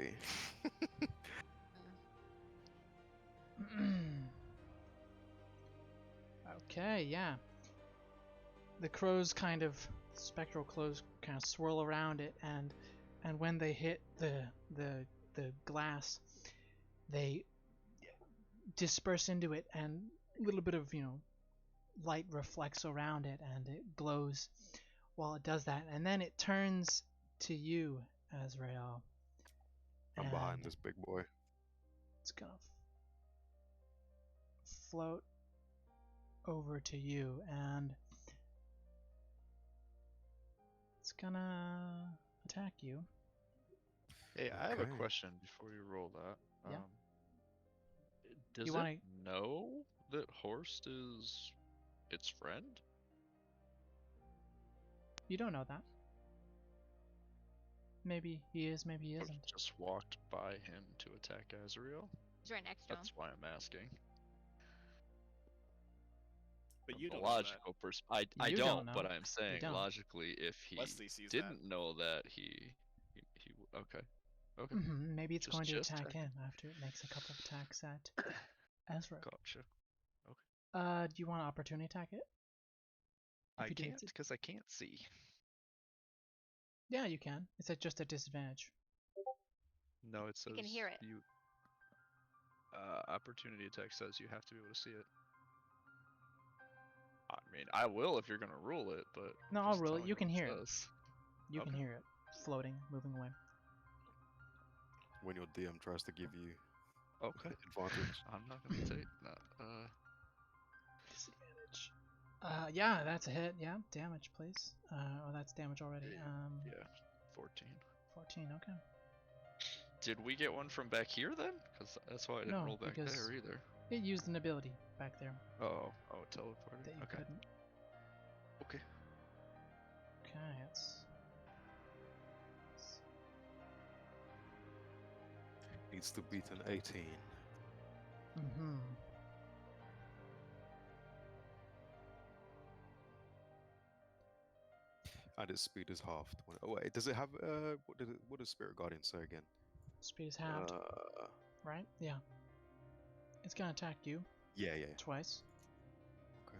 Okay, yeah. The crows kind of spectral crows kind of swirl around it, and when they hit the glass, they disperse into it, and a little bit of light reflects around it, and it glows while it does that, and then it turns to you, Azrael. I'm behind and this big boy. It's gonna float over to you, and it's gonna attack you. Hey, I have a Okay. question before you roll that. Yeah. Does You it wanna- know that Horst is its friend? You don't know that. Maybe he is, maybe he Or isn't. just walked by him to attack Azrael? He's right next to him. That's why I'm asking. But you From a don't know that. logical I You don't, don't but know. I'm saying don't. logically, if he Leslie sees didn't know that he okay. Okay. Maybe it's going to Just attack checking. him after it makes a couple of attacks at Ezra. Gotcha. Do you want to opportunity attack it? If I you do, can't it's- because I can't see. Yeah, you can. It's at just a disadvantage. No, it says can hear it. You opportunity attack says you have to be able to see it. I mean, I will if you're gonna rule it, but No, I'll just rule it. telling You can what hear it. says. You can Okay. hear it floating, moving away. When your DM tries to give you Okay. advantage. I'm not gonna take that. Disadvantage. Yeah, that's a hit. Yeah, damage, please. Oh, that's damage already. Yeah, 14. 14. Okay. Did we get one from back here then? Because that's why I didn't No, roll back because- there either. It used an ability back there Oh, it teleported. that you Okay. couldn't. Okay. Okay, it's Needs to beat an 18. Mm-hmm. And its speed is halved. Oh wait, does it have what does Spirit Guardian say again? Speed is halved, right? Yeah. It's gonna attack you Yeah. twice. Okay.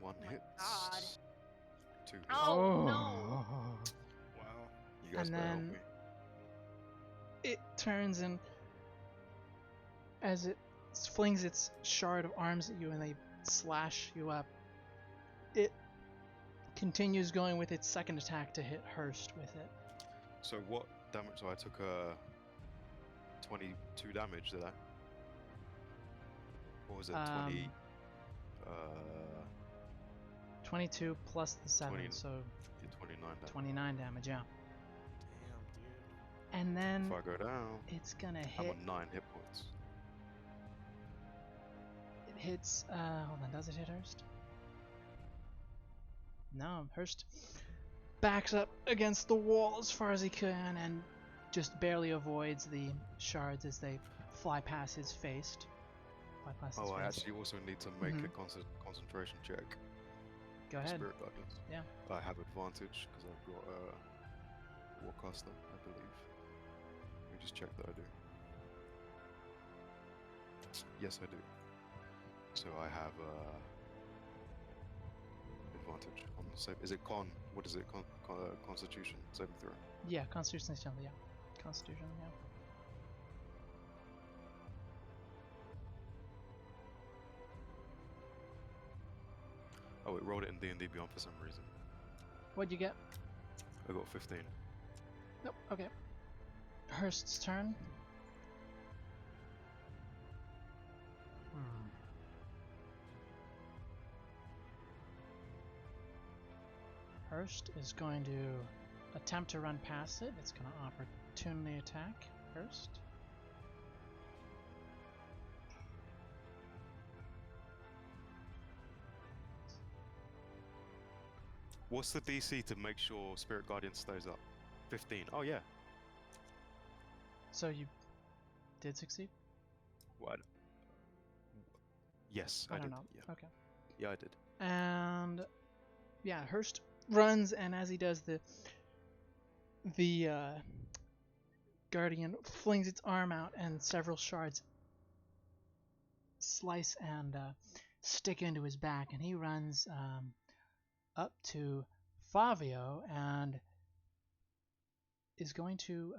One Oh my hit. God. 2 hits. Oh, no. Wow. You guys And better help then- me. It turns, and as it flings its shard of arms at you and they slash you up. It continues going with its second attack to hit Hurst with it. So what damage? So I took 22 damage, did I? What was it? 20. 22 plus the 7, 20 so 29 damage. 29 damage, yeah. Damn, dude. And then If I go down, it's gonna I'm hit. on 9 hit points. It hits. Hold on, does it hit Hurst? No, Hurst backs up against the wall as far as he can and just barely avoids the shards as they fly past his face. Fly past his Oh, I face. actually also need to make Mhm. a concentration check. Go ahead. Spirit Guardians. Yeah. I have advantage because I've got Warcaster, I believe. Let me just check that I do. Yes, I do. So I have advantage on the save. Is it con? What is it? Constitution saving throw. Yeah, Constitution, yeah. Constitution, yeah. Oh, it rolled it in D&D Beyond for some reason. What'd you get? I got 15. Nope, okay. Hurst's turn. Hurst is going to attempt to run past it. It's going to opportunity attack Hurst. What's the DC to make sure Spirit Guardian stays up? 15. Oh yeah. So you did succeed? What? Yes, I I don't did. know. Yeah. Okay. Yeah, I did. And yeah, Hurst runs, and as he does, the Guardian flings its arm out, and several shards slice and stick into his back, and he runs up to Favio and is going to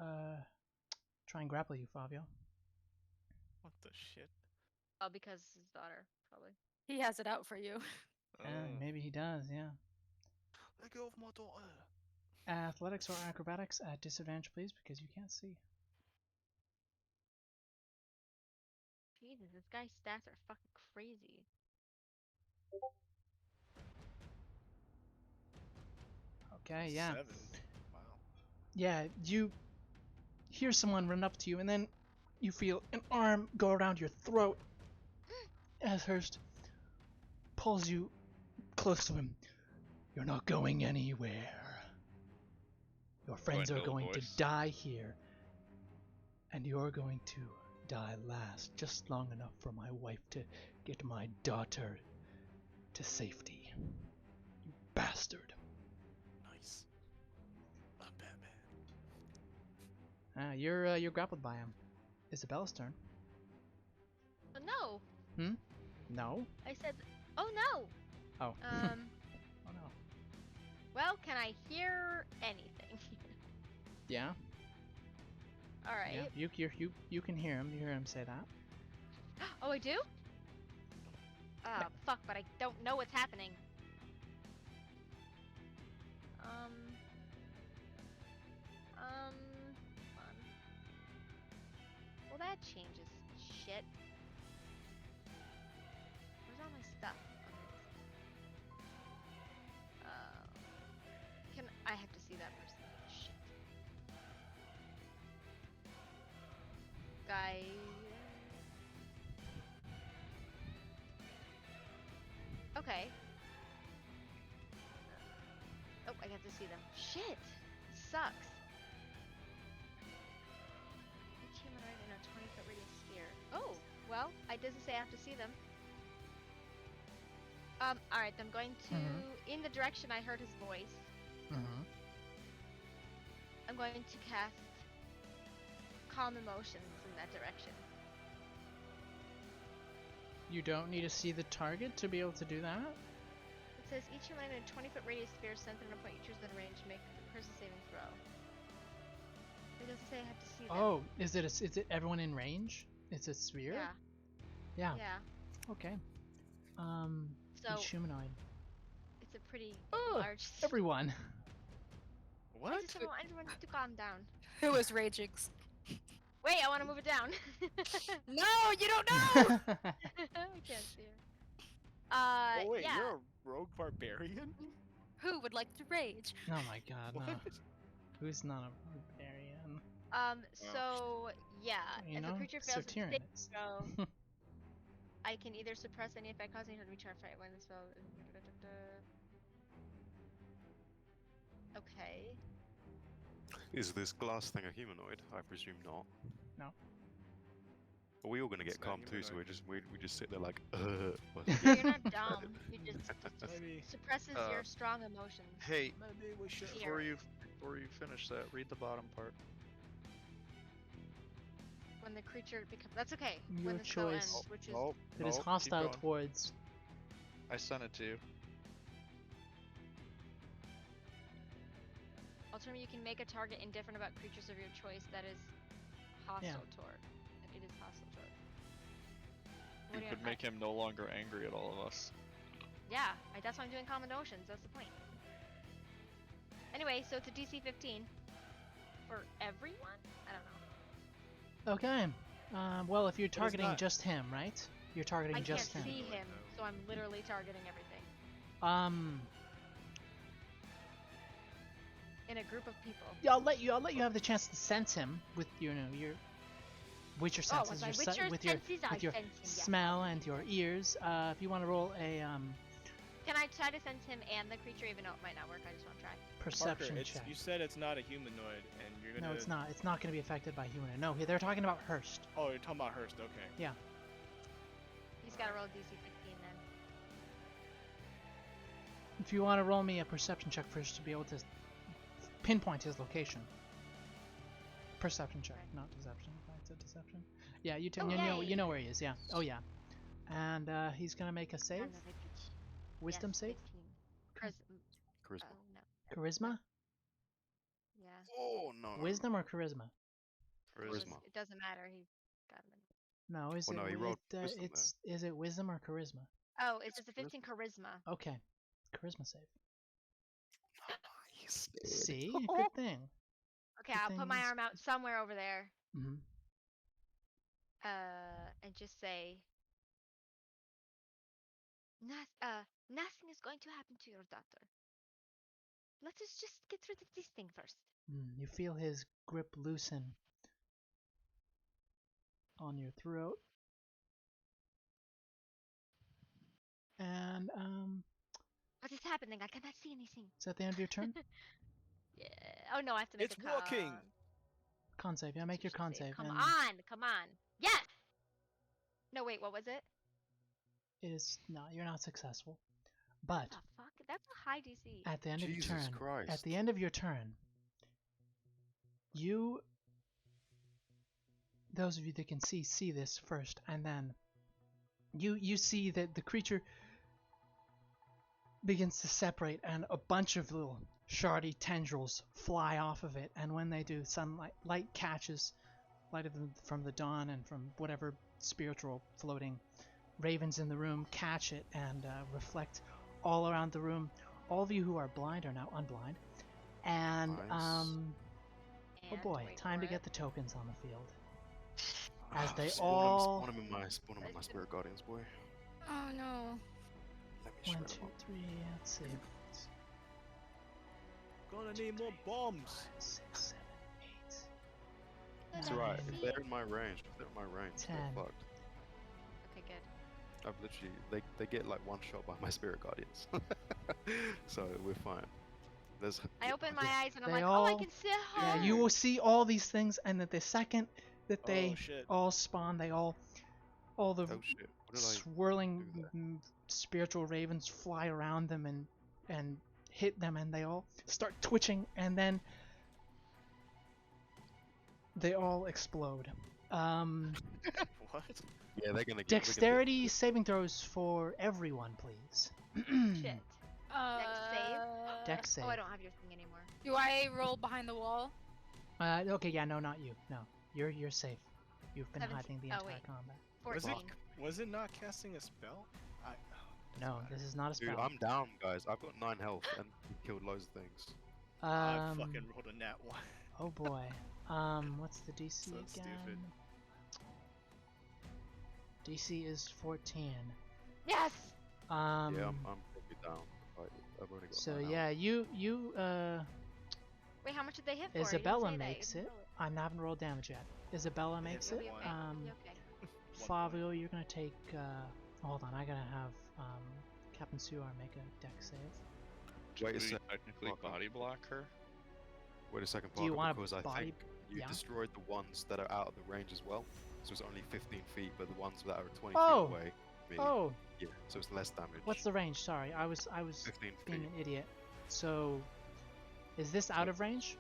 try and grapple you, Favio. What the shit? Oh, because his daughter, probably. He has it out for you. And maybe he does, yeah. Let go of my daughter. Athletics or acrobatics at disadvantage, please, because you can't see. Jesus, this guy's stats are fucking crazy. Okay, yeah. 7. Wow. Yeah, you hear someone run up to you, and then you feel an arm go around your throat as Hurst pulls you close to him. You're not going anywhere. Your friends Do I are know the going to voice? die here, and you're going to die last, just long enough for my wife to get my daughter to safety. You bastard. Nice. I'm Batman. You're grappled by him. Isabella's turn. Oh no! No? I said, oh no! Oh. Um, Oh no. well, can I hear anything? Yeah? Alright. Yeah. You can hear him. You hear him say that. Oh, I do? Ah, fuck, but I don't know what's happening. Hold on. Well, that changes shit. Where's all my stuff? Okay. Can I have to see that person? Shit. Guy. Okay. Oh, I get to see them. Shit! Sucks. Each humanoid in a 20-foot radius sphere. Oh, well, it doesn't say I have to see them. Alright, I'm going to, in the direction I heard his voice, I'm going to cast Calm Emotions in that direction. You don't need to see the target to be able to do that? It says each humanoid in a 20-foot radius sphere centered on a point you choose within range, make the person saving throw. It doesn't say I have to see them. Oh, is it everyone in range? It's a sphere? Yeah. Yeah. Yeah. Okay. So Each humanoid. it's a pretty Oh, large. everyone. What? I just want to calm down. Who is raging? Wait, I want to move it down. No, you don't know! I can't see her. Oh wait, yeah. you're a rogue barbarian? Who would like to rage? Oh my god, no. What? Who's not a barbarian? So yeah, You if know, a creature Sir fails its saving Tyrannus. throw, I can either suppress any effect causing her to recharge fight when the spell. Okay. Is this glass thing a humanoid? I presume not. No. Are we all gonna get It's not calm too? So humanoid. we just sit there like, Yeah, you're not dumb. You just Maybe. suppresses Uh, your strong emotions. Hey, Maybe we should. Here. before you finish that, read the bottom part. When the creature becomes. That's okay. Your When the spell choice. ends, which is. Nope, It is nope, keep hostile going. towards. I sent it to you. Ultimately, you can make a target indifferent about creatures of your choice that is hostile toward. It is hostile toward. What You do could make him no longer angry at all of us. Yeah, that's why I'm doing common notions. That's the point. Anyway, so it's a DC 15 for everyone. I don't know. Okay. Well, if you're is targeting that? just him, right? You're targeting I can't just him. see him, so I'm literally targeting everything in a group of people. Yeah, I'll let you have the chance to sense him with your with your Oh, senses, with my your Witcher with your senses, I with your sense him, yeah. smell and your ears. If you want to roll a Can I try to sense him and the creature, even though it might not work? I just want to try. perception Parker, check. you said it's not a humanoid, and you're gonna. No, it's not. It's not going to be affected by human. No, they're talking about Hurst. Oh, you're talking about Hurst. Okay. Yeah. He's got to roll DC 15 then. If you want to roll me a perception check first to be able to pinpoint his location. Perception check, Okay. not deception. That's a deception. Yeah, you Oh, you know yay. where he is. Yeah. Oh yeah. And he's gonna make a save. Another peach. Wisdom Yes, save. 15. Charisma. Oh no. Charisma. Yeah. Oh no. Wisdom or charisma? Charisma. It doesn't matter. He got him. No, is Well, it? no, he rolled wisdom is it wisdom or charisma? Oh, it's a 15 charisma. Okay, charisma save. Nice. See, good thing. Okay, Good I'll put my things- arm out somewhere over there. Mhm. And just say. Nothing is going to happen to your daughter. Let us just get rid of this thing first. You feel his grip loosen on your throat, and What is happening? I cannot see anything. is that the end of your turn? Yeah. Oh no, I have to make It's a working! Con save. Yeah, make your con save. save. Come and on, come on. Yes. No, wait. What was it? It is no, you're not successful. But What the fuck? That's a high DC. at the end of your Jesus turn, Christ. at the end of your turn, those of you that can see this first, and then you see that the creature begins to separate, and a bunch of little shardy tendrils fly off of it, and when they do, light catches light of from the dawn and from whatever spiritual floating ravens in the room catch it and reflect all around the room. All of you who are blind are now unblind, and Nice. oh boy, wait time for to get it. the tokens on the field. As Ah, they spawn 'em in my spirit guardians, boy. Oh no. Let me 1, shred 2, 'em up. 3. Let's see. Gonna need more bombs. 5, 6, 7, 8. It's Nine, alright. nine, If they're in my range, they're 10. fucked. Okay, good. I've literally they get like one shot by my spirit guardians, so we're fine. There's I open my eyes and I'm They like, oh, I all- can see Yeah, her. you will see all these things, and that the second that they Oh shit. all spawn, all the oh shit. What did I swirling do there? spiritual ravens fly around them and hit them, and they all start twitching, and then they all explode. What? Yeah, they're gonna get Dexterity saving throws for everyone, please. Shit. Uh, Dex save. Oh, I don't have your thing anymore. Do I roll behind the wall? Okay, yeah, no, not you. No, you're safe. You've been 17 hiding the oh, entire wait. combat. 14. Was it not casting a spell? No, this is not a Dude, spell. I'm down, guys. I've got 9 health and he killed loads of things. I fucking rolled a nat 1. Oh boy. What's the DC So again? stupid. DC is 14. Yes. Yeah, I'm pretty down. I've only got So 9 yeah, health. you Wait, how much did they hit for? You didn't Isabella say that. You makes didn't it. roll I haven't rolled damage yet. Isabella They hit makes for it. You'll be okay. You'll be okay. Fabio, you're gonna take. Hold on, I gotta have Captain Suar make a deck save. Should Wait a we sec, technically Parker. body block her? Wait a second, Do you Parker, wanna because I body- think you yeah? destroyed the ones that are out of the range as well. So it's only 15 feet, but the ones that are 20 Oh! feet away. Oh, Yeah, so it's less damage. what's the range? Sorry, I was 15 being feet. an idiot. So, is this out of range?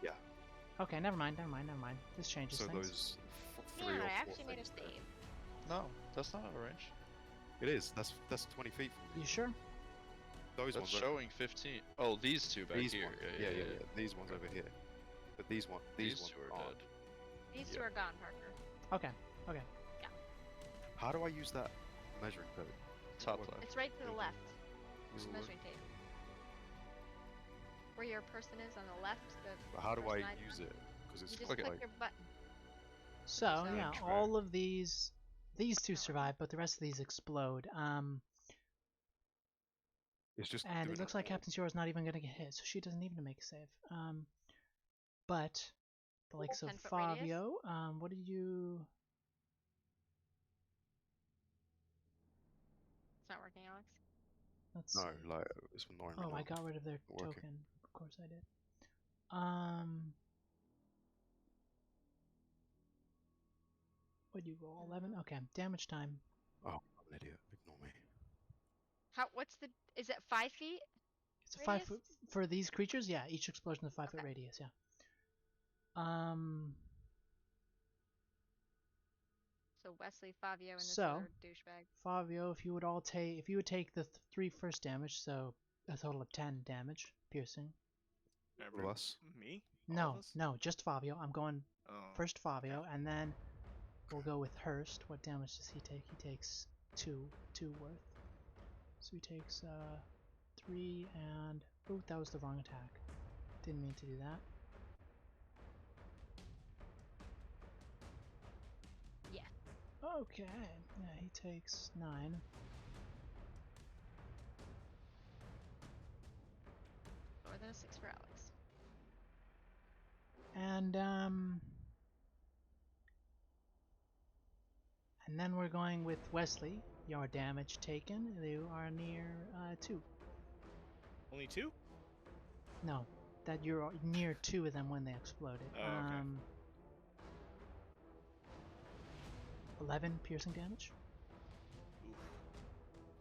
Yeah. Okay, never mind. This changes So things. those Yeah, 3 or 4 I actually made a things there. save. No, that's not a range. It is. That's 20 feet from You me. sure? Those That's ones. Are, showing 15. Oh, these two back these here. ones. Yeah. Yeah. These ones over here. But these ones These two are aren't. dead. These Yeah. two are gone, Parker. Okay. How do I use that measuring code? Top What- left. It's right to the left. What's the Measuring tape. Where your person is on the left. But how do first I line use it? Because You it's just click click it. your button. So So- yeah, Try. all of these two Not survive, but the rest of these explode. It's just. And doing it looks like all- Captain Suar is not even gonna get hit, so she doesn't even make a save. But the likes of 10-foot radius? Fabio, what did you? It's not working, Alex. Let's No, see. like it's annoying. Oh, me I now. got rid of their Not working. token. Of course I did. What'd you roll? 11? Okay, damage time. Oh, I'm an idiot. Ignore me. What's the? Is it 5 feet? It's a 5 Radius? foot for these creatures. Yeah, each explosion is a 5 foot Okay. radius. Yeah. So Wesley, Fabio, and this So- other douchebag. Fabio, if you would take the 3 first damage, so a total of 10 damage, piercing. All of us. Me? All of No, us? no, just Fabio. I'm going Oh. first Fabio, and then we'll go with Hurst. What damage does he take? He takes 2 worth. So he takes 3 and oh, that was the wrong attack. Didn't mean to do that. Yeah. Okay, yeah, he takes 9. More than a 6 for Alex. And then we're going with Wesley. Your damage taken. You are near 2. Only 2? No, that you're near 2 of them when they exploded. Oh, okay. 11 piercing damage. Oof.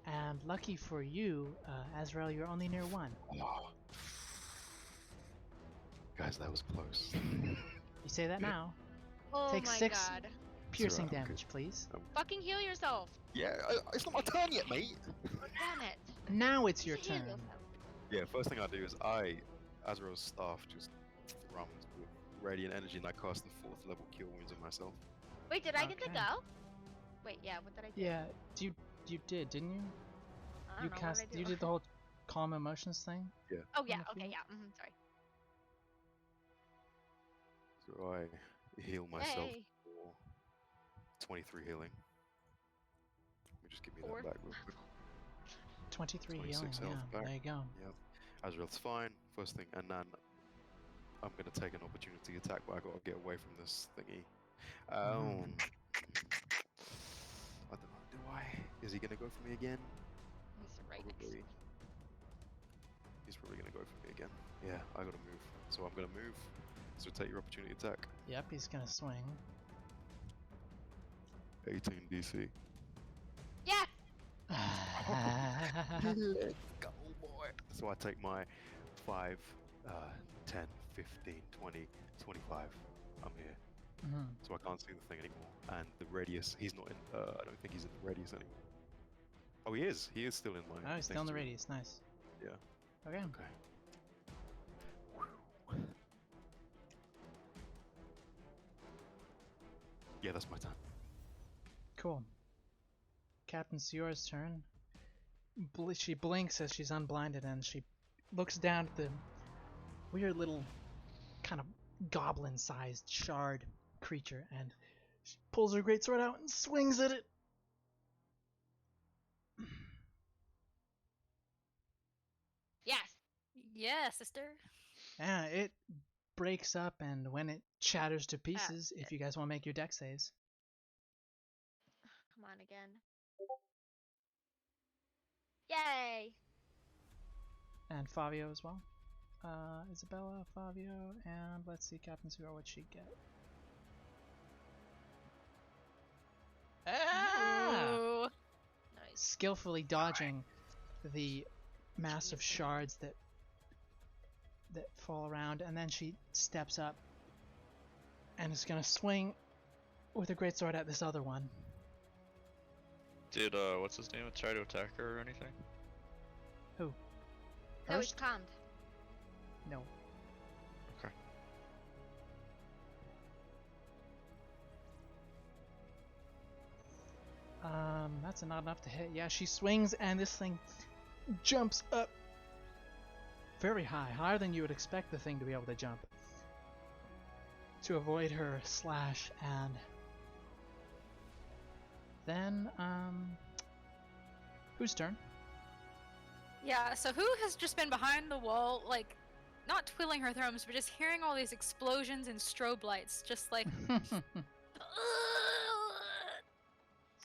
And lucky for you, Azrael, you're only near 1. Oh. Guys, that was close. You say that now. Oh Take my 6 god. piercing alright, I'm good. damage, please. Fucking heal yourself. Yeah, it's not my turn yet, mate. Damn it. Now it's your Just heal turn. yourself. Yeah, first thing I do is Azrael's staff, just thrums with radiant energy, and I cast the 4th level cure wounds on myself. Wait, did I get to Okay. go? Wait, yeah. What did I do? Yeah, you did, didn't you? I don't know, what did I do? You did the whole calm emotions thing. Oh yeah. on the Okay. field? Yeah. Sorry. So I heal myself Hey. for 23 healing. Let me just give me Fourth that back real quick. 23 healing. 26 Yeah, health back. there you go. Yep. Azrael's fine, first thing, and then I'm gonna take an opportunity attack, but I gotta get away from this thingy. Mhm. I don't know, do I? Is he gonna go for me again? He's right next to Probably. me. He's probably gonna go for me again. Yeah, I gotta move. So I'm gonna move. So take your opportunity attack. Yep, he's gonna swing. 18 DC. Yes. Let's go, boy. So I take my 5, 10, 15, 20, 25. I'm here. Mhm. So I can't see the thing anymore. And the radius, he's not in, I don't think he's in the radius anymore. Oh, he is. He is still in my. Oh, he's still in next the to me. radius. Nice. Yeah. Okay. Okay. Yeah, that's my turn. Cool. Captain Sior's turn. She blinks as she's unblinded, and she looks down at the weird little kind of goblin-sized shard creature, and she pulls her greatsword out and swings at it. Yes. Yeah, sister. Yeah, it breaks up, and when it shatters to pieces, if you guys want to make your deck saves. Come on again. Yay! And Fabio as well. Isabella, Fabio, and let's see Captain Sior, what she'd get. Ah! Ooh. Nice. Skillfully dodging the massive shards that fall around, and then she steps up and is gonna swing with her greatsword at this other one. Did what's his name try to attack her or anything? Who? No, he's Hurst? calmed. No. Okay. That's not enough to hit. Yeah, she swings, and this thing jumps up very high, higher than you would expect the thing to be able to jump, to avoid her slash. And then, whose turn? Yeah, so who has just been behind the wall, like, not twiddling her thumbs, but just hearing all these explosions and strobe lights, just like,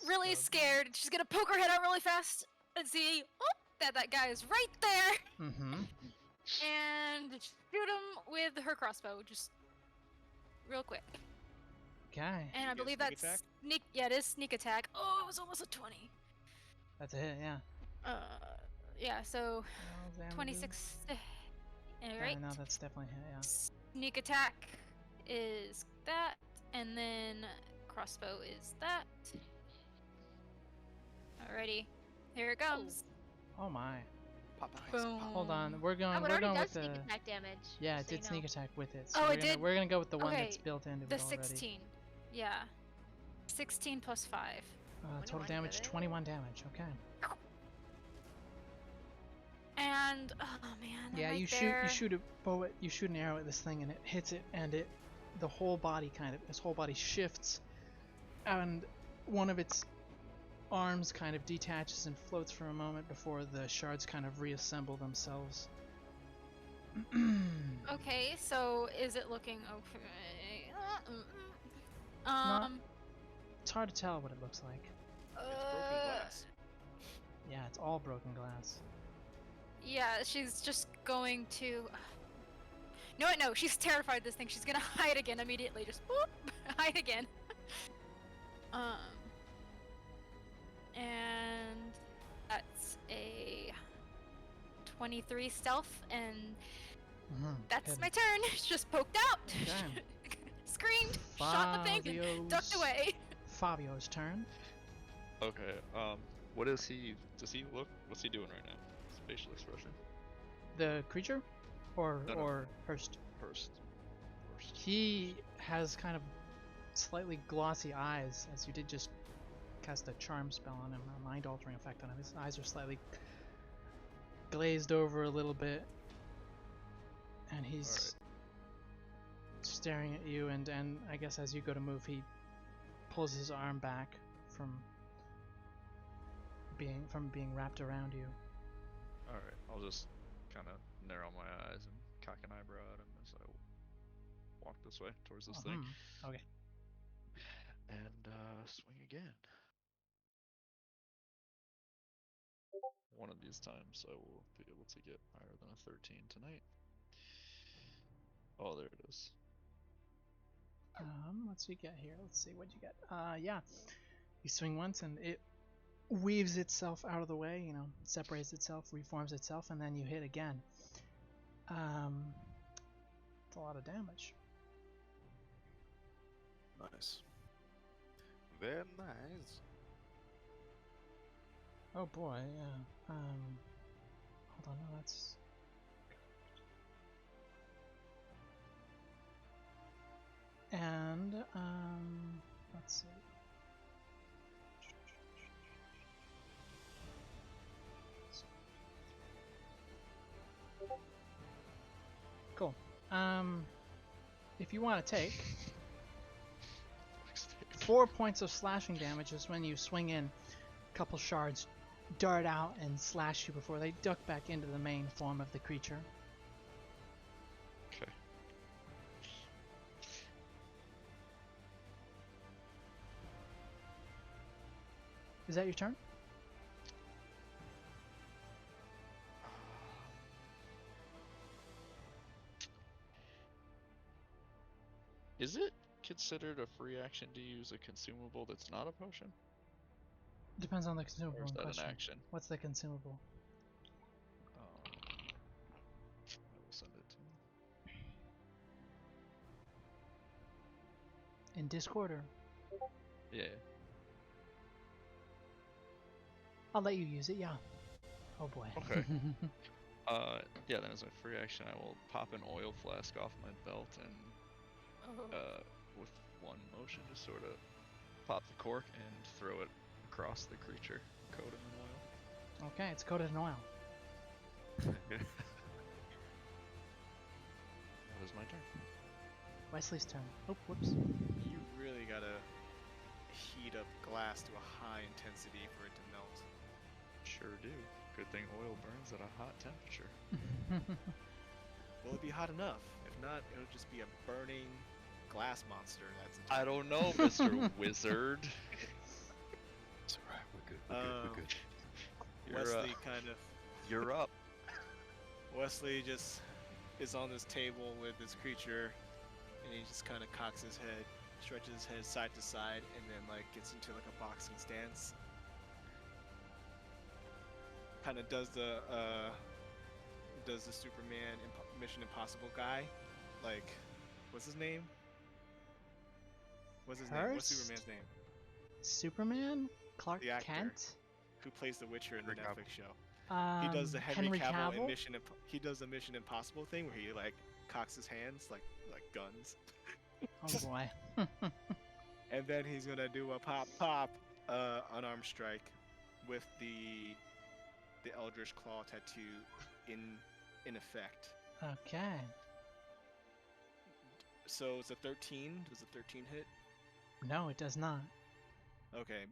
really scared. She's gonna poke her head out really fast and see, oh, that guy is right there, Mm-hmm. and shoot him with her crossbow, just real quick. Okay, And I You get believe sneak that's attack? sneak. Yeah, it is sneak attack. Oh, it was almost a 20. that's a hit. Yeah. Yeah, so Roll damages. 26. Okay, Alright. no, that's definitely a hit. Yeah. Sneak attack is that, and then crossbow is that. Alrighty, here it comes. Oh my. Pop eyes. Boom. Hold on, we're Oh, going. it We're already going does with sneak the. attack damage. Yeah, just it so did you sneak know. attack with it. Oh, we're it gonna, did? We're gonna go with the one Okay, that's built into The it already. 16. Yeah. 16 plus 5. Total 21 damage, with it. 21 damage. Okay. And oh man, Yeah, right you there. shoot a bow. You shoot an arrow at this thing, and it hits it, and the whole body its whole body shifts, and one of its arms kind of detaches and floats for a moment before the shards kind of reassemble themselves. Okay, so is it looking okay? It's hard to tell what it looks like. It's broken glass. Yeah, it's all broken glass. Yeah, she's just going to. No, she's terrified of this thing. She's gonna hide again immediately. Just whoop, hide again. And that's a 23 stealth, and that's Hit my it. turn. It's just poked out. Okay. Screamed, shot the thing, and ducked away. Fabio's turn. Okay. What is he? Does he look? What's he doing right now? His facial expression. The creature, or No, no. or Hurst. First. He has kind of slightly glossy eyes, as you did just cast a charm spell on him, a mind-altering effect on him. His eyes are slightly glazed over a little bit, and he's staring at you. And I guess as you go to move, he pulls his arm back from being wrapped around you. All right. I'll just kind of narrow my eyes and cock an eyebrow at him as I walk this way towards this thing. Okay. And swing again. One of these times I will be able to get higher than a 13 tonight. Oh, there it is. What's you get here? Let's see what you get. Yeah. You swing once and it weaves itself out of the way, separates itself, reforms itself, and then you hit again. It's a lot of damage. Nice. Very nice. Oh boy, yeah. Hold on, no, that's... And, let's see. if you want to take 4 points of slashing damage is when you swing in, a couple shards dart out and slash you before they duck back into the main form of the creature. Okay. Is that your turn? Is it considered a free action to use a consumable that's not a potion? Depends on the consumable. Or is in that question. an action? What's the consumable? I will send it to you. In Discord or? Yeah. I'll let you use it, yeah. Oh boy. Okay. Yeah, then as a free action, I will pop an oil flask off my belt and, with one motion, just sort of pop the cork and throw it across the creature, coated in oil. Okay, it's coated in oil. That is my turn. Wesley's turn. Oh, whoops. You really gotta heat up glass to a high intensity for it to melt. Sure do. Good thing oil burns at a hot temperature. Will it be hot enough? If not, it'll just be a burning glass monster. That's I don't know, Mr. Wizard. It's alright, we're good, we're good. Wesley kind of. You're up. Wesley just is on this table with this creature, and he just kind of cocks his head, stretches his head side to side, and then like gets into like a boxing stance. Kind of does the Superman Mission Impossible guy, like, what's his name? What's Superman's name? Superman? Clark The actor. Kent? Who plays the Witcher in the Henry Netflix show? He does the Henry Cavill in he does the Mission Impossible thing where he like cocks his hands like guns, Oh boy. and then he's gonna do a pop unarmed strike with the Eldritch Claw tattoo in effect. Okay. So it's a 13. Does a 13 hit? No, it does not. Okay.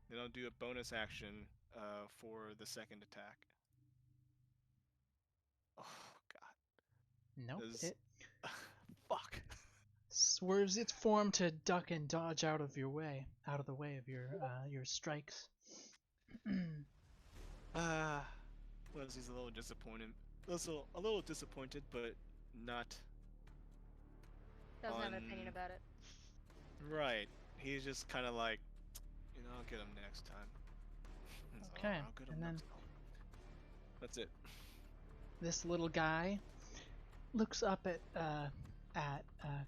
Then I'll do a bonus action for the second attack. Oh god. Nope. Does- It Fuck. swerves its form to duck and dodge out of the way of your strikes. Leslie's a little disappointed. A little disappointed, but not Doesn't have an opinion On- about it. right. He's just kind of like, I'll get him next time. So, Okay, I'll get him and then- next time. That's it. This little guy looks up at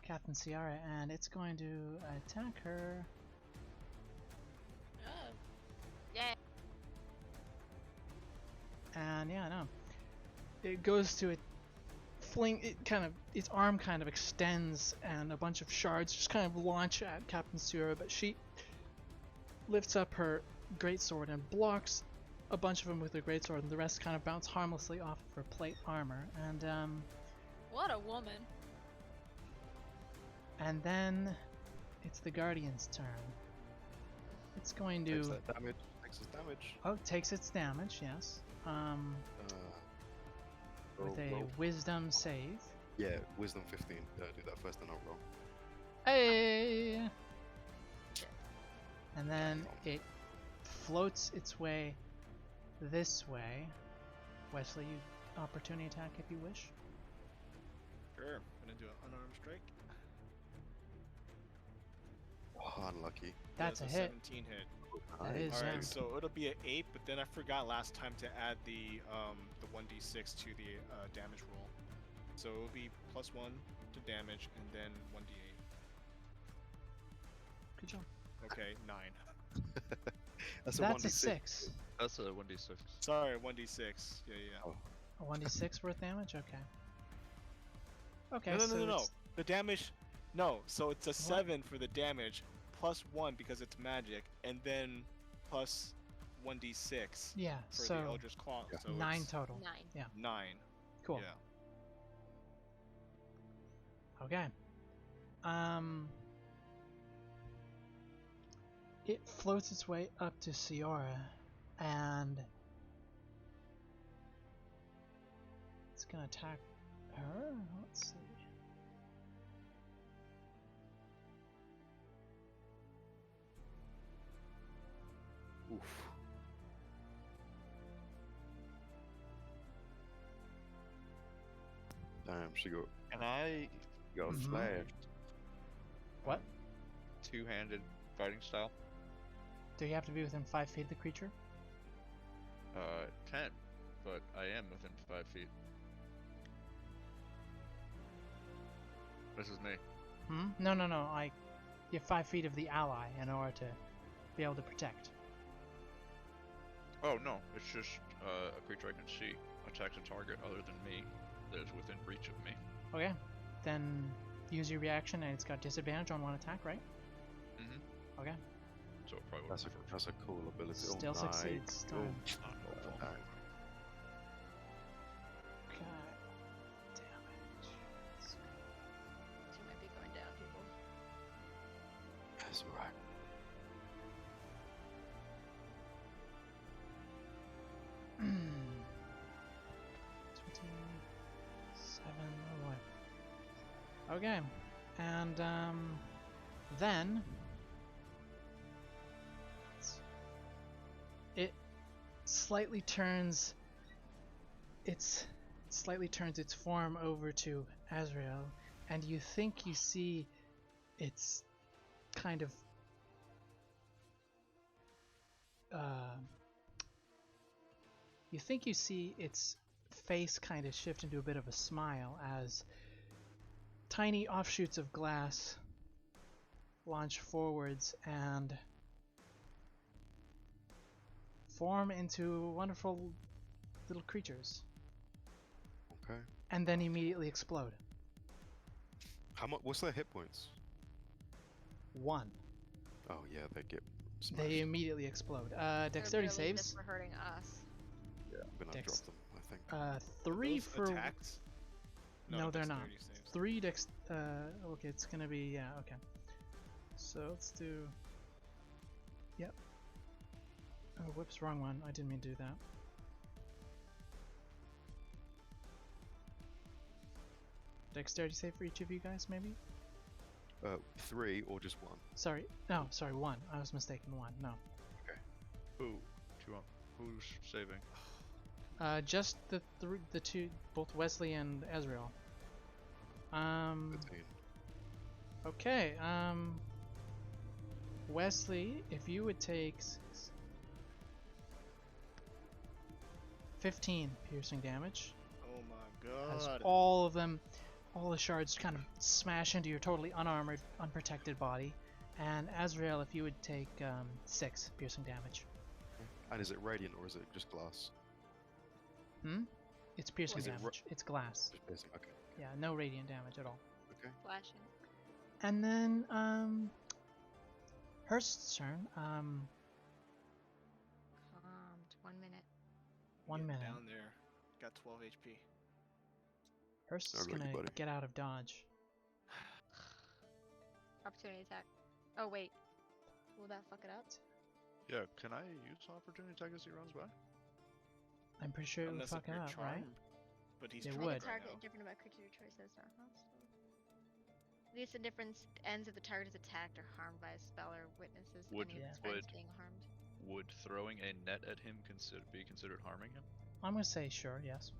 Captain Ciara, and it's going to attack her. Yeah. And yeah, no. It goes to its arm kind of extends, and a bunch of shards just kind of launch at Captain Ciara, but she lifts up her greatsword and blocks a bunch of them with her greatsword, and the rest kind of bounce harmlessly off of her plate armor. What a woman. And then it's the Guardian's turn. It's going Takes to that damage. Takes its damage. takes its damage, yes. With a Roll. Wisdom save. Yeah, Wisdom 15. Do that first and I'll roll. Hey! And then it floats its way this way. Wesley, you opportunity attack if you wish. Sure. I'm gonna do an unarmed strike. Oh, unlucky. That's a a hit. 17 hit. That is, Alright, yeah. so it'll be an 8, but then I forgot last time to add the 1d6 to the damage roll. So it'll be +1 to damage and then 1d8. Good job. Okay, 9. That's That's a 1d6. 6. That's a 1d6. Sorry, 1d6. Yeah. Oh. A 1d6 worth damage? Okay. Okay, No. so it's- The damage. No, so it's a 7 for the damage, +1 because it's magic, and then plus 1d6 Yeah, for the so Eldritch Claw. Yeah. So 9 it's total. 9. Yeah, 9. cool. Yeah. Okay. It floats its way up to Ciora, and it's gonna attack her. Let's see. Oof. Damn, she Can I got Mhm. flashed. What? two-handed fighting style? Do you have to be within 5 feet of the creature? 10, but I am within 5 feet. This is me. Hmm? No. You have 5 feet of the ally in order to be able to protect. Oh no, it's just a creature I can see attacks a target other than me that is within reach of me. Okay. Then use your reaction, and it's got disadvantage on one attack, right? Mm-hmm. Okay. So it probably That's wouldn't a cool ability. Still oh, succeeds. Oh, Darn. It's not helpful. Okay. Damage. She might be going down, people. that's alright. Hmm. 27. Oh boy. Okay. And then it slightly turns its form over to Azrael, and you think you see its kind of you think you see its face kind of shift into a bit of a smile as tiny offshoots of glass launch forwards and form into wonderful little creatures, Okay. and then immediately explode. How much? What's their hit points? 1. Oh yeah, they get smashed. They immediately explode. They're Dexterity really just saves. for hurting us. I'm gonna Dex- drop them. I think. 3 Those for. attacks? No, they're not. dexterity saves. 3 dex. Okay, it's gonna be. Yeah, okay. So let's do. Yep. Oh, whoops, wrong one. I didn't mean to do that. Dexterity save for each of you guys, maybe? 3 or just 1. Sorry. No, sorry, 1. I was mistaken. 1. No. Who? Do you want? Who's saving? Just the two, both Wesley and Ezreal. 13. Okay. Wesley, if you would take 15 piercing damage, Oh my as god. all the shards kind of smash into your totally unarmored, unprotected body. And Azrael, if you would take 6 piercing damage. And is it radiant or is it just glass? It's piercing Is it damage. It's glass. Just piercing. Okay. Yeah, no radiant damage at all. Okay. Flashing. And then Hurst's turn. Calmed. 1 minute. 1 Get minute. Down there. Got 12 HP. Hurst is I got you, gonna buddy. get out of dodge. Opportunity attack. Oh wait. Will that fuck it up? Yeah, can I use opportunity attack as he runs by? I'm pretty sure it would Unless fuck if it you're up, right? charmed, But he's It charmed would. The right target now. different about creature choices are hostile. Least the difference ends if the target is attacked or harmed by a spell or witnesses Would- any of its Yeah. friends would- being harmed. Would throwing a net at him be considered harming him? I'm gonna say sure, yes.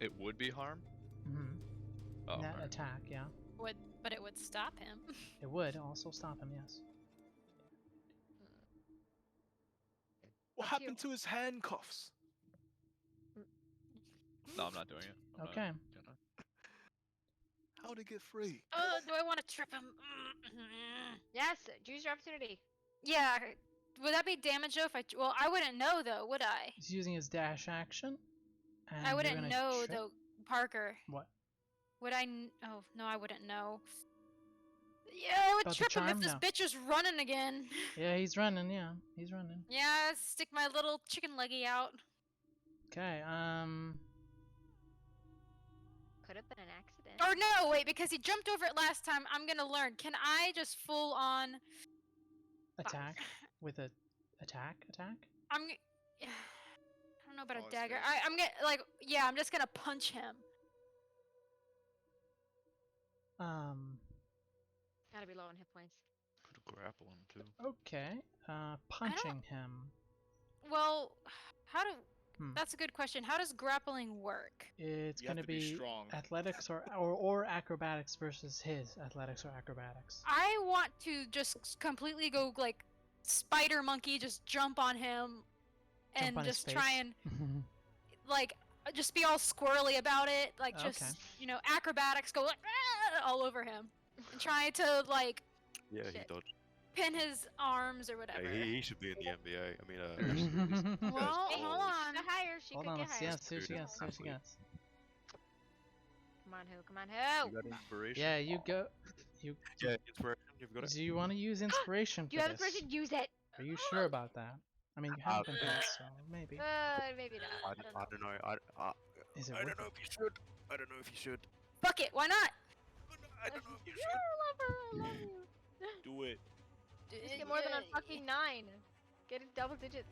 It would be harm? Mm-hmm. Oh, That alright. attack, yeah. But it would stop him. It would also stop him, yes. What Up to you. happened to his handcuffs? No, I'm not doing it. I'm not Okay. gonna. How'd it get free? Do I want to trip him? Yes, use your opportunity. Yeah. Would that be damage though? Well, I wouldn't know though, would I? He's using his dash action. And I you're wouldn't gonna know trip- though, Parker. What? Would I? Oh no, I wouldn't know. Yeah, I would About the trip him if charm? this No. bitch was running again. Yeah, he's running, yeah. He's running. Yeah, stick my little chicken leggy out. Okay, Could have been an accident. Or no, wait, because he jumped over it last time. I'm gonna learn. Can I just full on Attack with a attack? I'm g- I don't know about Follow a his dagger. face. I'm gonna I'm just gonna punch him. Gotta be low on hit points. Could grapple him too. Okay. Punching him. Well, how do Hmm. that's a good question. How does grappling work? It's You have gonna to be be strong. athletics or acrobatics versus his athletics or acrobatics. I want to just completely go like spider monkey, just jump on him Jump and on his just try face. and like just be all squirrely about it, like just Okay. acrobatics, go like all over him and try to like Yeah, he Shit. dodged. pin his arms or whatever. Yeah, he should be in the NBA. I mean, Well, Hey, hold on. Get higher. She Hold could on, get let's higher. see what she got. See what she got. Come on, who? Come on, who? You got inspiration? Yeah, you go. You. yeah, inspiration. You've got it. Do you want to use inspiration Do you for have this? inspiration? Use it. Are you sure about that? I mean, you haven't been hit, so maybe. Maybe not. I I don't know. Is it I worth don't know it? if you should. I don't know if you should. Fuck it, why not? I don't know if you You're should. a lover. I love you. Do it. Just get more than a fucking 9. Get it double digits.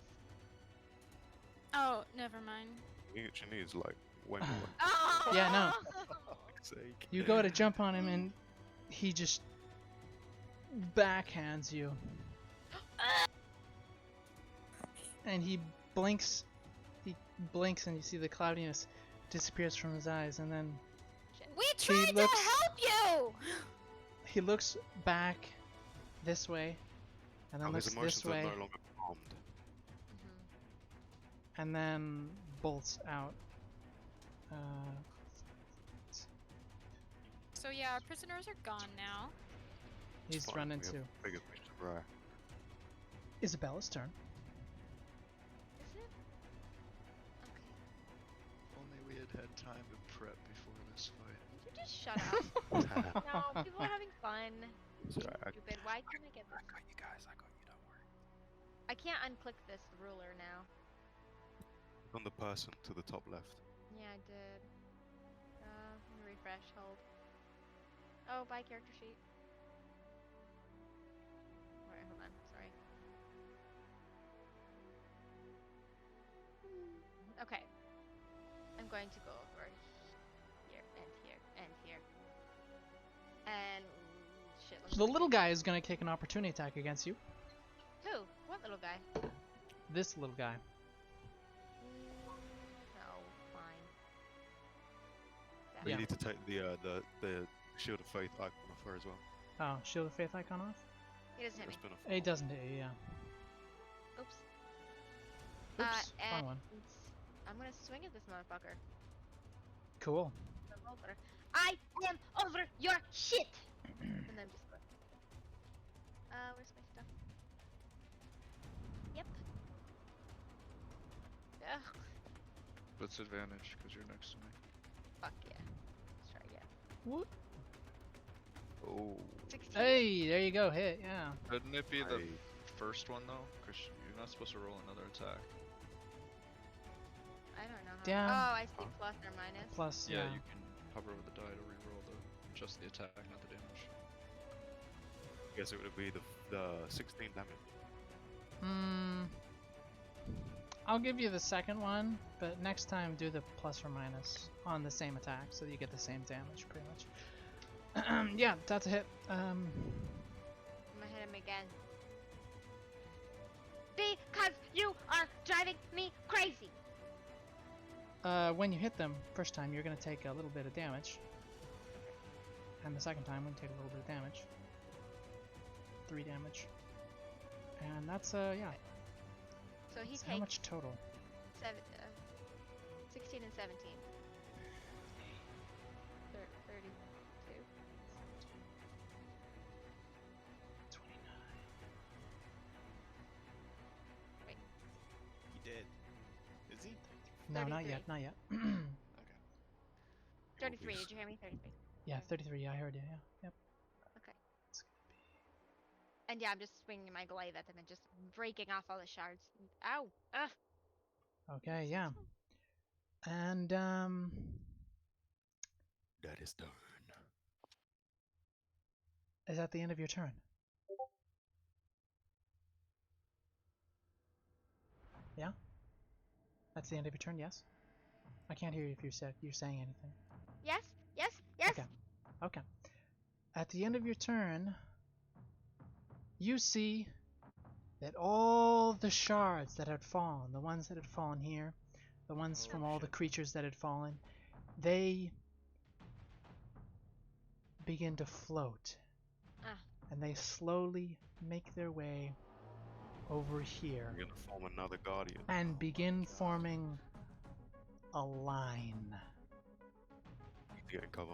Oh, never mind. She needs like when you want Oh! Yeah, no. sake. You go to jump on him, and he just backhands you. And he blinks. He blinks, and you see the cloudiness disappears from his eyes, and then We tried looks- to help you. he looks back this way, and then Oh, looks his this emotions are way, no longer calmed. and then bolts out. So yeah, our prisoners are gone now. He's Fine, run we into have bigger fish to fry. Isabella's turn. Is it? Okay. If only we had had time to prep before this fight. Would you just shut up? No, people are having fun. So I Stupid. Why can't I get this? got you guys. I got you. Don't worry. I can't unclick this ruler now. Click on the person to the top left. Yeah, I did. Let me refresh. Hold. Oh, buy character sheet. Alright, hold on. Sorry. Okay. I'm going to go over here and here and here. And shit. let me The click little it. guy is gonna kick an opportunity attack against you. Who? What little guy? This little guy. No, fine. But Yeah. you need to take the Shield of Faith icon off her as well. Oh, Shield of Faith icon off? He doesn't hit me. That's been off. It doesn't hit you, yeah. Oops. Oops, wrong and one. I'm gonna swing at this motherfucker. Cool. I'm over. I am over your shit! And then just go. Where's my stuff? Yep. Ugh. That's advantage because you're next to me. Fuck yeah. Let's try again. What? Oh. 16. Hey, there you go, hit, yeah. Couldn't it be the I- first one though? Because you're not supposed to roll another attack. I don't know how. Damn. Oh, I see plus or minus. Plus, Yeah, yeah. you can hover over the die to reroll just the attack, not the damage. Guess it would be the 16 damage. I'll give you the second one, but next time do the plus or minus on the same attack so that you get the same damage, pretty much. Yeah, that's a hit. I'm gonna hit him again. Because you are driving me crazy! When you hit them first time, you're gonna take a little bit of damage. And the second time, when you take a little bit of damage. 3 damage. And that's, yeah. So he So how takes much total? 16 and 17. 32. 29. He did. Is he? No, not 33. yet, not yet. Okay. 33, did you hear me? 33. Yeah, 33, yeah, I heard you, yeah. Yep. Okay. It's gonna be... And yeah, I'm just swinging my glaive at them and just breaking off all the shards. Ow! Ugh! Okay, yeah. And, That is done. Is that the end of your turn? Yeah? That's the end of your turn, yes? I can't hear you if you're saying anything. Yes, yes, yes. Okay. Okay. At the end of your turn, you see that all the shards that had fallen, the ones that had fallen here, the ones from all the creatures that had fallen, they begin to float. Ah. And they slowly make their way over here We're gonna form another guardian. and begin forming a line. Need to get in cover.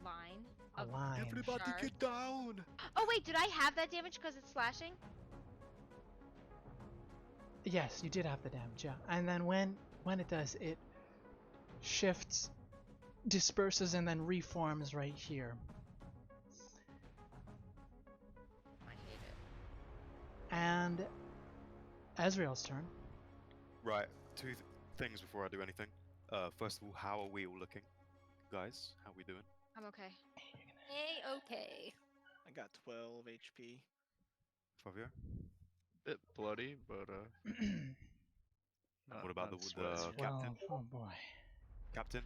Line. A of line. Everybody Shard. get down! Oh wait, did I have that damage because it's slashing? Yes, you did have the damage, yeah. And then when it does, it shifts, disperses, and then reforms right here. I hate it. And Ezreal's turn. Right, two things before I do anything. First of all, how are we all looking? Guys, how we doing? I'm okay. A-okay. I got 12 HP. Fabio? Bit bloody, but not, What about not the sweating. captain? Oh boy. Captain?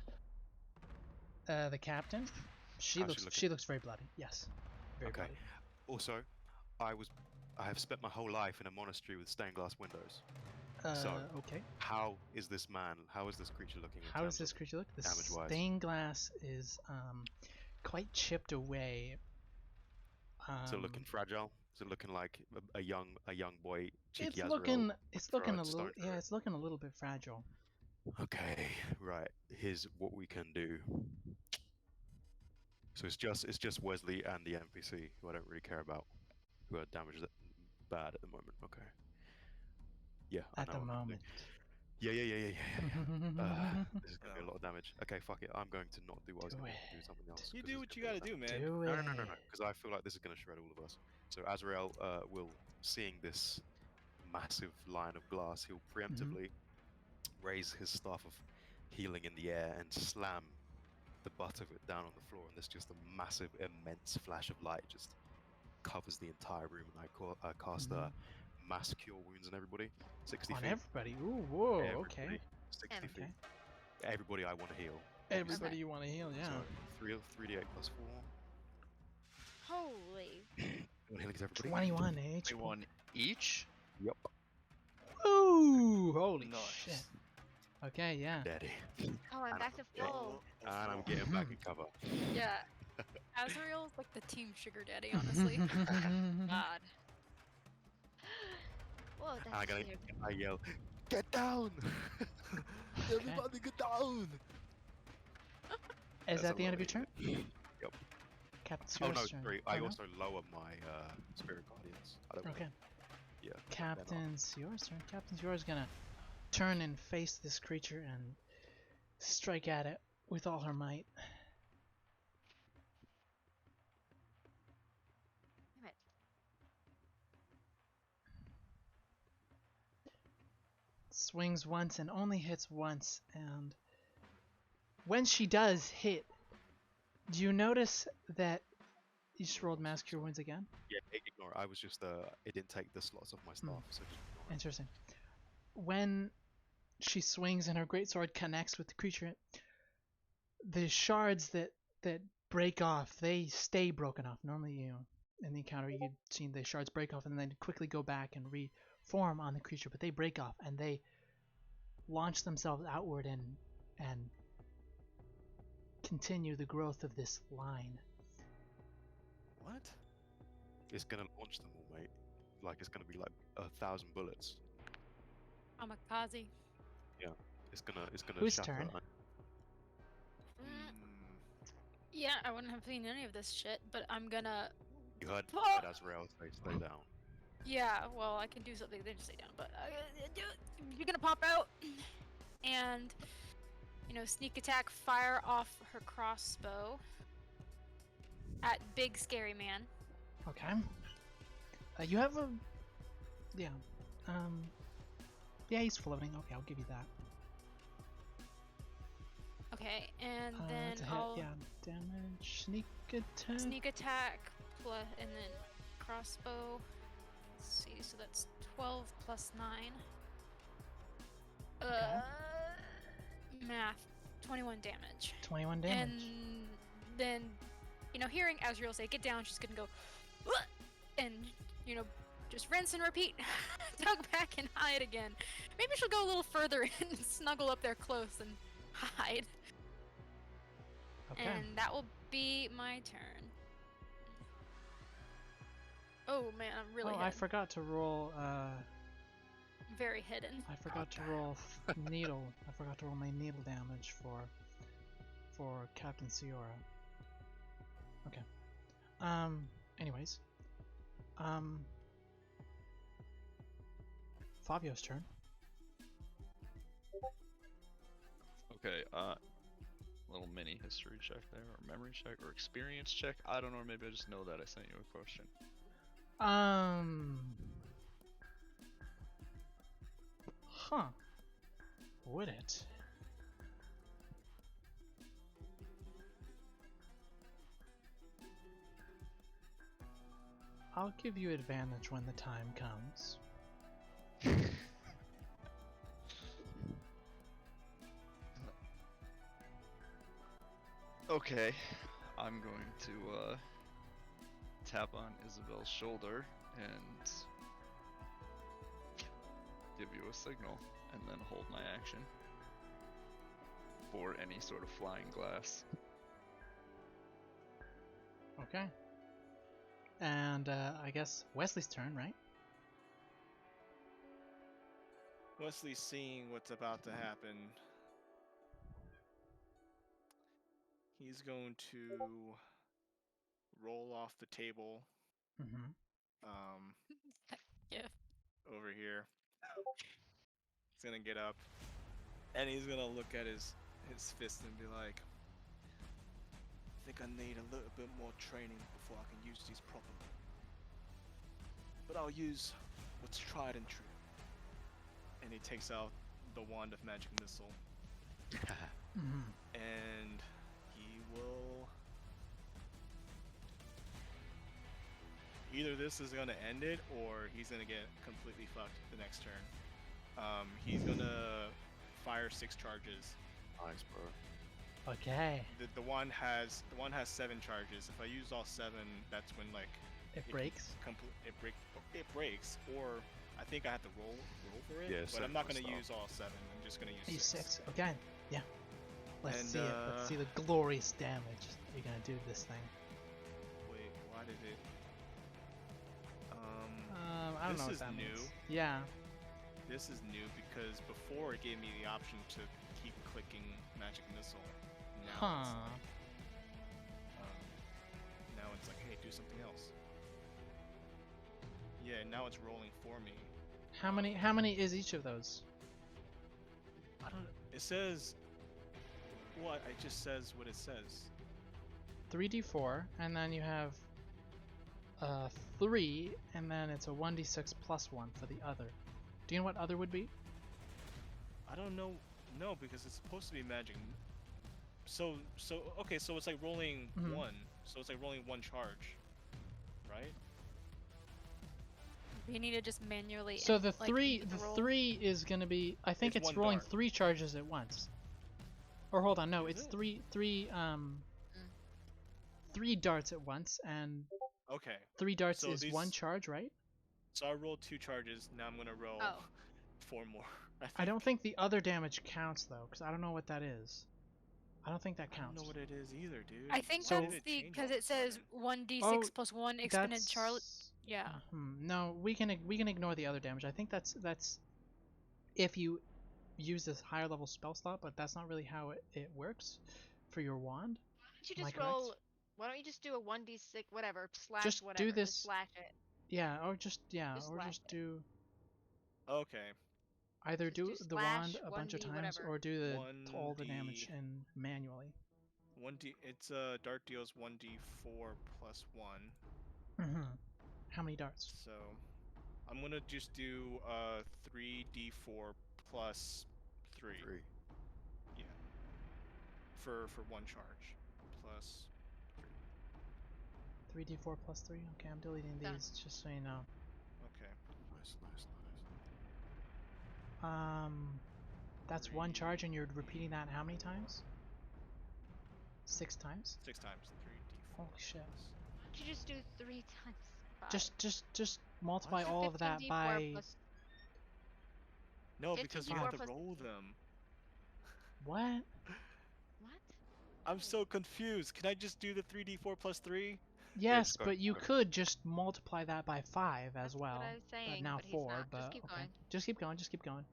The captain. She How's she looking? looks very bloody. Yes. Very Okay. bloody. Also, I have spent my whole life in a monastery with stained glass windows. Okay. How is this creature looking? In How terms does this of creature look? The damage-wise? stained glass is quite chipped away. Is it looking fragile? Is it looking like a young boy? Cheeky It's Azrael looking throw a a stone little through it? it's looking a little bit fragile. Okay, right. Here's what we can do. So it's just Wesley and the NPC who I don't really care about, who are damaged bad at the moment. Okay. Yeah. At I the know what I can do. moment. Yeah. This is gonna be a lot of damage. Okay, fuck it. I'm going to not do what I was Do going it. to do something else. You 'cause do this what is you gonna gotta be do, man. Do it. No, because I feel like this is going to shred all of us. So Azrael will, seeing this massive line of glass, he'll preemptively raise his staff of healing in the air and slam the butt of it down on the floor, and there's just a massive, immense flash of light just covers the entire room, and I cast mass cure wounds on everybody, 60 On feet. everybody. Ooh, whoa, Everybody, okay. 60 Okay. feet. Everybody I want to heal. Everybody you want to heal, yeah. So 3d8 plus 4. Holy. Healing to everybody. 21 HP. 21 each? Yep. Ooh, holy Nice. shit. Okay, yeah. Daddy. Oh, I'm back to full. And I'm getting back in cover. Yeah. Azrael's like the team sugar daddy, honestly. God. Whoa, And I, that's weird. I yell, get down! Everybody get down! Is That's that a the end lot of your turn? Yep. Captain Oh Sewer's no, turn. sorry. Oh, I no? also lower my spirit guardians. I don't Okay. Yeah. Captain Sewer's turn. Captain Sewer's gonna turn and face this creature and strike at it with all her might. Damn it. Swings once and only hits once, and when she does hit, do you notice that you just rolled Mass Cure Wounds again? Yeah, ignore it. I was just it didn't take the slots off my staff, so just ignore it. Interesting. When she swings and her greatsword connects with the creature, the shards that break off, they stay broken off. Normally, in the encounter, you'd seen the shards break off and then quickly go back and reform on the creature, but they break off and they launch themselves outward and continue the growth of this line. What? It's gonna launch them all, mate. Like it's gonna be like 1,000 bullets. Kamikaze. It's gonna Whose shatter. turn? Yeah, I wouldn't have seen any of this shit, but I'm gonna. You heard Oh! Azrael say stay down. Yeah, well, I can do something then stay down, but you're gonna pop out and, sneak attack, fire off her crossbow at Big Scary Man. Okay. You have a... Yeah. Yeah, he's floating. Okay, I'll give you that. Okay, and It's then a hit. I'll Yeah, damage. Sneak attack. sneak attack plus, and then crossbow. Let's see, so that's 12 plus 9. Math. 21 damage. 21 damage. And then, hearing Azrael say, "Get down," she's gonna go, "What?" and, just rinse and repeat. Tuck back and hide again. Maybe she'll go a little further and snuggle up there close and hide. Okay. And that will be my turn. Oh man, I'm really I hidden. forgot to roll. Very hidden. I forgot to roll needle. I forgot to roll my needle damage for Captain Siora. Okay. Anyways. Fabio's turn. Okay, little mini history check there, or memory check, or experience check. I don't know, or maybe I just know that I sent you a question. Huh. Would it? I'll give you advantage when the time comes. Okay, I'm going to tap on Isabel's shoulder and give you a signal, and then hold my action for any sort of flying glass. Okay. And I guess Wesley's turn, right? Wesley's seeing what's about to happen. He's going to roll off the table. Mm-hmm. Yeah. Over here. He's gonna get up, and he's gonna look at his fist and be like, "I think I need a little bit more training before I can use these properly. But I'll use what's tried and true." And he takes out the wand of magic missile, Mm-hmm. and he will. Either this is gonna end it, or he's gonna get completely fucked the next turn. He's gonna fire 6 charges. Nice, bro. Okay. The one has 7 charges. If I use all 7, that's when like It breaks. It breaks, or I think I have to roll for it. Yeah, but I'm not separate gonna stuff. use all 7. I'm just gonna use Use 6. 6. Okay. Yeah. Let's And, see it. Let's see the glorious damage that you're gonna do to this thing. Wait, why did it? I don't know This what is that new. means. Yeah. This is new because before it gave me the option to keep clicking magic missile. Now now it's like, hey, do something else. Yeah, now it's rolling for me. How many is each of those? I don't. It says. What? It just says what it says. 3d4, and then you have 3, and then it's a 1d6 plus 1 for the other. Do you know what other would be? I don't know. No, because it's supposed to be magic. So okay, so it's like rolling Mhm. 1. So it's like rolling 1 charge, right? We need to just manually. So the like, 3 input the roll. 3 is gonna be. I think It's it's 1 rolling dart. 3 charges at once. Or hold on, no, Is it's it? three darts at once, and Okay. 3 darts So is 1 these- charge, right? So I rolled 2 charges. Now I'm gonna roll Oh. 4 more. I don't think the other damage counts though, because I don't know what that is. I don't think that I don't counts. know what it is either, dude. I think Why So- did that's it the change because all of it a says sudden? 1d6 Oh, plus 1 exponent Charlotte. Yeah. No, we can ignore the other damage. I think that's if you use this higher level spell slot, but that's not really how it works for your wand. Why don't you Am I just correct? roll? Why don't you just do a 1d6 whatever slash Just whatever? do Just this. slash it. Yeah, or just Just or slash just it. do Okay. either Just do do the wand slash a bunch of 1d times whatever. or do all the 1d damage in manually. 1d. It's dart deals 1d4 plus 1. How many darts? So I'm gonna just do 3d4 plus 3. 3. Yeah. for one charge. Plus 3d4 plus 3. Okay, I'm deleting Done. these just so you know. okay. Nice, nice, nice. That's one charge, and you're 3d4. repeating that how many times? 6 times? 6 times. 3d4. Holy shit. plus- Why don't you just do 3 times 5? Just multiply What? all of that 15d4 by plus No, because we 15d4 have to plus roll them. what? what? I'm so confused. Can I just do the 3d4 plus 3? Yes, just go- but you go. could just multiply that by 5 as That's well. what I was saying, Now but he's 4, not. but Just keep okay. going. Just keep going, just keep going.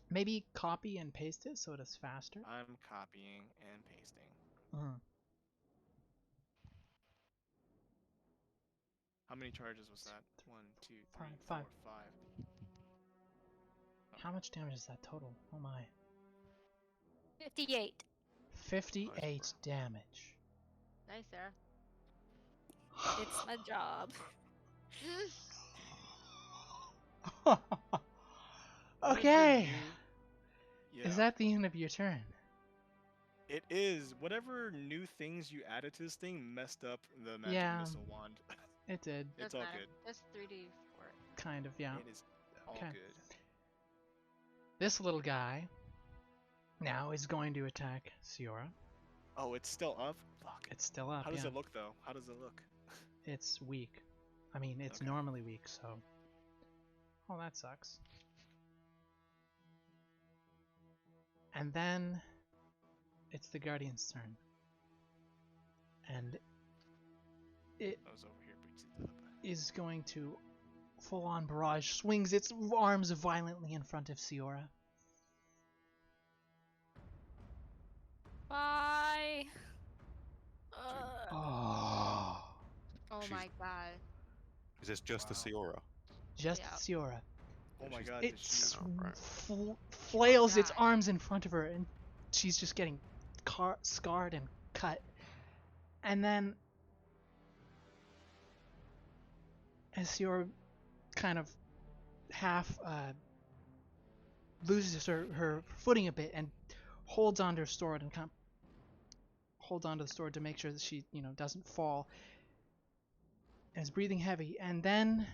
Maybe copy and paste it so it is faster. I'm copying and pasting. Mhm. How many charges was that? 1, 2, 3, Five. 4, 5. How much damage is that total? Oh my. 58. 58 damage. Nice, Sarah. It's my job. Okay. Yeah. Is that the end of your turn? It is. Whatever new things you added to this thing messed up the magic Yeah. missile wand. It did. It's Doesn't all matter. good. Just 3d4. Kind of, yeah. It is all Okay. good. This little guy now is going to attack Siora. Oh, it's still up? Fuck. It's still up, How does yeah. it look, though? How does it look? It's weak. I mean, it's Okay. normally weak, so... Oh, that sucks. And then... it's the Guardian's turn. And... it I was over here, but it's up. is going to full-on barrage, swings its arms violently in front of Siora. Bye. Oh. Oh She's- my god. Is this just Wow. a Siora? Just Yeah. Siora. Oh my She's- god, It did she... Right. flails its God. arms in front of her, and she's just getting scarred and cut. And then, as Siora kind of half loses her footing a bit and holds onto her sword and kind of holds onto the sword to make sure that she, doesn't fall, and is breathing heavy, and then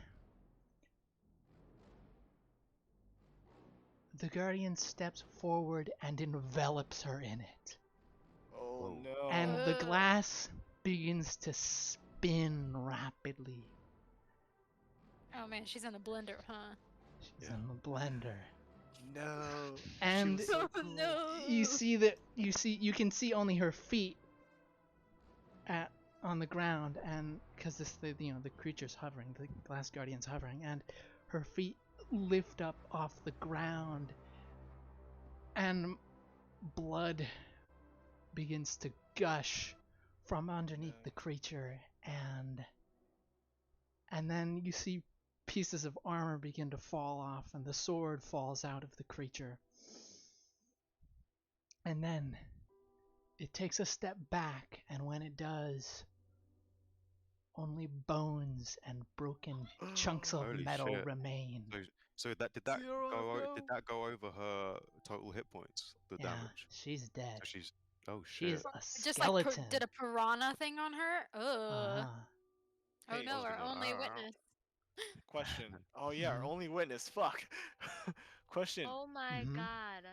the Guardian steps forward and envelops her in it. Oh Whoa. no. And the Ugh. glass begins to spin rapidly. Oh man, she's in a blender, huh? She's Yeah. in the blender. No. And she was so Oh, cool. no. you can see only her feet on the ground, and because the creature's hovering, the glass guardian's hovering, and her feet lift up off the ground, and blood begins to gush from underneath the creature, and then you see pieces of armor begin to fall off, and the sword falls out of the creature. And then it takes a step back, and when it does, only bones and broken chunks of Holy metal shit. remain. So did that Siora, did that go over her total hit points? The Yeah, damage. she's dead. So she's oh She shit. is a Just like skeleton. did a piranha thing on her? Ugh. Ah. Oh Hey, no, I was our gonna- only witness. Question. Oh yeah, our Mhm. only witness. Fuck. Question. Oh my Mhm. god.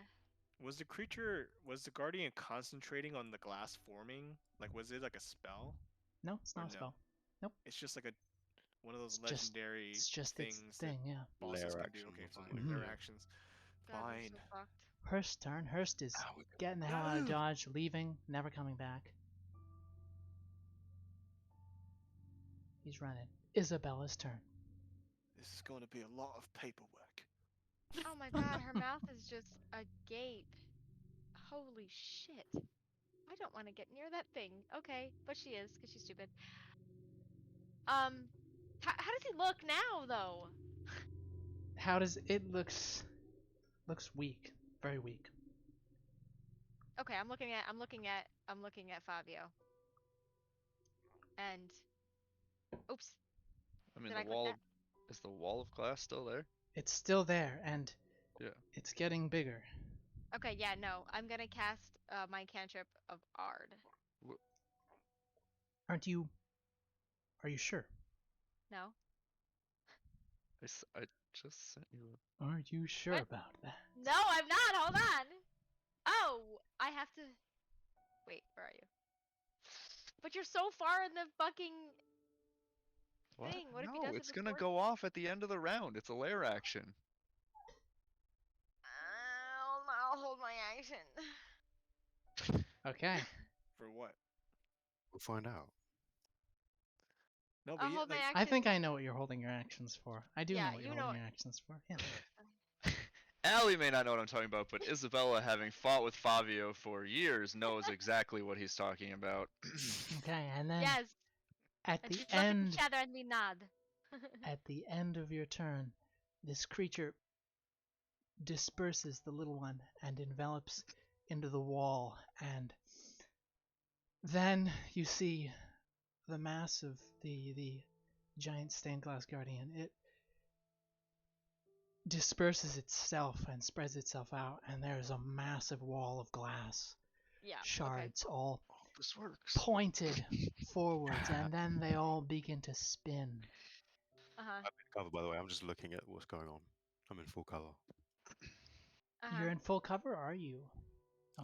Was the guardian concentrating on the glass forming? Like, was it like a spell? No, it's Or not a no? spell. It's just like one of those It's just- legendary It's just its things thing, yeah. that bosses Lair can action do. Okay, or fine. something like Their that. actions. God, we're Fine. so fucked. Hurst's turn. Hurst is Ow, getting the hell out of No. Dodge, leaving, never coming back. He's running. Isabella's turn. This is going to be a lot of paperwork. Oh my god, her mouth is just agape. Holy shit. I don't want to get near that thing. Okay, but she is, because she's stupid. How does he look now, though? How does it looks weak, very weak. Okay, I'm looking at Fabio. And oops. I mean, Did I the click wall that? of, is the wall of glass still there? It's still there, and Yeah. it's getting bigger. Okay, yeah, no. I'm gonna cast my cantrip of Ard. Aren't you? Are you sure? No? I just sent you. Are you sure What? about that? No, I'm not. Hold on. Oh, I have to. Wait, where are you? But you're so far in the fucking What? thing. What if he No, does it it's gonna before? go off at the end of the round. It's a lair action. I'll hold my action. Okay. For what? We'll find out. No, but I'll yeah, hold my like action. I think I know what you're holding your actions for. I do Yeah, know what you you're know holding it. your actions for. Yeah. Allie may not know what I'm talking about, but Isabella, having fought with Fabio for years, knows exactly what he's talking about. Okay, and then Yes. at And the we look at end, each other and we nod. at the end of your turn, this creature disperses the little one and envelops into the wall, and then you see the mass of the giant stained glass guardian. It disperses itself and spreads itself out, and there's a massive wall of glass, Yeah. Okay. shards all Oh, this works. pointed forwards, and then they all begin to spin. Uh-huh. I'm in cover, by the way. I'm just looking at what's going on. I'm in full cover. Uh-huh. You're in full cover, are you?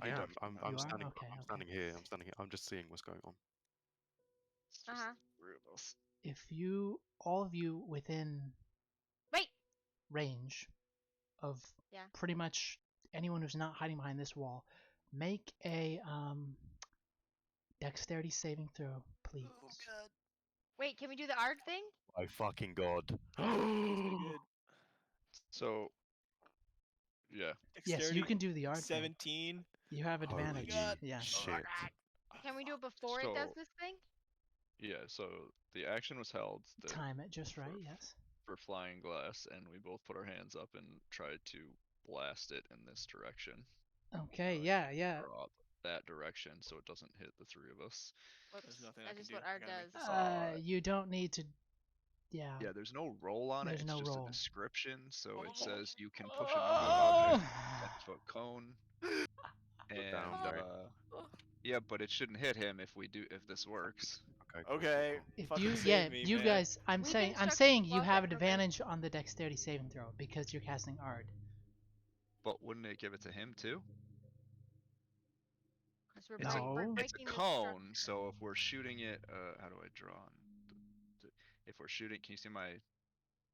I am. I'm You are? standing. Okay, I'm okay. standing here. I'm standing here. I'm just seeing what's going on. It's just Uh-huh. three of us. If you, all of you within Wait. range of Yeah. pretty much anyone who's not hiding behind this wall, make a dexterity saving throw, please. Oh god. Wait, can we do the Ard thing? My fucking god. pretty good. So, yeah. Yes, you Dexterity, can do the art thing. 17. You have Holy advantage. God. Yes. shit. Can we do it before it does So- this thing? Yeah, so the action was held Time it just right. Yes. for flying glass, and we both put our hands up and tried to blast it in this direction. Okay. Yeah. Yeah. Draw that direction so it doesn't hit the three of us. Whoops. There's nothing I That's can just do. what I Ard gotta make does. this You don't need to. Yeah. Yeah, there's no roll on There's it. It's no just roll. a description. So it Oh. says you can push a moving object in a 10-foot cone. And down, yeah, but it shouldn't hit him if this works. Okay. Cool, Okay. cool, If Fucking you, save me, you man. guys, I'm We've saying instructed you Fog have that an we're gonna- advantage on the dexterity saving throw because you're casting Ard. But wouldn't it give it to him too? 'Cause we're It's No. we're it's a breaking the cone, structure. so if we're shooting it, how do I draw? If we're shooting, can you see my?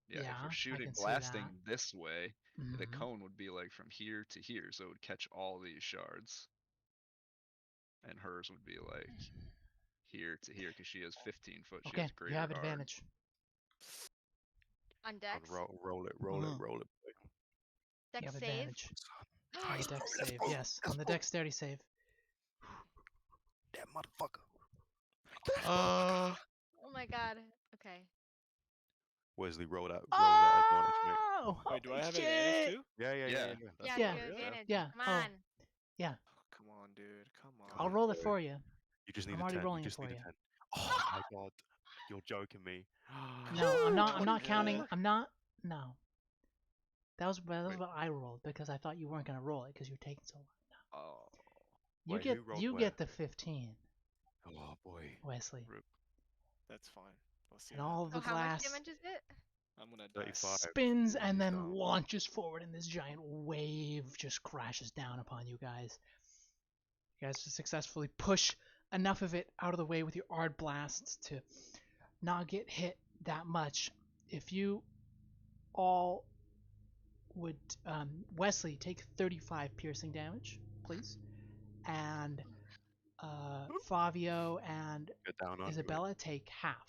Yeah, if Yeah, we're I shooting, can see blasting that. this way, the Mhm. cone would be like from here to here, so it would catch all these shards. And hers would be like here to here because she has 15 foot. She Okay, has greater you have Ard. advantage. On On Dex. roll it. Mhm. Roll it. Dex You have save. advantage on the dex Let's save. go, Yes, let's on the go. dexterity save. That motherfucker. Uh, Oh my god. Okay. Wesley, roll that advantage, mate. Oh, Wait, do I holy have advantage shit. too? Yeah. Yeah. Yeah, Yeah. you Really? have advantage. Yeah. Come Oh, on. yeah. Come on, dude. Come on. I'll roll it for you. You just need I'm a already 10. rolling You it just for need a you. 10. Oh my god. You're joking me. No, I'm not. I'm 24. not counting. I'm not. No. That was Wait. what I rolled because I thought you weren't gonna roll it because you're taking so long. No. Oh, You Wait, get who rolled you where? get the 15, Oh boy. Wesley, rip. That's fine. We'll see. and what all of happens. the So how much glass damage is it? I'm gonna die. 35. spins and then Stop. launches forward, and this giant wave just crashes down upon you guys. You guys successfully push enough of it out of the way with your Ard blasts to not get hit that much. If you all would, Wesley, take 35 piercing damage, please, and Fabio and Get down under it. Isabella take half.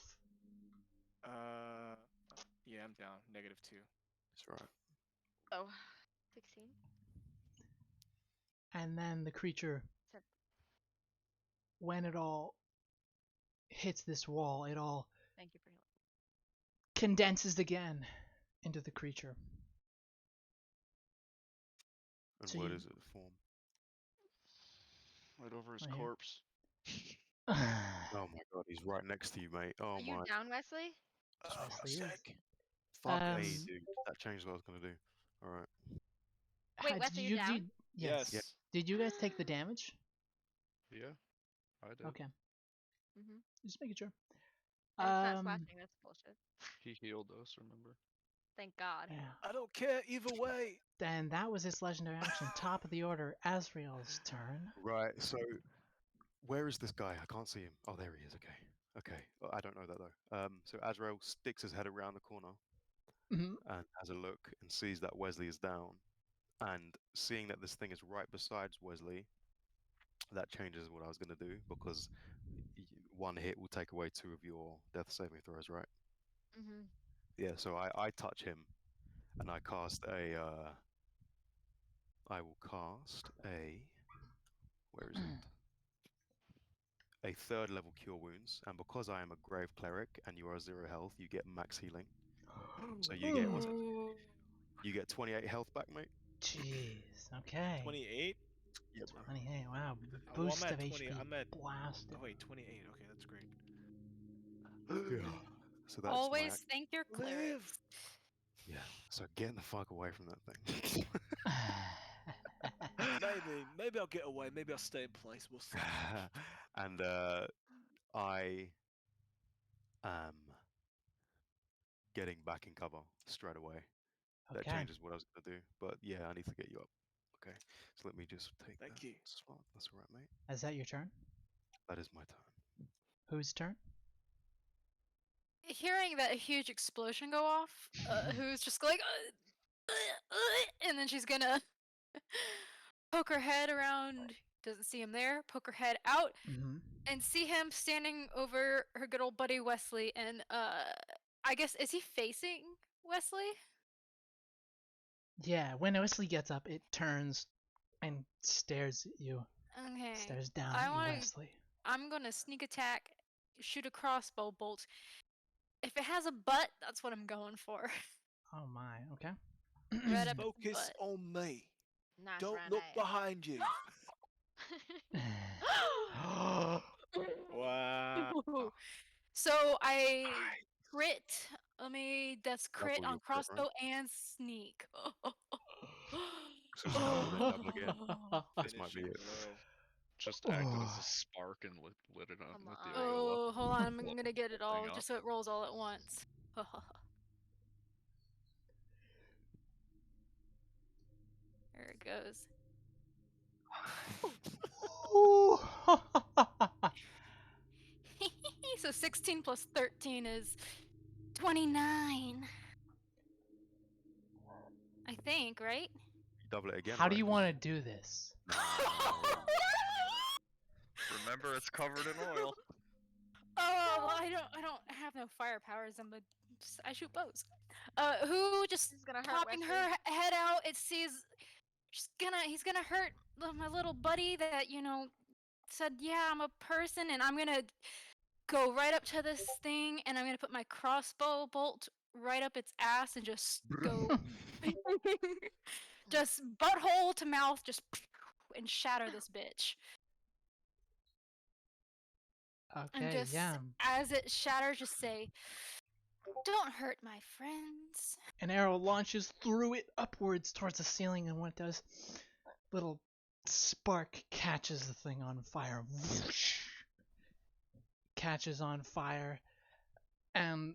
Yeah, I'm down. -2. That's right. Oh, 16. And then the creature, Seven. when it all hits this wall, it all Thank you for healing. condenses again into the creature. And So what you- is it? The form? Right over his Right here. corpse. Oh my god, he's right next to you, mate. Oh Are you my. down, Wesley? Oh, Wesley is. sick. Fuck me, Um, dude. That changed what I was gonna do. Alright. Wait, Wesley, you, you're down? Yes. Yes. Did you guys take the damage? Yeah, I did. Okay, Mm-hmm. just making sure. And it's not slashing. That's bullshit. He healed us, remember? Thank God. Yeah. I don't care either way. Then that was his legendary action. Top of the order, Azrael's turn. Right. So, where is this guy? I can't see him. Oh, there he is. Okay. Okay. I don't know that though. So Azrael sticks his head around the corner Mhm. and has a look and sees that Wesley is down. And seeing that this thing is right besides Wesley, that changes what I was going to do because one hit will take away 2 of your death saving throws, right? Mm-hmm. Yeah, so I touch him and I cast a. I will cast a. Where is it? A 3rd level Cure Wounds, and because I am a Grave Cleric and you are 0 health, you get max healing. So you get what's it? Ooh. You get 28 health back, mate. Jeez. Okay. 28. Yep. 28. Wow. Well, Boost I'm of at 20. HP. I'm at. Blasted. Oh wait, 28. Okay, that's great. Yeah. So that's Always thank your Live. clerics. yeah. So getting the fuck away from that thing. Maybe I'll get away. Maybe I'll stay in place. We'll see. and I am getting back in cover straight away. That Okay. changes what I was gonna do. But yeah, I need to get you up. Okay. So let me just take Thank that you. spot. That's all right, mate. Is that your turn? That is my turn. Whose turn? Hearing that huge explosion go off, who's just like, and then she's gonna poke her head around. Doesn't see him there. Poke her head out Mm-hmm. and see him standing over her good old buddy Wesley. And I guess is he facing Wesley? Yeah, when Wesley gets up, it turns and stares at you. Okay. Stares down I at you, wanna- Wesley. I'm gonna sneak attack, shoot a crossbow bolt. If it has a butt, that's what I'm going for. Oh my, okay. Right up its Focus butt. on me. Nice Don't round look ass. behind you. Wow. So I crit. That's crit Double on your crit, crossbow right? and sneak. So double again. This might be Finishing it. blow. Just acted as a spark and lit it up Come with the on. oil up. Oh, hold on. I'm Blow gonna get it the all thing up. just so it rolls all at once. There it goes. Ooh. So 16 plus 13 is 29. I think, right? Double it again, How do right? you 'Cause- want to do this? Remember, it's covered in oil. Oh, I don't have no fire powers. I shoot bows. Who just This is gonna hurt popping Wesley. her head out? It sees. He's gonna hurt my little buddy that said, yeah, I'm a person, and I'm gonna go right up to this thing, and I'm gonna put my crossbow bolt right up its ass and just go, just butthole to mouth, just and shatter this bitch. And Okay, just yeah. as it shatters, just say, "Don't hurt my friends." An arrow launches through it upwards towards the ceiling, and what it does, little spark catches the thing on fire. Whoosh! Catches on fire, and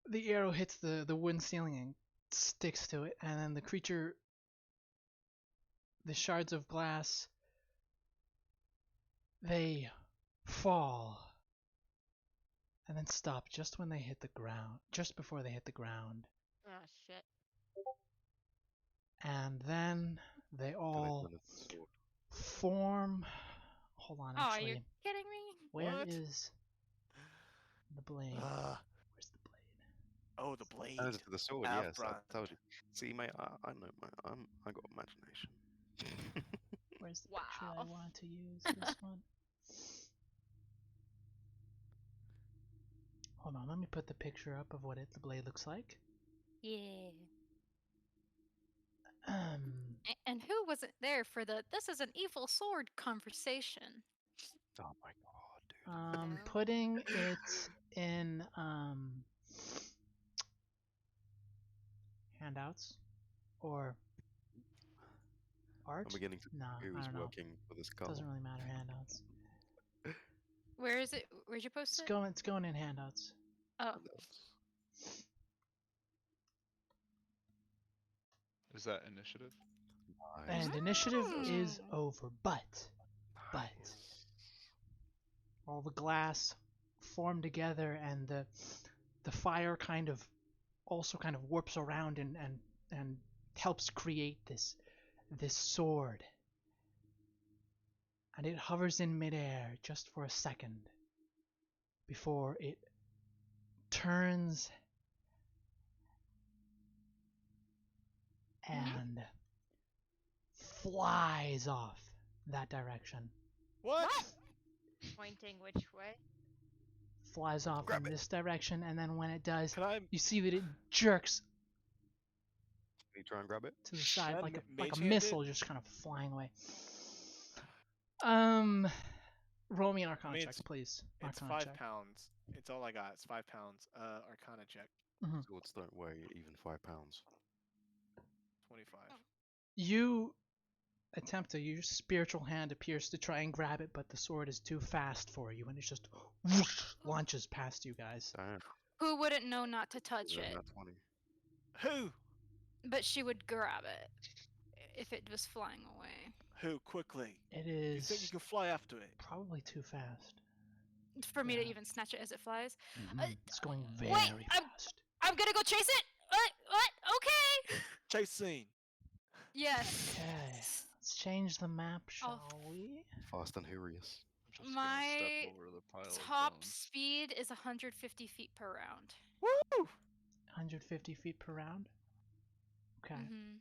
the arrow hits the wooden ceiling and sticks to it, and then the creature, the shards of glass, they fall and then stop just when they hit the ground, just before they hit the ground. Oh shit. And then they all Connect with the sword. form. Hold on, Oh, actually, you're kidding me? where What? is the blade? Where's the blade? Oh, the blade. Turns into the sword, Half yes. I brand. told you. See, mate, I know, mate. I got imagination. Where's the picture I Wow. want to use? This one. Hold on, let me put the picture up of what the blade looks like. Yeah. Um, And who wasn't there for the "this is an evil sword" conversation? Oh my god, dude. No. putting it in handouts or Art? I'm beginning to No, who I is don't know. working for this cult. Doesn't really matter. Handouts. Where is it? Where'd you post It's it? going. It's going in handouts. Oh, Is that initiative? Nice. And initiative is Mm. over, but Nice. all the glass form together, and the fire kind of also kind of warps around and helps create this sword. And it hovers in midair just for a second before it turns and flies off that direction. What? Pointing which way? Flies off Grab in it. this direction, and then when it does, Can I you see that it jerks Can you try and grab it? to the side I like a mage hand missile, it? just kind of flying away. Roll me an Arcana check, it's please. it's Arcana 5 check. pounds. It's all I got. It's 5 pounds. Arcana check. Swords don't weigh even 5 pounds. 25. You attempt to use spiritual hand appears to try and grab it, but the sword is too fast for you, and it just whoosh, launches past you guys. Damn. who wouldn't know not to touch it? Nat 20. Who? But she would grab it if it was flying away. Who? Quickly. It You think you is can fly after it? probably too fast. For me to Yeah. even snatch it as it flies. It's going very wait, fast. I'm gonna go chase it. What? Okay. Chase scene. Yes. Okay, let's change the map, shall we? Fast and furious. I'm just gonna My step over the pile top of bones. speed is 150 feet per round. Woo! 150 feet per round. Okay. Mm-hmm.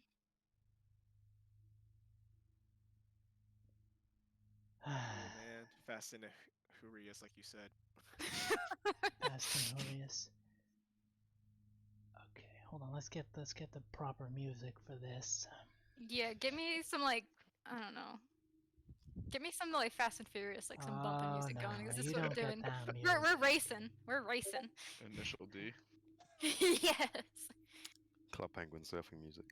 Oh man, Fast and Furious, like you said. Fast and Furious. Okay, hold on. Let's get the proper music for this. Yeah, give me some like I don't know. Give me some like Fast and Furious, like some bumping music no, going. Is this you what we're don't get doing? that We're music. racing. We're racing. Initial D. Yes. Club Penguin surfing music.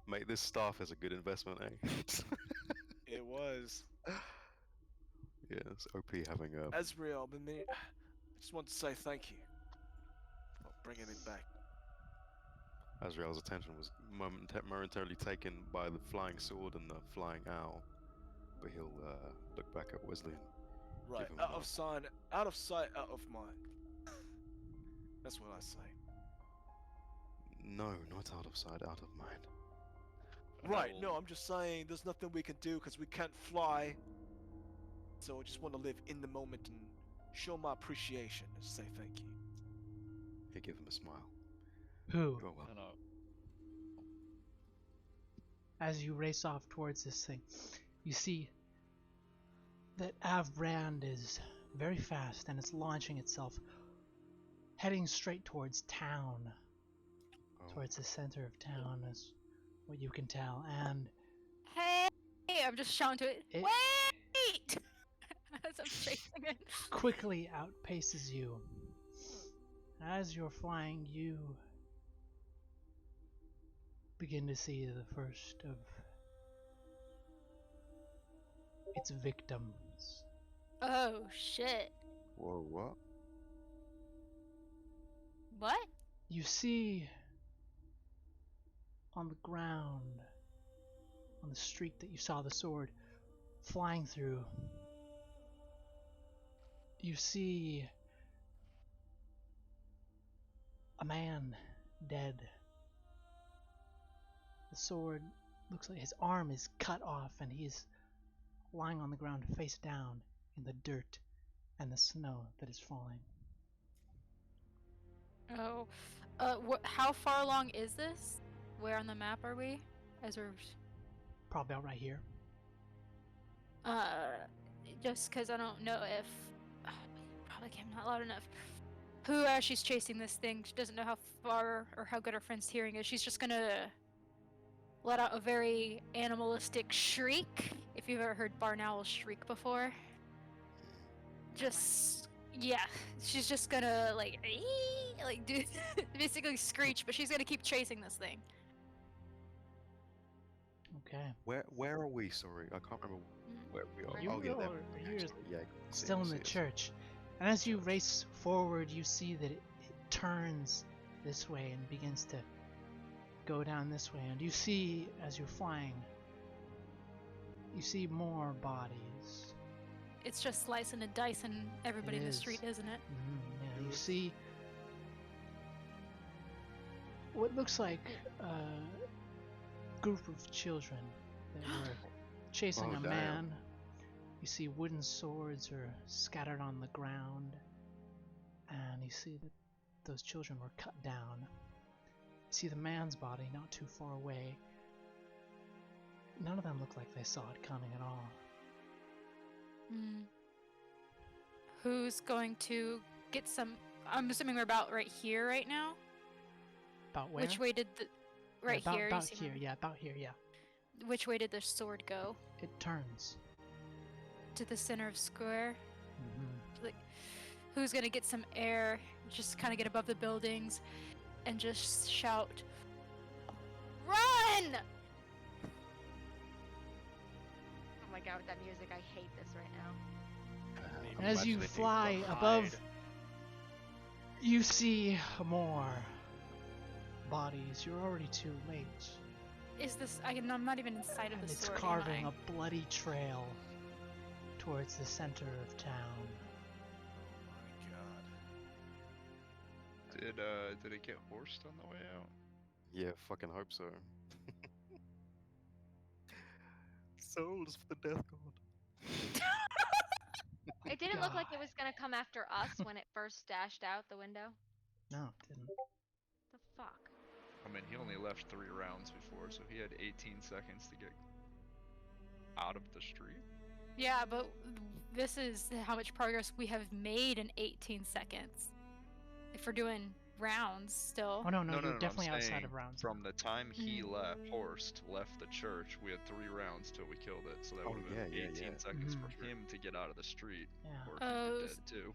Mate, this staff is a good investment, eh? It was. Yeah, it's OP having a. Ezreal, I just want to say thank you for bringing it back. Azrael's attention was momentarily taken by the flying sword and the flying owl, but he'll look back at Wesley and Right, him out a- of sight, out of mind. That's what I say. No, not out of sight, out of mind. And I Right, will- no, I'm just saying there's nothing we can do because we can't fly. So I just want to live in the moment and show my appreciation and say thank you. He'll give him a smile. Who? You are welcome. and As you race off towards this thing, you see that Avbrand is very fast and it's launching itself, heading straight towards town, Oh, towards the center of town, is what you can tell. And Hey, I'm just shouting to it. It- Wait! As I'm chasing it. quickly outpaces you. As you're flying, you begin to see the first of its victims. Oh shit! whoa, what? What? You see on the ground, on the street that you saw the sword flying through, you see a man dead. The sword looks like his arm is cut off and he's lying on the ground face down in the dirt and the snow that is falling. Oh, how far along is this? Where on the map are we? As we're, Probably out right here. just because I don't know if, probably I'm not loud enough. Who, as she's chasing this thing, she doesn't know how far or how good her friend's hearing is. She's just gonna let out a very animalistic shriek. If you've ever heard barn owls shriek before, just Yeah, she's just gonna like do basically screech, but she's gonna keep chasing this thing. Okay. Where are we? Sorry, I can't remember where we are. You Oh yeah, there. are- Okay, you're sorry, yeah, see Still it, in see the it. church. And as you race forward, you see that it turns this way and begins to go down this way. And you see, as you're flying, you see more bodies. It's just slicing and dicing everybody It in the is. street, isn't it? Yeah, you see what looks like a group of children that were chasing Oh, a damn. man. You see wooden swords are scattered on the ground, and you see that those children were cut down. You see the man's body not too far away. None of them look like they saw it coming at all. Hmm. Who's going to get some? I'm assuming we're about right here right now. About where? Which way did the? Right about, here. you About see here, my- yeah, about here, yeah. Which way did the sword go? It turns. To the center of square. Hmm. Like, who's gonna get some air? Just kind of get above the buildings, and just shout, "Run!" Oh my god, with that music, I hate this right now. And as you Imagine if fly go above, hide. you see more bodies. You're already too late. Is this? I'm not even inside of And the it's sword. carving am a bloody trail towards the center of town. Oh my god. Did it get horsed on the way out? Yeah, fucking hope so. Souls for the death god. It didn't look like it God. was gonna come after us when it first dashed out the window. No, it didn't. The fuck? I mean, he only left 3 rounds before, so he had 18 seconds to get out of the street. Yeah, but this is how much progress we have made in 18 seconds. If we're doing rounds still. Oh no, no, No, you're I'm definitely outside saying of rounds. From the time he Mm. left the church, we had 3 rounds till we killed it, so that Oh, would have been yeah, 18 yeah. seconds for Mhm. him to get out of the street, Yeah. or Oh, he'd be dead too.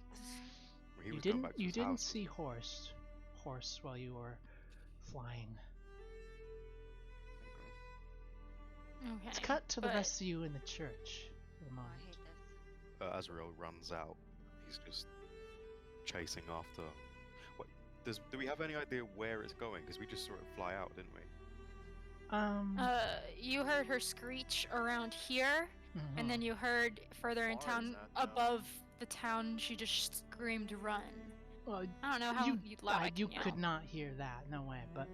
He You was going didn't. back to You his didn't house. see horse while you were flying. Okay. Let's cut to the but- rest of you in the church for the Oh, I moment. hate this. Azrael runs out. He's just chasing after. What? Do we have any idea where it's going? Because we just saw it fly out, didn't we? You heard her screech around here, Mhm. and then you heard further in far is town, that, though? above the town, she just screamed, "Run!" Well, I don't know how you, loud I you can could yell, not hear that, no way. But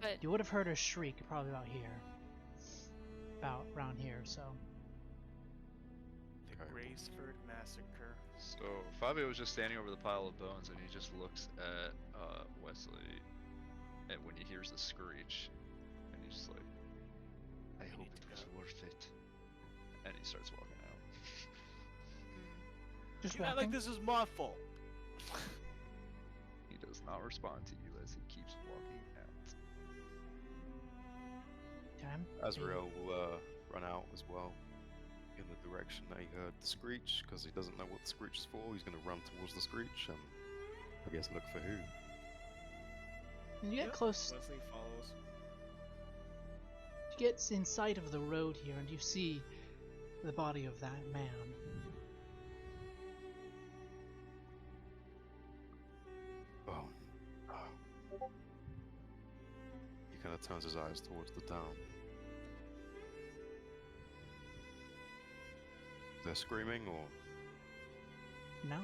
but you would have heard her shriek probably about here, about around here. So The Okay. Graysford Massacre. So Fabio was just standing over the pile of bones, and he just looks at Wesley, and when he hears the screech, and he's just like, "I We hope need it to was go." worth it." And he starts walking out. just You act walking. like this is my fault. He does not respond to you as he keeps walking out. Time. Azrael will run out as well in the direction that he heard the screech, because he doesn't know what the screech is for. He's going to run towards the screech and I guess look for who. When you get Yep, close, Wesley follows. you get in sight of the road here, and you see the body of that man. Oh, no. He kind of turns his eyes towards the town. They're screaming, or No.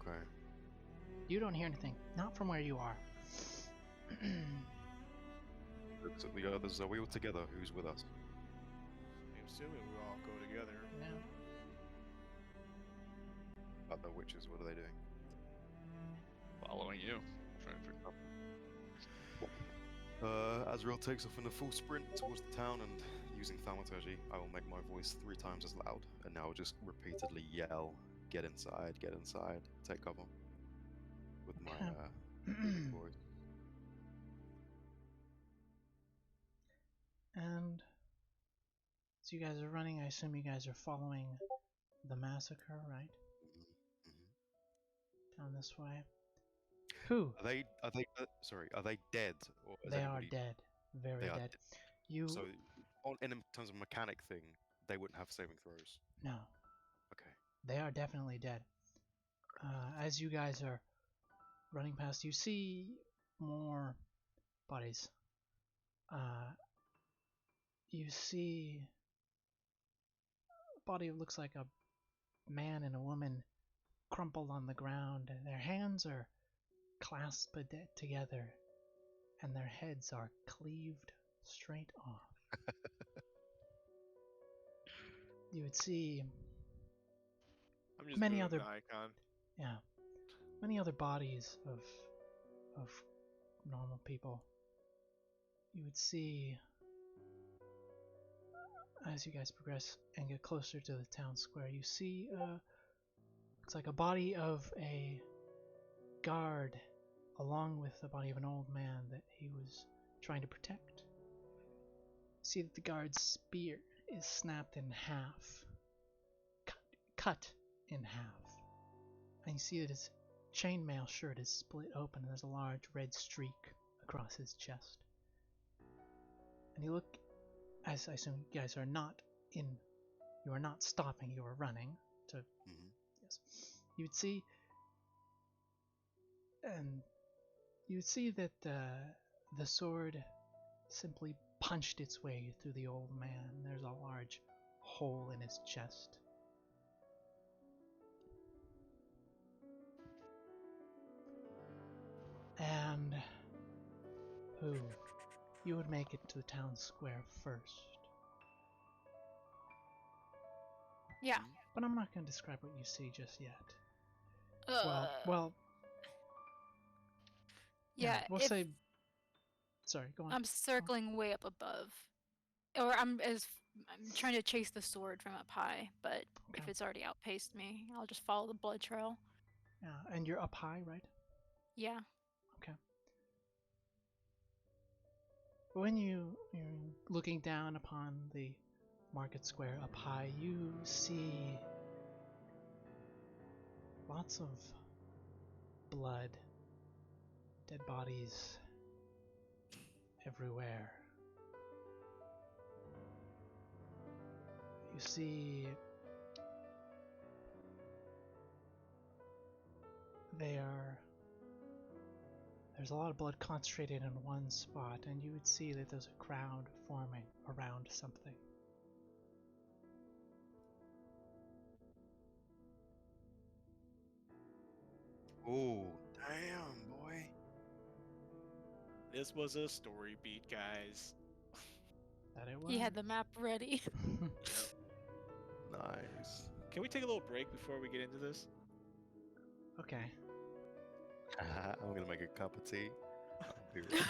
okay. You don't hear anything. Not from where you are. Looks at the others. Are we all together? Who's with us? I'm assuming we all go together. No. Other witches. What are they doing? Following you. Trying to figure out. Azrael takes off in a full sprint towards the town, and using thaumaturgy, I will make my voice 3 times as loud, and now just repeatedly yell, "Get inside! Get inside! Take cover!" with my big voice. And as you guys are running, I assume you guys are following the massacre, right? Down this way. Who? Are they are they dead or is They are anybody dead. Very they are dead. You so in terms of mechanic thing, they wouldn't have saving throws. no. Okay. They are definitely dead. As you guys are running past, you see more bodies. You see a body that looks like a man and a woman crumpled on the ground, and their hands are clasped together, and their heads are cleaved straight off. You would see I'm just many moving other the icon. many other bodies of normal people. You would see as you guys progress and get closer to the town square, you see looks like a body of a guard along with the body of an old man that he was trying to protect. See that the guard's spear is snapped in half, cut in half, and you see that his chainmail shirt is split open and there's a large red streak across his chest. And you look, as I assume you guys are not you are not stopping, you are running to, yes. You would see, and you would see that the sword simply punched its way through the old man. There's a large hole in his chest. And who? You would make it to the town square first. Yeah. But I'm not going to describe what you see just yet. Uh, Well, yeah. we'll if say. Sorry, go on. I'm circling way up above, or I'm trying to chase the sword from up high, but if Okay. it's already outpaced me, I'll just follow the blood trail. Yeah, and you're up high, right? Yeah. Okay. When you're looking down upon the market square up high, you see lots of blood, dead bodies everywhere. You see there's a lot of blood concentrated in one spot, and you would see that there's a crowd forming around something. Oh, damn, boy. This was a story beat, guys. That it was. He had the map ready. Nice. Can we take a little break before we get into this? Okay. I'm gonna make a cup of tea. I'll be right back.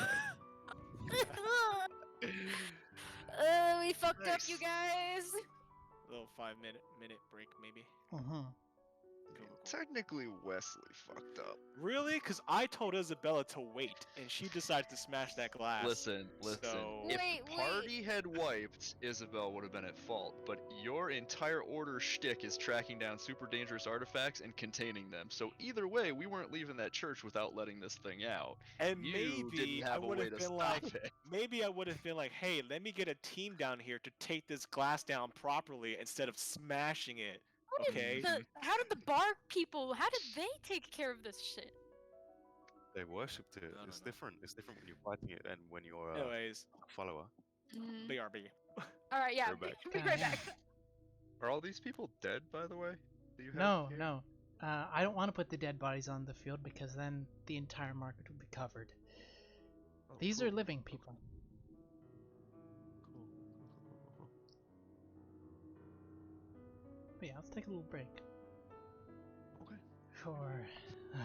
We fucked up, you Nice. guys. A little 5-minute break, maybe. Uh-huh. Cool. Technically, Wesley fucked up. Really? Because I told Isabella to wait, and she decided to smash that glass. Listen. So- If Wait, the party had wiped, Isabel would have been at fault. But your entire order shtick is tracking down super dangerous artifacts and containing them. So either way, we weren't leaving that church without letting this thing out. And You maybe didn't have I a would way have to been stop like, it. maybe I would have been like, hey, let me get a team down here to take this glass down properly instead of smashing it. Okay. How did the bar people? How did they take care of this shit? They worshipped it. No, It's no. different. It's different when you're fighting it and when you're a Anyways, follower. BRB. All right, yeah. Go back. Be right Yeah. back. Are all these people dead, by the way? that you have No, here? no. I don't want to put the dead bodies on the field because then the entire market would be covered. Oh, These cool. are living people. Cool. But yeah, let's take a little break. Okay. For yeah.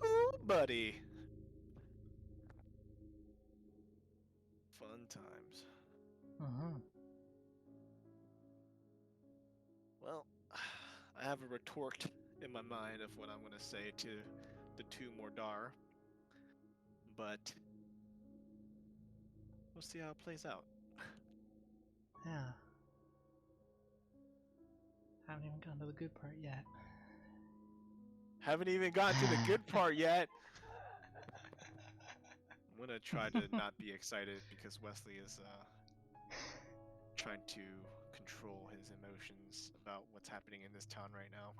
Ooh, buddy. Fun times. Uh-huh. Well, I have a retort in my mind of what I'm gonna say to the two Mordar, but we'll see how it plays out. Yeah. Haven't even gotten to the good part yet. Haven't even gotten to the good part yet. I'm gonna try to not be excited because Wesley is trying to control his emotions about what's happening in this town right now.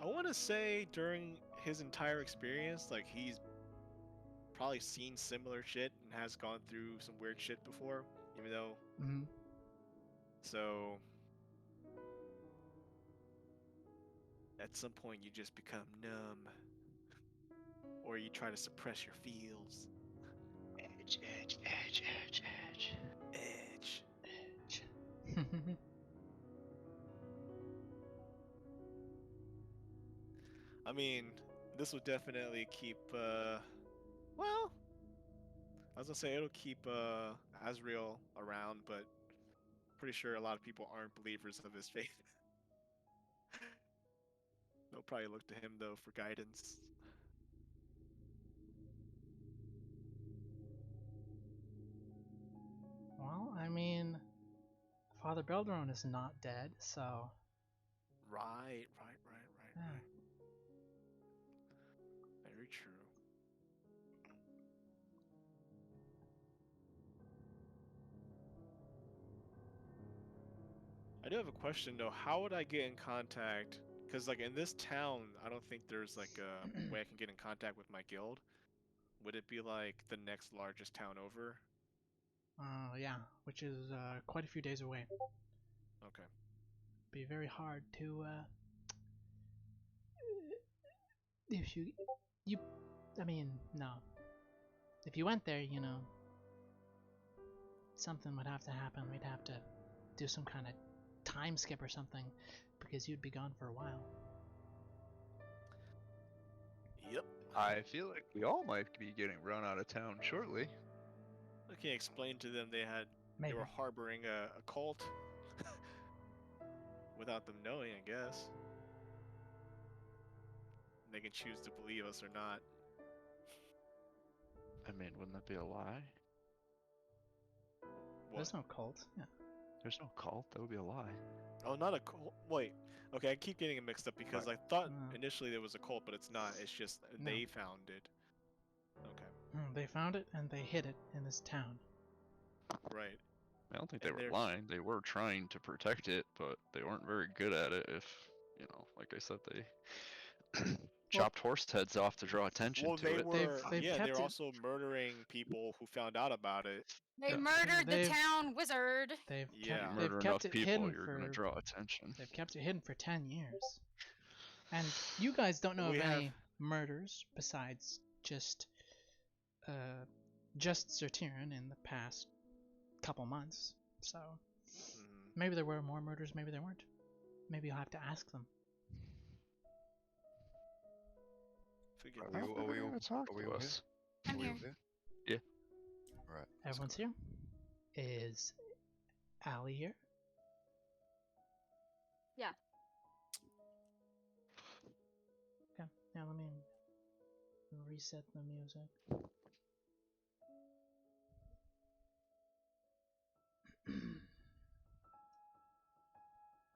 I want to say during his entire experience, like he's probably seen similar shit and has gone through some weird shit before, even though. Mm-hmm. So at some point you just become numb, or you try to suppress your feels. Edge, edge, edge, edge, edge. Edge. Edge. I mean, this will definitely keep. Well, I was gonna say it'll keep Azrael around, but pretty sure a lot of people aren't believers of his faith. They'll probably look to him though for guidance. Well, I mean, Father Beldron is not dead, so Right. yeah. Very true. I do have a question though. How would I get in contact? Because like in this town, I don't think there's like a way I can get in contact with my guild. Would it be like the next largest town over? Yeah, which is quite a few days away. Okay. Be very hard to if you I mean, no. If you went there, you know, something would have to happen. We'd have to do some kind of time skip or something because you'd be gone for a while. Yep. I feel like we all might be getting run out of town shortly. I can explain to them they Maybe. were harboring a cult without them knowing, I guess. They can choose to believe us or not. I mean, wouldn't that be a lie? What? There's no cult. Yeah. There's no cult. That would be a lie. Oh, not a cult. Wait. Okay, I keep getting it mixed up because I thought No. initially there was a cult, but it's not. It's just No. they found it. Okay. They found it and they hid it in this town. Right. I don't think they And were they're- lying. They were trying to protect it, but they weren't very good at it. If, you know, like I said, they chopped horse heads off to draw attention Well, to they it. were. They've Yeah, kept they're it- also murdering people who found out about it. They Yeah. murdered the They've- town wizard. They've Yeah. kept, You they've murder kept enough it people, hidden you're for gonna draw attention. they've kept it hidden for 10 years. And you guys don't know We of have- any murders besides just Zertiran in the past couple months. So Mhm. maybe there were more murders, maybe there weren't. Maybe you'll have to ask them. to get Are I we this. don't all, are we think all, ever talked are we to all us. I'm Are we here. all here? Yeah. All right. let's Everyone's go. here. Is Allie here? Yeah. Okay. Now let me reset the music.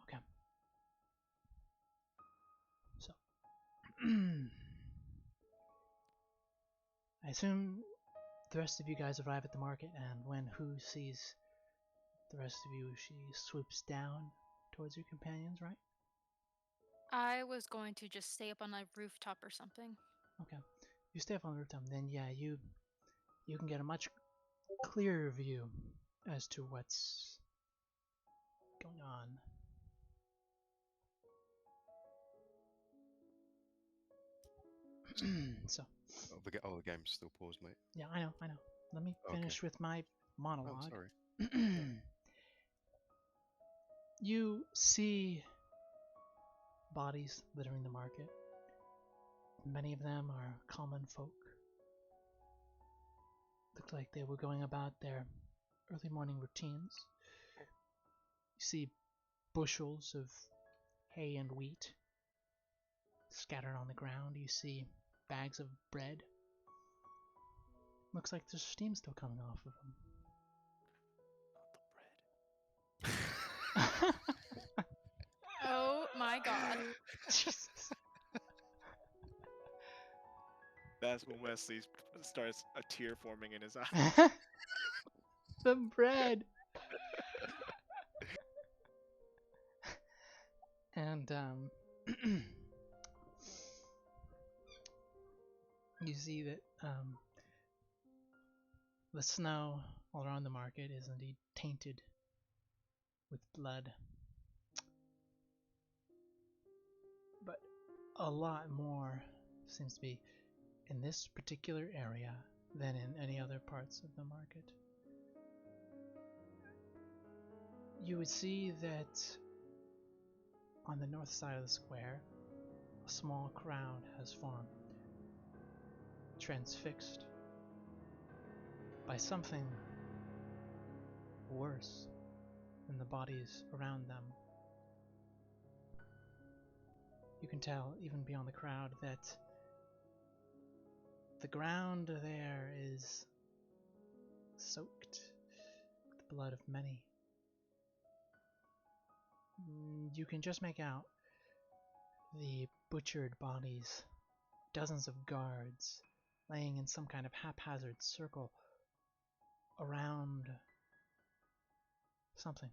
Okay. So, I assume the rest of you guys arrive at the market, and when Who sees the rest of you, she swoops down towards your companions, right? I was going to just stay up on a rooftop or something. Okay. You stay up on the rooftop, then yeah, you can get a much clearer view as to what's going on. So, The game's still paused, mate. yeah, I know. Let me Okay. finish with my Oh, monologue. sorry. You see bodies littering the market. Many of them are common folk. Looked like they were going about their early morning routines. You see bushels of hay and wheat scattered on the ground. You see bags of bread. Looks like there's steam still coming off of them. Not the bread. Oh my god. Jesus. That's when Wesley starts a tear forming in his eye. The bread. And you see that the snow all around the market is indeed tainted with blood. But a lot more seems to be in this particular area than in any other parts of the market. You would see that on the north side of the square, a small crowd has formed, transfixed by something worse than the bodies around them. You can tell, even beyond the crowd, that the ground there is soaked with the blood of many. You can just make out the butchered bodies, dozens of guards laying in some kind of haphazard circle around something.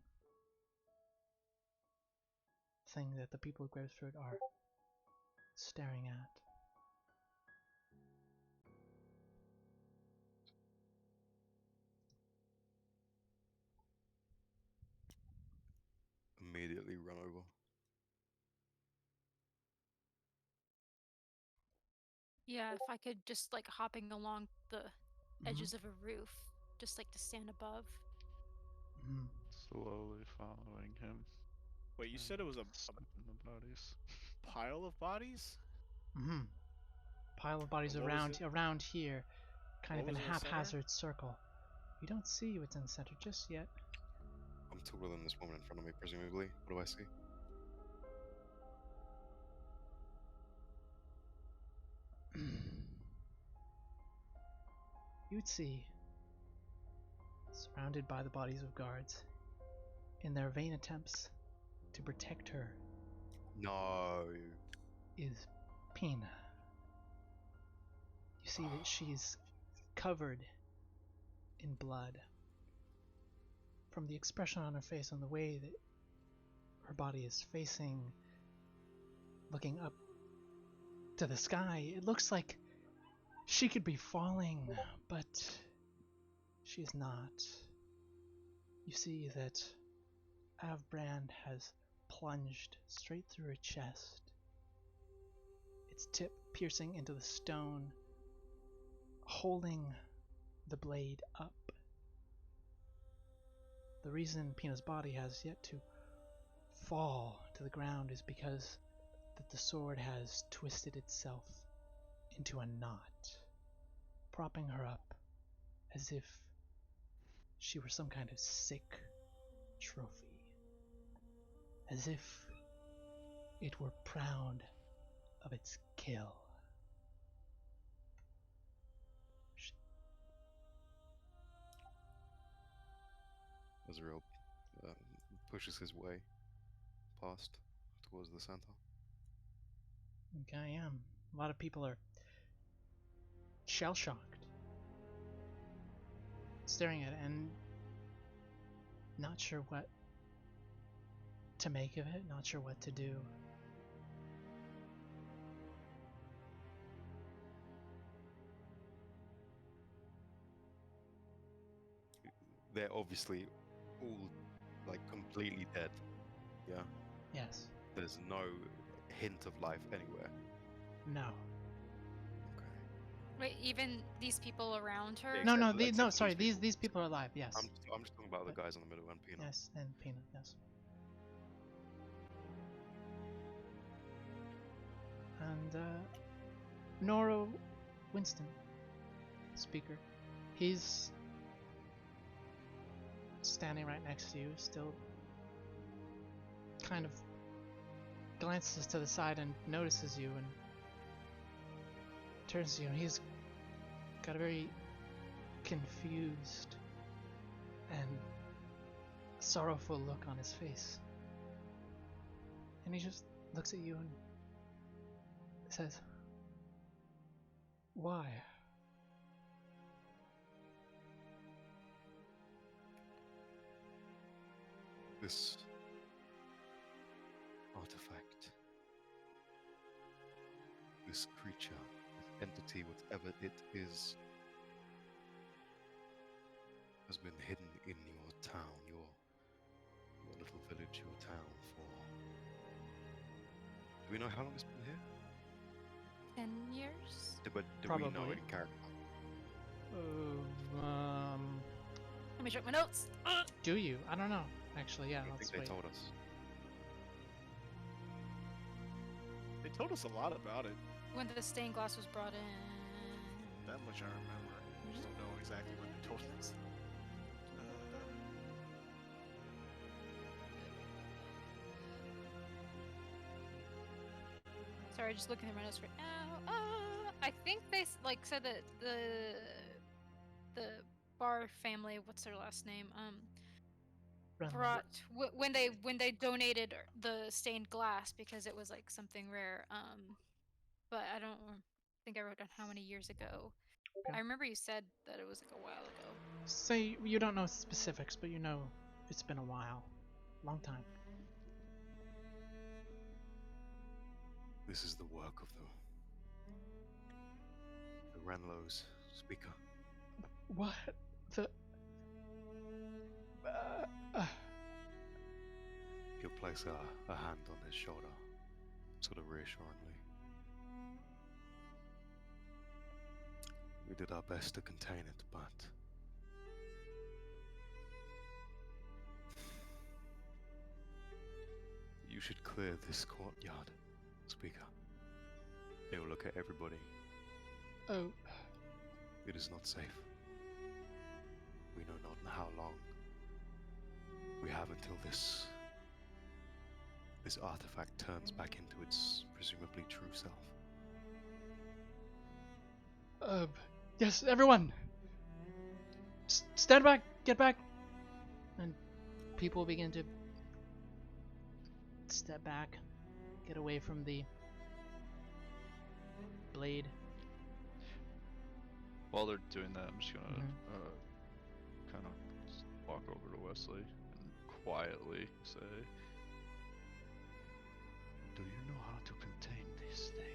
Thing that the people of Gravesford are staring at. Immediately run over. Yeah, if I could just like hopping along the Mhm. edges of a roof, just like to stand above. Mhm. Slowly following him. Wait, you said it was a Sniffing the bodies. pile of bodies? Mhm. Pile of bodies And what was around here, kind what of in a was in the center? haphazard circle. You don't see what's in the center just yet. I'm taller than this woman in front of me, presumably. What do I see? You'd see, surrounded by the bodies of guards, in their vain attempts to protect her, No. is Pina. You see that she's covered in blood. From the expression on her face and the way that her body is facing, looking up to the sky, it looks like she could be falling, but she's not. You see that Avbrand has plunged straight through her chest, its tip piercing into the stone, holding the blade up. The reason Pina's body has yet to fall to the ground is because that the sword has twisted itself into a knot, propping her up as if she were some kind of sick trophy, as if it were proud of its kill. Azrael pushes his way past towards the center. Okay, I am. A lot of people are shell-shocked, staring at it and not sure what to make of it, not sure what to do. They're obviously all like completely dead. Yeah. Yes. There's no hint of life anywhere. No. Okay. Wait, even these people around her? Yeah, No, except- no, except for sorry. these These people are alive. Yes. I'm just talking about the guys in the middle and Peanut. Yes, and Peanut. Yes. And Noro Winston, speaker. He's standing right next to you, still kind of glances to the side and notices you and turns to you, and he's got a very confused and sorrowful look on his face. And he just looks at you and says, "Why?" This artifact, this creature, this entity, whatever it is, has been hidden in your town, your little village, your town for... Do we know how long it's been here? 10 years? But do we know Probably. in character? Let me check my notes. Do you? I don't know. Actually, yeah, I don't let's think wait. they told us. They told us a lot about it. When the stained glass was brought in. That much I remember. I just don't know exactly what they told us. Sorry, just looking through my notes right now. I think they said that the Barr family, what's their last name? Renla. Brought when they donated the stained glass because it was like something rare. But I don't think I wrote down how many years ago. Okay. I remember you said that it was like a while ago. Say you don't know specifics, but you know it's been a while. Long time. This is the work of the Renlo's speaker. What? The... He'll place a hand on his shoulder, sort of reassuringly. We did our best to contain it, but you should clear this courtyard, speaker. It will look at everybody. Oh, It is not safe. We know not how long we have until this artifact turns back into its presumably true self. yes, everyone! Stand back! Get back! And people begin to step back, get away from the blade. While they're doing that, I'm just gonna Mhm. kind of walk over to Wesley and quietly say, "Do you know how to contain this thing?"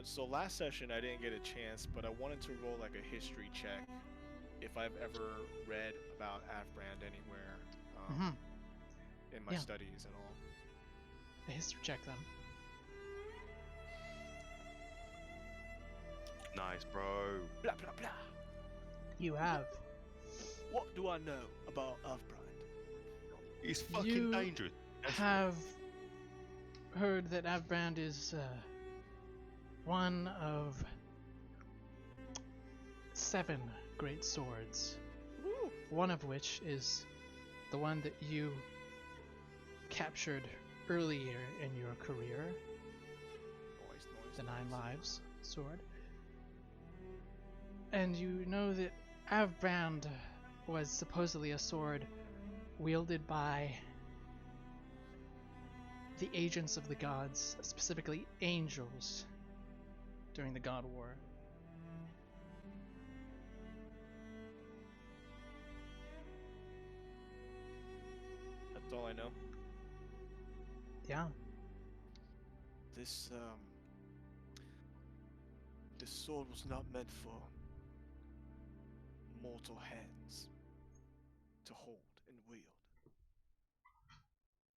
So last session I didn't get a chance, but I wanted to roll like a history check if I've ever read about Avbrand anywhere in my Yeah. studies and all. The history check them. Nice, bro. Blah blah blah. You have. What do I know about Avbrand? He's fucking You dangerous. That's have heard that Avbrand is one of 7 great swords. Woo! One of which is the one that you captured earlier in your career, the Nine Lives sword. And you know that Avbrand was supposedly a sword wielded by the agents of the gods, specifically angels, during the God War. That's all I know. Yeah. This sword was not meant for mortal hands to hold and wield.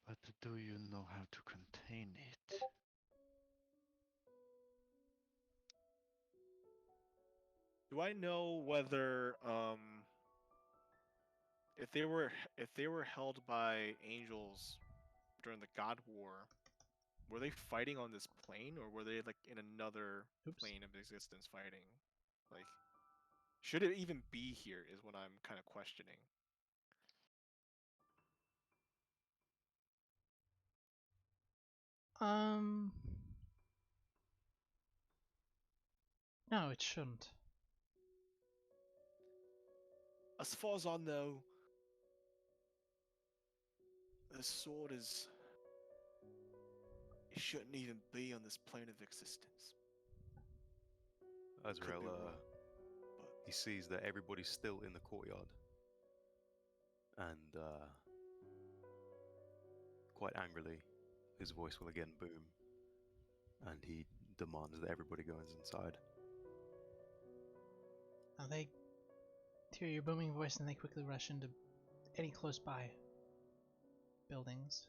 But do you know how to contain it? Do I know whether if they were held by angels during the God War, were they fighting on this plane or were they like in another Oops. plane of existence fighting? Like, should it even be here is what I'm kind of questioning. No, it shouldn't. As far as I know, the sword it shouldn't even be on this plane of existence. Azrael, Could be wrong, but he sees that everybody's still in the courtyard, and quite angrily, his voice will again boom, and he demands that everybody goes inside. Now they hear your booming voice and they quickly rush into any close by buildings.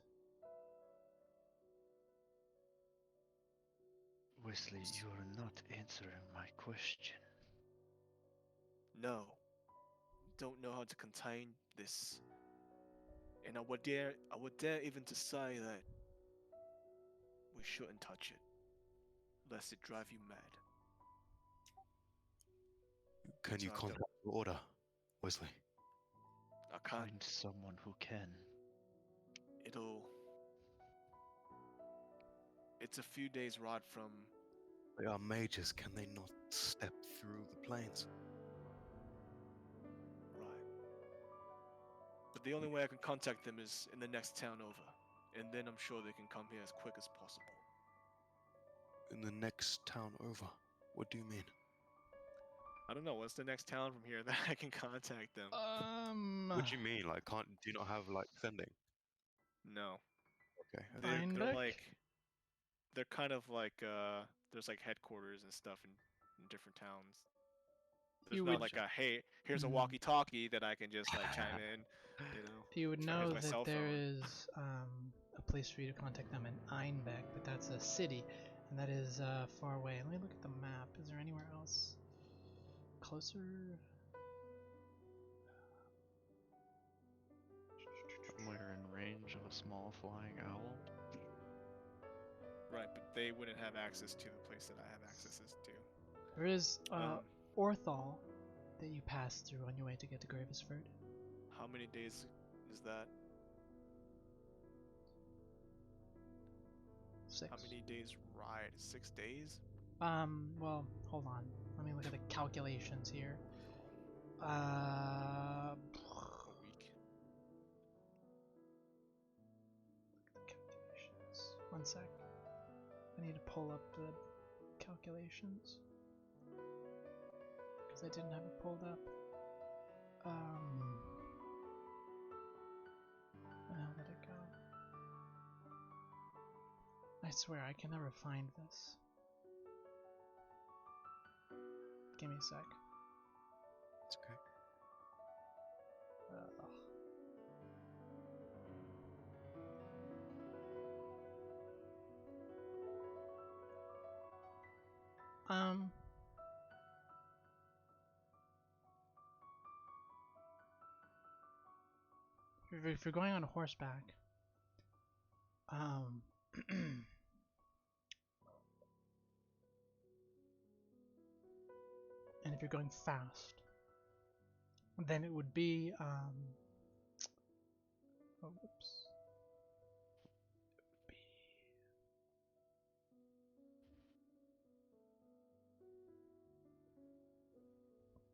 Wesley, you're not answering my question. no, don't know how to contain this. And I would dare even to say that we shouldn't touch it, lest it drive you mad. Can you So I don't- contact the order, Wesley? I can't. Find someone who can. It's a few days ride from. They are mages. Can they not step through the planes? Right. But the only way I can contact them is in the next town over. And then I'm sure they can come here as quick as possible. In the next town over? What do you mean? I don't know, what's the next town from here that I can contact them? What do you mean? Like, do you not have like sending? No. Okay. They're Einbeck? like. They're kind of like, there's like headquarters and stuff in different towns. There's You not would- like a, hey, here's a Mhm. walkie-talkie that I can just like chime in, you know? You would Here's know my that cell there phone. is a place for you to contact them in Einbeck, but that's a city, and that is far away. Let me look at the map. Is there anywhere else closer? Somewhere in range of a small flying owl. Right, but they wouldn't have access to the place that I have access to. There is Um, Orthal that you pass through on your way to get to Gravesford. How many days is that? 6. How many days ride? 6 days? Well, hold on. Let me look at the calculations here. A week? Calculations. One sec. I need to pull up the calculations because I didn't have it pulled up. Where the hell did it go? I swear I can never find this. Give me a sec. It's okay. Um. If you're going on horseback, And if you're going fast, then it would be oh, whoops. Be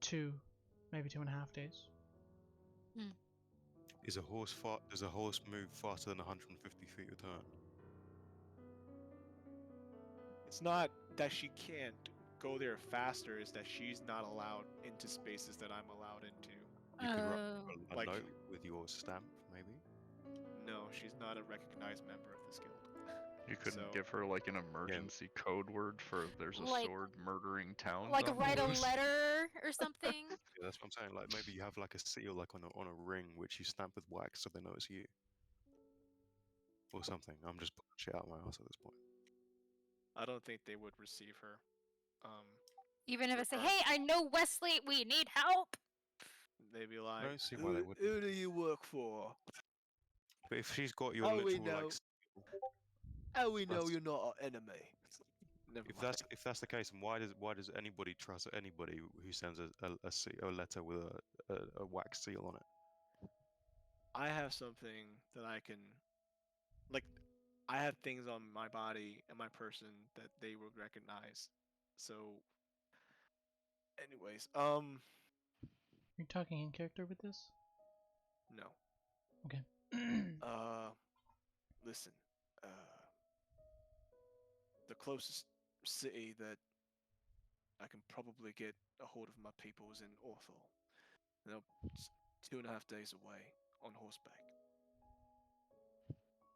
2, maybe 2.5 days. Does a horse move faster than 150 feet a turn? It's not that she can't go there faster, it's that she's not allowed into spaces that I'm allowed into. You could write Oh. a Like- note with your stamp, maybe. No, she's not a recognized member of this guild. You couldn't So- give her like an emergency code word for there's a Like- sword murdering towns. Like on the write a loose? letter or something. Yeah, that's what I'm saying. Like maybe you have like a seal like on a ring which you stamp with wax so they know it's you. Or something. I'm just pulling shit out of my ass at this point. I don't think they would receive her. Even if I say, Regard- hey, I know Wesley, we need help. They'd be like, don't see why they wouldn't. Who do you work for? But if she's got your Oh, we literal know. like, How we know That's- you're not our enemy? Never mind. if that's the case, then why does anybody trust anybody who sends a letter with a wax seal on it? I have something that I can, like, I have things on my body and my person that they would recognize. So, anyways, You're talking in character with this? no. Okay. Listen, the closest city that I can probably get a hold of my people is in Orthol. Now, it's 2.5 days away on horseback.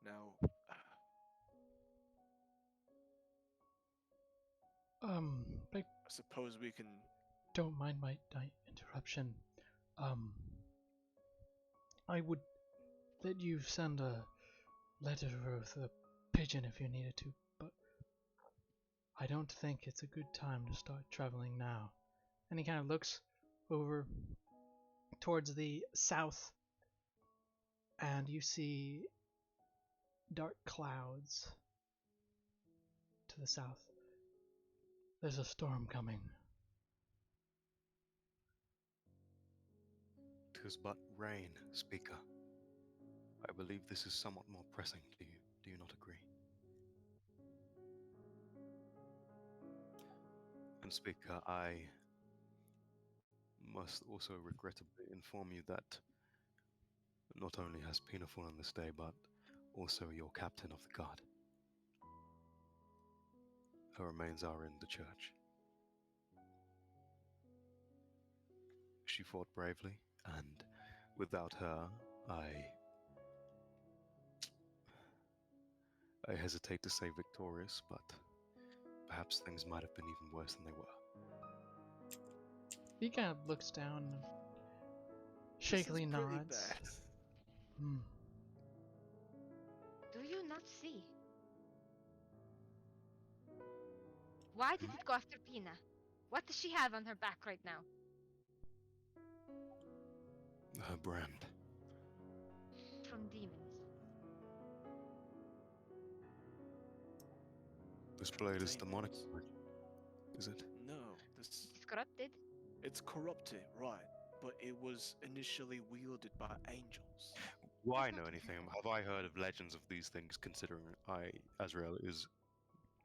Now, I I suppose we can. don't mind my interruption. I would let you send a letter with a pigeon if you needed to, but I don't think it's a good time to start traveling now. And he kind of looks over towards the south, and you see dark clouds to the south. There's a storm coming. 'Tis but rain, speaker. I believe this is somewhat more pressing. Do you not agree? And speaker, I must also regrettably inform you that not only has Pina fallen this day, but also your captain of the guard. Her remains are in the church. She fought bravely, and without her, I hesitate to say victorious, but perhaps things might have been even worse than they were. He kind of looks down and shakily This is pretty nods. bad. Hmm. Do you not see? Why did it go after Pina? What does she have on her back right now? Her brand. From demons. This blade is Demons. demonic, is it? No, this It's corrupted. it's corrupted, right? But it was initially wielded by angels. Do I That's know not anything? true. Have I heard of legends of these things, considering Azrael is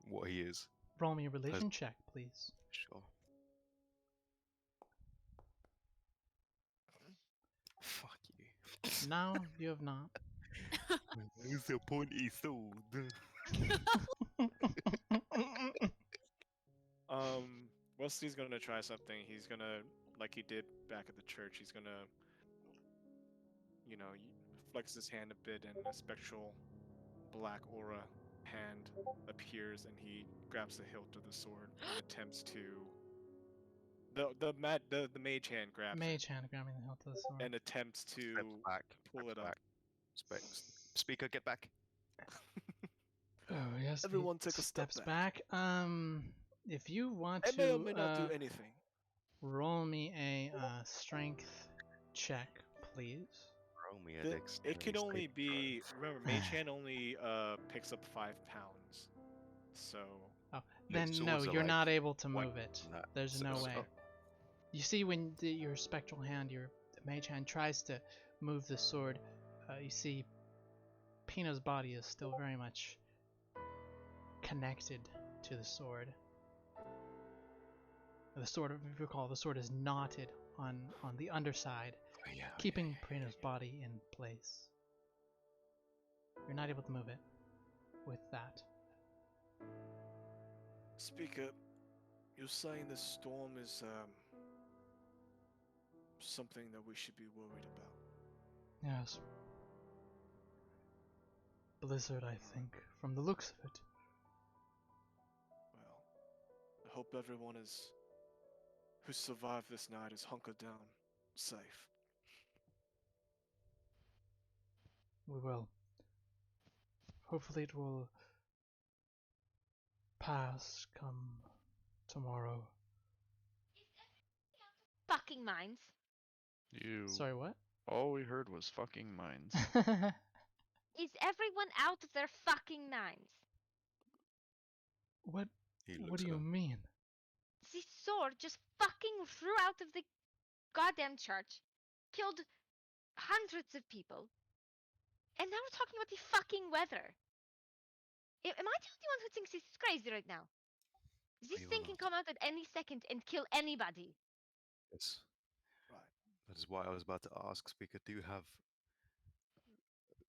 what he is? Roll me a religion check, please. Sure. Fuck you. No, you have not. It's a pointy sword. Wesley's gonna try something. He's gonna, like he did back at the church, he's gonna, flex his hand a bit, and a spectral black aura hand appears, and he grabs the hilt of the sword and attempts to. The mage hand grabs it Mage hand grabbing the hilt of the sword. and attempts to Steps back. pull steps it up. back. Speaker, get back. Oh yes. he Everyone take a step steps back. back. If you want It may or to may not do anything. roll me a strength check, please. Roll me a It dexterity can only saving be. Remember, mage hand only picks up 5 pounds. So Oh, Yeah, then no, swords are you're like not able to weight move it. and that. There's no way. You see when your spectral hand, your mage hand, tries to move the sword, you see Pina's body is still very much connected to the sword. The sword, if you recall, the sword is knotted on the underside, Oh, yeah, keeping Pina's body in place. You're not able to move it with that. Speaker, you're saying the storm is something that we should be worried about. Yes. Blizzard, I think, from the looks of it. Well, I hope everyone is who survived this night is hunkered down, safe. We will. Hopefully it will pass come tomorrow. Fucking minds. You. Sorry, what? All we heard was fucking mines. Is everyone out of their fucking minds? What He what looks do at you her. mean? This sword just fucking flew out of the goddamn church, killed hundreds of people, and now we're talking about the fucking weather. Am I the only one who thinks this is crazy right now? This You thing are can not. come out at any second and kill anybody. Yes. Right. That is why I was about to ask, Speaker, do you have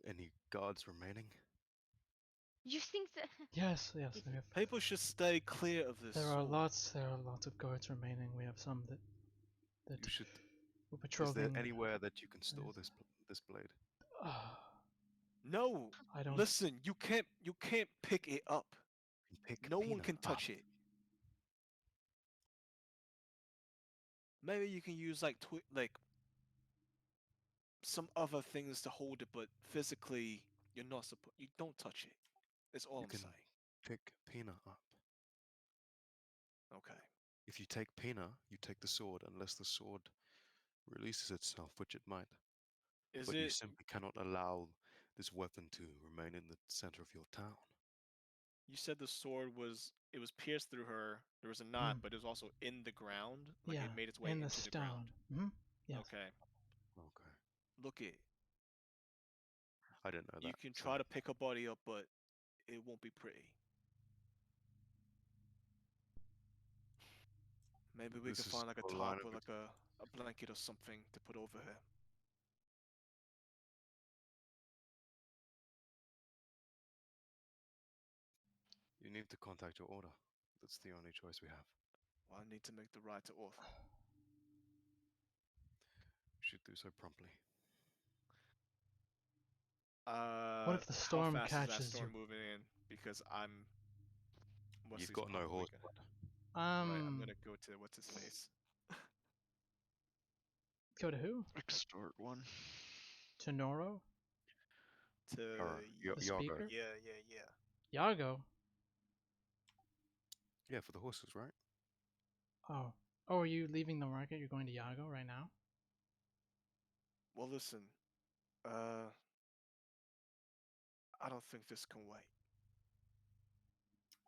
any guards remaining? You think that? Yes, yes. This We is- have, People should stay clear of this there are sword. lots of guards remaining. We have some that You should. were Is patrolling. there anywhere that you can store Yes. this blade? No, I don't. listen. You can't pick it up. You pick No one Pina can up. touch it. Maybe you can use like some other things to hold it, but physically you're not supposed. You don't touch it. That's all You I'm can saying. pick Pina up. Okay. If you take Pina, you take the sword, unless the sword releases itself, which it might. Is But you it? simply cannot allow this weapon to remain in the center of your town. You said the sword was. It was pierced through her. There was a knot, but it was also in the ground. Like Yeah, it made its way in the into the ground. stone. Yes. Okay. Okay. Look it. I didn't know You that. can so- try to pick her body up, but it won't be pretty. Maybe we This can is find like a a line top of or like a blanket or something to put over her. You need to contact your order. That's the only choice we have. Well, I need to make the ride to Orthel. You should do so promptly. What if the How storm fast is that catches storm you? moving in? Because I'm. You've Wesley's got no probably horse. gonna. Right, I'm gonna go to what's his face. Go to who? Extort one. To Noro? To The Yago. speaker? yeah. Yago? Yeah, for the horses, right? Oh. Oh, are you leaving the market? You're going to Yago right now? Well, listen. I don't think this can wait.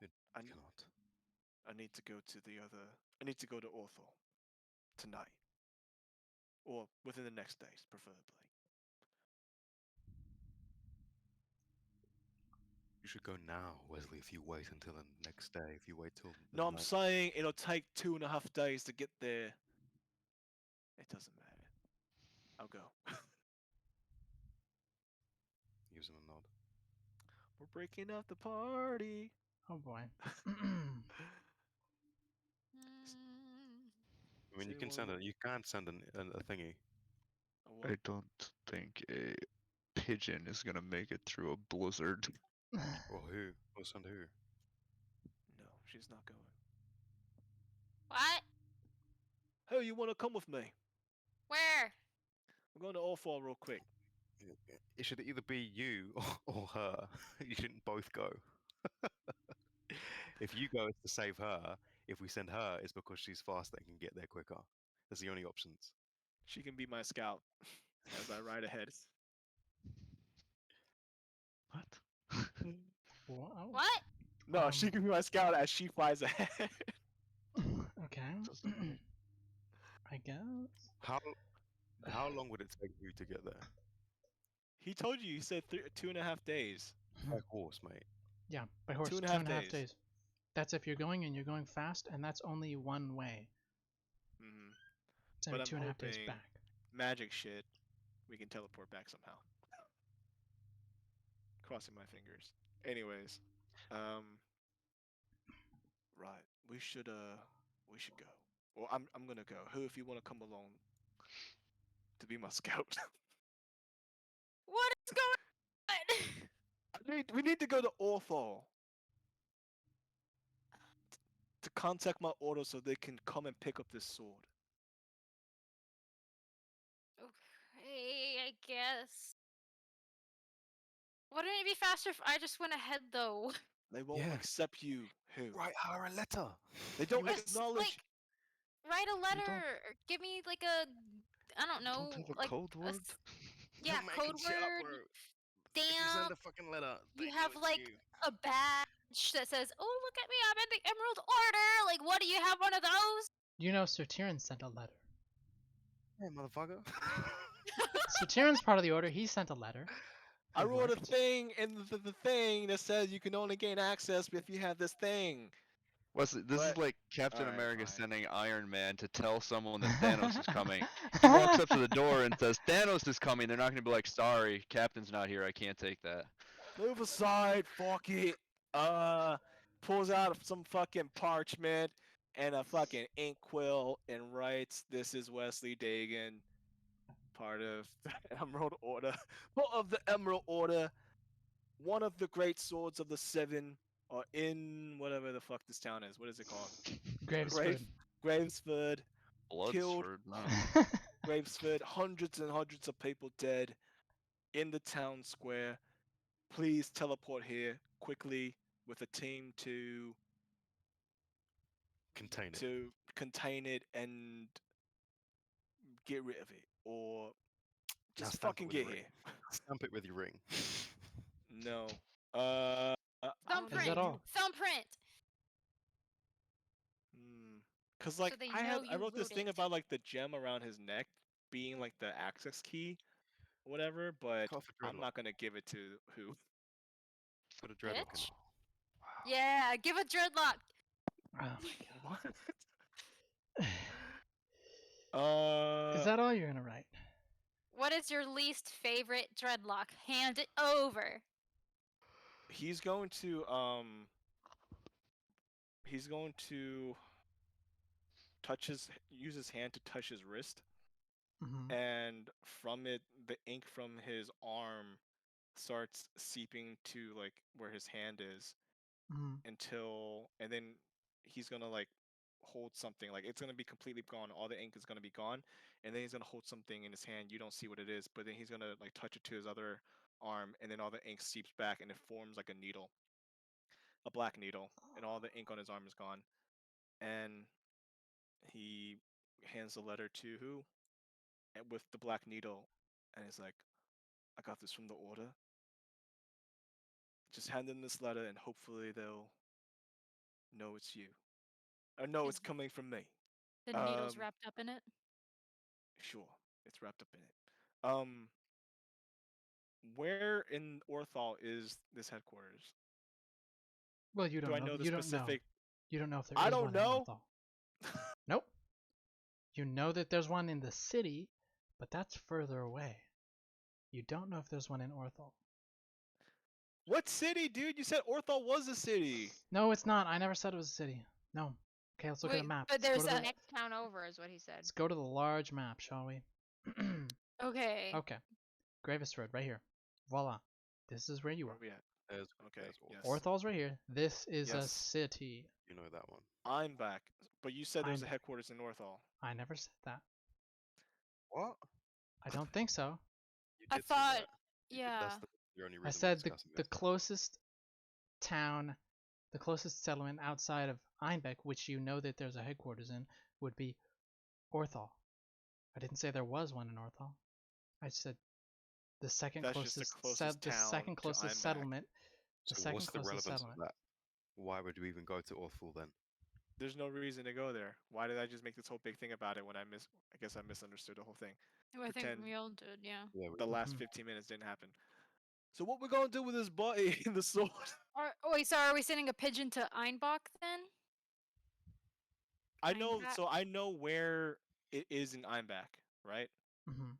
It I, cannot. I need to go to the other. I need to go to Orthel tonight, or within the next days, preferably. You should go now, Wesley, if you wait until the next day. If you wait till No, I'm midnight. saying it'll take 2.5 days to get there. It doesn't matter. I'll go. Gives him a nod. We're breaking up the party. Oh boy. I mean, you can send a thingy. A what? I don't think a pigeon is gonna make it through a blizzard. Or who? Or send who? No, she's not going. What? Hey, you want to come with me? Where? We're going to Orthel real quick. It should either be you or her. You shouldn't both go. If you go, it's to save her. If we send her, it's because she's faster and can get there quicker. That's the only options. She can be my scout as I ride ahead. What? Wow. What? No, she can be my scout as she flies ahead. Okay. Doesn't make I guess. How long would it take you to get there? He told you. He said 2.5 days. By horse, mate. Yeah, by horse, 2.5 2.5 days. days. That's if you're going and you're going fast, and that's only one way. Hmm It's But only I'm 2.5 days hoping back. magic shit. We can teleport back somehow. Crossing my fingers. Anyways, right. We should go. Well, I'm gonna go. Who, if you want to come along to be my scout? What is going on? We need to go to Orthol to contact my order so they can come and pick up this sword. Okay, I guess. Wouldn't it be faster if I just went ahead though? They won't Yeah. accept you. Who? Write her a letter. They don't Just acknowledge. like write a letter. don't- Or give me like a, I don't know, Don't have a like code a word. yeah, code word. If you Damn. send a fucking letter, You have like a badge that says, "Oh, look at me, I'm in the Emerald Order." Like, what do you have one of those? You know, Sir Tyrion sent a letter. Hey, motherfucker. Sir Tyrion's part of the order. He sent a letter. I It wrote a worked. thing in the thing that says you can only gain access if you have this thing. Wesley, this is But- like Captain Alright, America fine. sending Iron Man to tell someone that Thanos is coming. He walks up to the door and says, "Thanos is coming." They're not going to be like, "Sorry, Captain's not here. I can't take that." Move aside, fuck it. Pulls out some fucking parchment and a fucking ink quill and writes, "This is Wesley Dagan, part of the Emerald Order, of the Emerald Order, one of the great swords of the Seven, or in whatever the fuck this town is. What is it called? Gravesford. Gravesford. Killed. Bloodsford, no. Gravesford. Hundreds and hundreds of people dead in the town square. Please teleport here quickly with a team to Contain it. and get rid of it, or Now just stamp it fucking with a get ring. here. Stamp it with your ring. No. I don't Thumbprint. Is that all? Thumbprint. Cause like they I know I you wrote this wrote thing it. about like the gem around his neck being like the access key, whatever. But Cut off a I'm dreadlock. not gonna give it to who. Put a dreadlock in Bitch. it. Yeah, give a dreadlock. What? Is that all you're gonna write? What is your least favorite dreadlock? Hand it over. He's going to use his hand to touch his wrist, Mm-hmm. and from it the ink from his arm starts seeping to like where his hand is, Mm-hmm. and then he's gonna like hold something, like it's gonna be completely gone, all the ink is gonna be gone, and then he's gonna hold something in his hand, you don't see what it is, but then he's gonna like touch it to his other arm, and then all the ink seeps back and it forms like a needle, a black needle, and all the ink on his arm is gone, and he hands the letter to who, and with the black needle, and he's like, "I got this from the order. Just hand them this letter, and hopefully they'll know it's you, or know it's Is coming from me." the needle's Um, wrapped up in it? Sure, it's wrapped up in it. Where in Orthol is this headquarters? Well, you Do don't I know. know the You don't know. specific? You don't know if there I is don't one know. in Orthol. Nope. You know that there's one in the city, but that's further away. You don't know if there's one in Orthol. What city, dude? You said Orthol was a city. No, it's not. I never said it was a city. No. Okay, let's look at a Wait, map. but Let's go there's to a- the, Next town over is what he said. let's go to the large map, shall we? Okay. Okay. Gravesford, right here. Voila. This is where you Where are. are we at? There's, Okay, there's yes. Orthol's right here. This is a Yes. city. You know that one. I'm back. But you said there's I'm a back. headquarters in Orthol. I never said that. What? I don't think so. You I did say thought, that. You did- yeah. That's the only reason I we're said discussing the this. closest town, the closest settlement outside of Einbeck, which you know that there's a headquarters in, would be Orthol. I didn't say there was one in Orthol. I said the second That's just the closest closest town second to closest Einbeck. settlement. The So second what's the closest relevance settlement. of that? Why would we even go to Orthul then? There's no reason to go there. Why did I just make this whole big thing about it when I guess I misunderstood the whole thing. Oh, I think Pretend we all did, yeah. Yeah, the last Mhm. 15 minutes didn't happen. So what we're gonna do with this body in the sword? Oh, wait, so are we sending a pigeon to Einbach then? I know. Einbach? So I know where it is in Einbach, right? Mhm.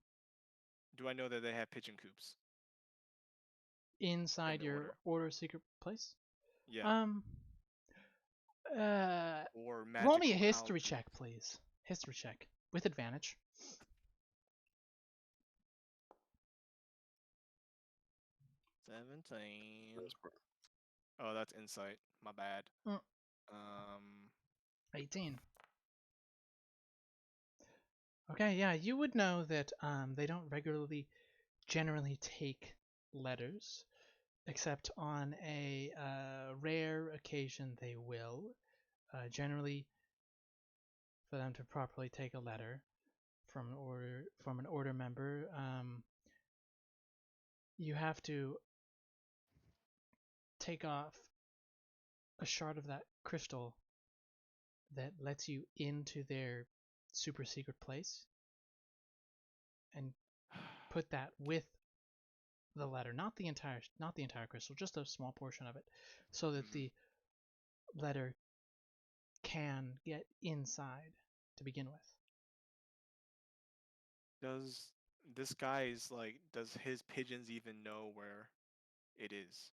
Do I know that they have pigeon coops in Inside the your order? secret place. Yeah. Um. Uh. Or Roll me a magical owl history coop. check, please. History check with advantage. 17. that's bro. Oh, that's insight. My bad. Mm. 18. Okay, yeah, you would know that they don't regularly, generally take letters, except on a rare occasion they will. Generally, for them to properly take a letter from an order member, you have to take off a shard of that crystal that lets you into their super secret place and put that with the letter, not the entire crystal, just a small portion of it, so that the letter can get inside to begin with. Does this guy's like? Does his pigeons even know where it is?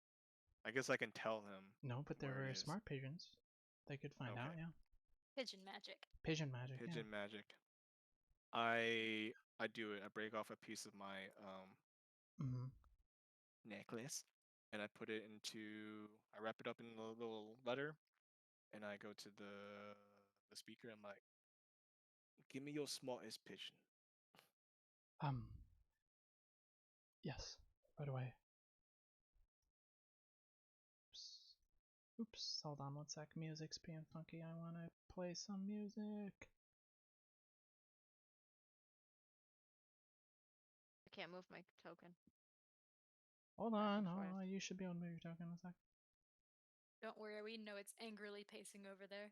I guess I can tell him No, but they're where it very is. smart pigeons. They could find Okay. out, yeah. Pigeon magic. Pigeon magic, Pigeon magic. I do it. I break off a piece of my yeah. Mm-hmm. necklace, and I put it into. I wrap it up in a little letter, and I go to the speaker. I'm like, "Give me your smartest pigeon." Yes, right away. Oops, hold on one sec. Music's being funky. I want to play some music. I can't move my token. Hold Back on, and hold forth. on. You should be able to move your token in a sec. Don't worry, we know it's angrily pacing over there.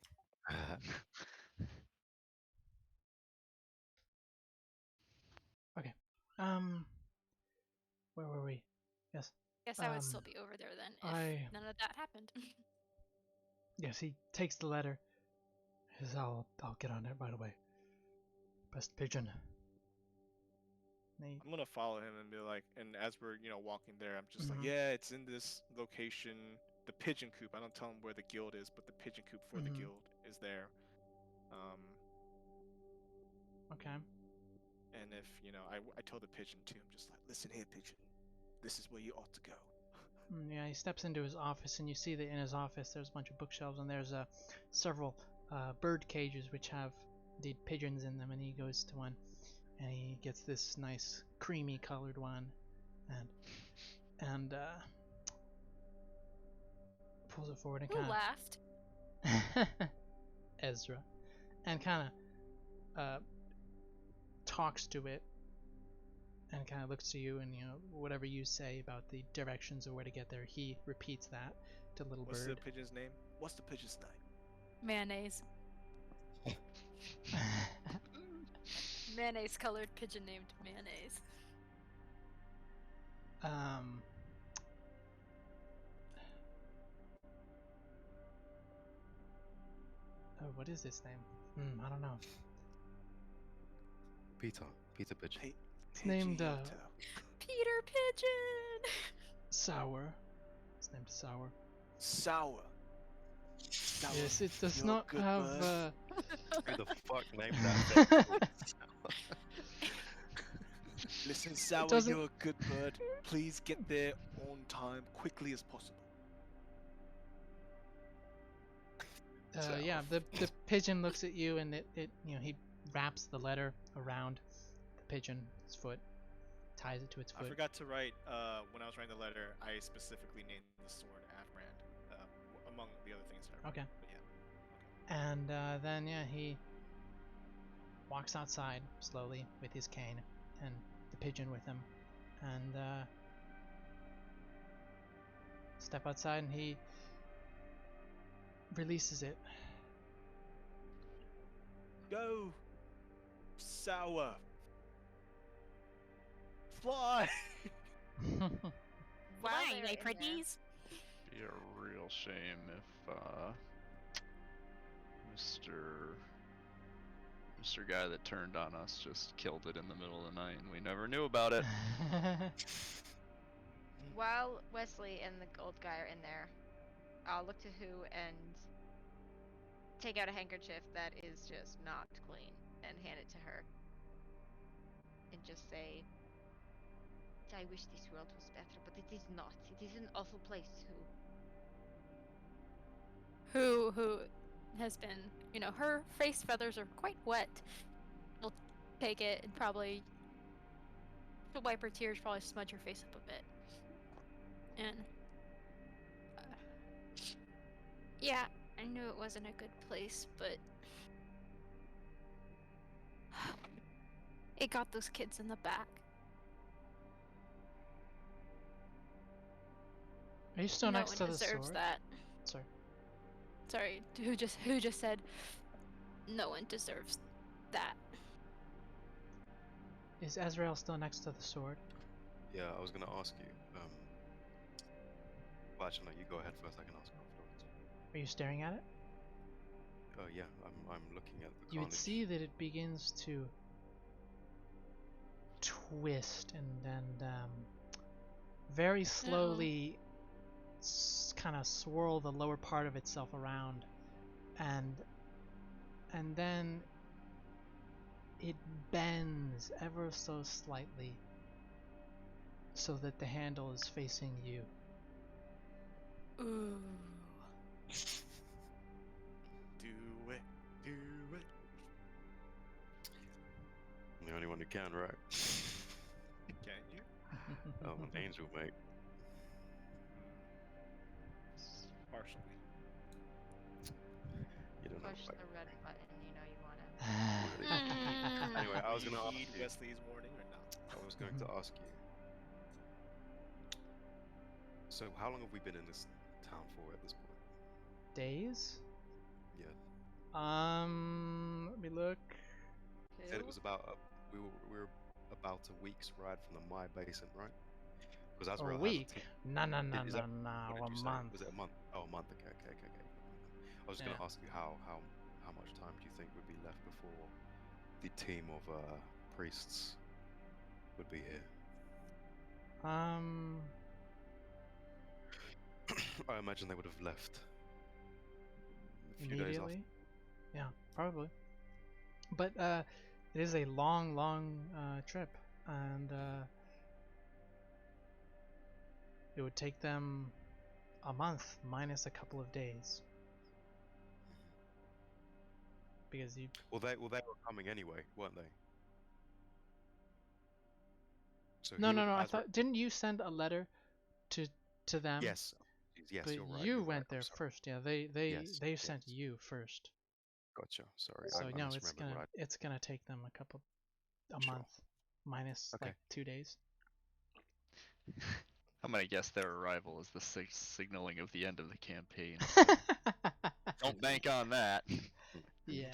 Okay. Where were we? Yes. Guess I would still be over there then if none of that happened. Yes, he takes the letter. He says, I'll get on it right away. Best pigeon. I'm gonna follow him and be like, and as we're walking there, I'm just like, Mhm. yeah, it's in this location, the pigeon coop. I don't tell him where the guild is, but the pigeon coop for the Mhm. guild is there. Okay. And if I told the pigeon too. I'm just like, listen here, pigeon, this is where you ought to go. Yeah, he steps into his office, and you see that in his office there's a bunch of bookshelves, and there's several bird cages which have indeed pigeons in them. And he goes to one, and he gets this nice creamy colored one, and pulls it forward and Who kind laughed? of Ezra, and kind of talks to it, and kind of looks to you, and whatever you say about the directions or where to get there, he repeats that to Little What's Bird. the pigeon's name? What's the pigeon's name? Mayonnaise. Mayonnaise colored pigeon named Mayonnaise. Oh, what is his name? I don't know. Peter Pigeon. It's named Peter Pigeon. Sour. It's named Sour. Sour. Sour. Yes, it does You're a not good have. bird. Who the fuck named that? Listen, Sour, doesn't- you're a good bird. Please get there on time, quickly as possible. Yeah, the pigeon looks at you, and it he wraps the letter around the pigeon's foot, ties it to its I foot. forgot to write, when I was writing the letter, I specifically named the sword Afrand, among the other things that I wrote. Okay. But yeah. And then he walks outside slowly with his cane and the pigeon with him, and step outside, and he releases it Go! Sour! Fly! Fly, they're my in there- pretties. Be a real shame if Mr. Guy that turned on us just killed it in the middle of the night and we never knew about it. While Wesley and the old guy are in there, I'll look to Who and take out a handkerchief that is just not clean and hand it to her. And just say, I wish this world was better, but it is not. It is an awful place, Who. Who has been, her face feathers are quite wet. We'll take it and probably she'll wipe her tears, probably smudge her face up a bit. And yeah, I knew it wasn't a good place, but it got those kids in the back. Are you still No next one to the deserves sword? that. Sorry. Sorry, who just no one deserves that. Is Azrael still next to the sword? Yeah, I was gonna ask you. Well, actually, no. You go ahead first. I can ask afterwards. Are you staring at it? Yeah, I'm looking at the You would carnage. see that it begins to twist and very slowly kind of swirl the lower part of itself around, and then it bends ever so slightly so that the handle is facing you. Ooh. Do it, do it. I'm the only one who can, right? Can you? I'm an angel, mate. Partially. You don't know, Push right? the red button, you know you wanna. Anyway, I was gonna ask Heed you. Wesley's warning or not? I was going to ask you. So, how long have we been in this town for at this point? Days? Yeah. Let me look. You said it was about we were about a week's ride from the Mai Basin, right? Because A Azrael week? has a No, What a did you say? month. Was it a month? Oh, a month. Okay. I was just Yeah. gonna ask you how much time do you think would be left before the team of priests would be here? I imagine they would have left a few days Immediately? Yeah, probably. But it is a long trip, and it would take them a month minus a couple of days. Because you Well, they were coming anyway, weren't they? So No, he would I Azrael. thought, didn't you send a letter to them? Yes, But you're right. you you're went right, I'm there sorry. first. Yeah, they sent Yes. you first. Gotcha. Sorry, So I no, misremembered what it's gonna take them a Sure. month minus Okay. like 2 days. I'm gonna guess their arrival is the signaling of the end of the campaign. Don't bank on that. Yeah.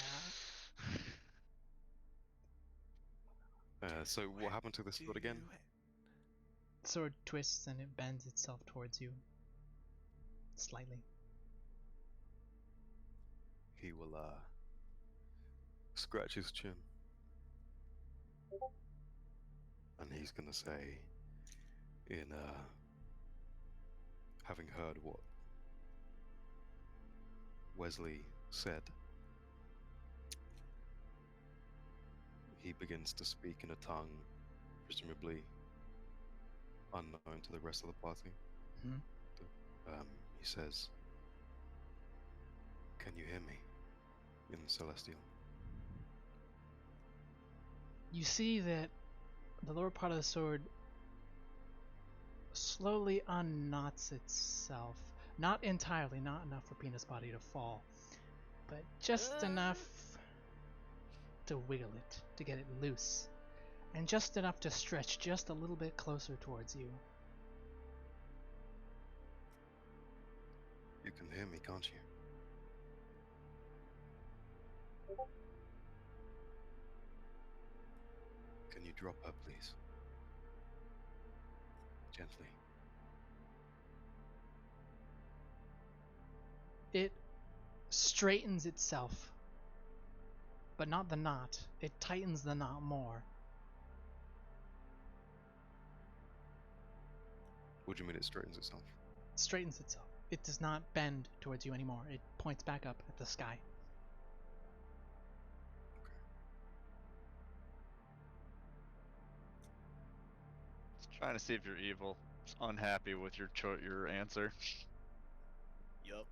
So what happened to the sword again? Do it. Sword twists and it bends itself towards you slightly. He will scratch his chin, and he's gonna say, in having heard what Wesley said, he begins to speak in a tongue presumably unknown to the rest of the party. Hmm? He says, "Can you hear me?" in Celestial. You see that the lower part of the sword slowly unknots itself. Not entirely, not enough for Peanut's body to fall, but just enough to wiggle it, to get it loose, and just enough to stretch just a little bit closer towards you. You can hear me, can't you? you drop her, please? Gently. It straightens itself, but not the knot. It tightens the knot more. What do you mean it straightens itself? It straightens itself. It does not bend towards you anymore. It points back up at the sky. It's trying to see if you're evil. It's unhappy with your answer. Yup.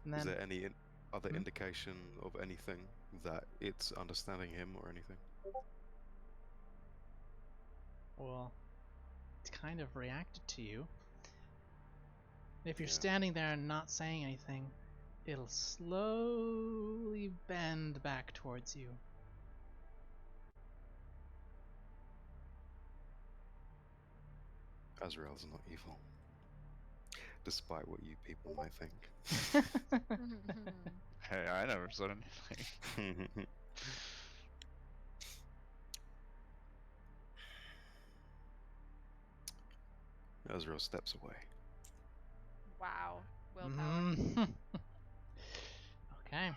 And Is then, there any other Hmm? indication of anything that it's understanding him or anything? well, it kind of reacted to you. If you're Yeah. standing there and not saying anything, it'll slowly bend back towards you. Azrael's not evil, despite what you people might think. Hey, I never said anything. Azrael steps away. Wow. Willpower. Okay.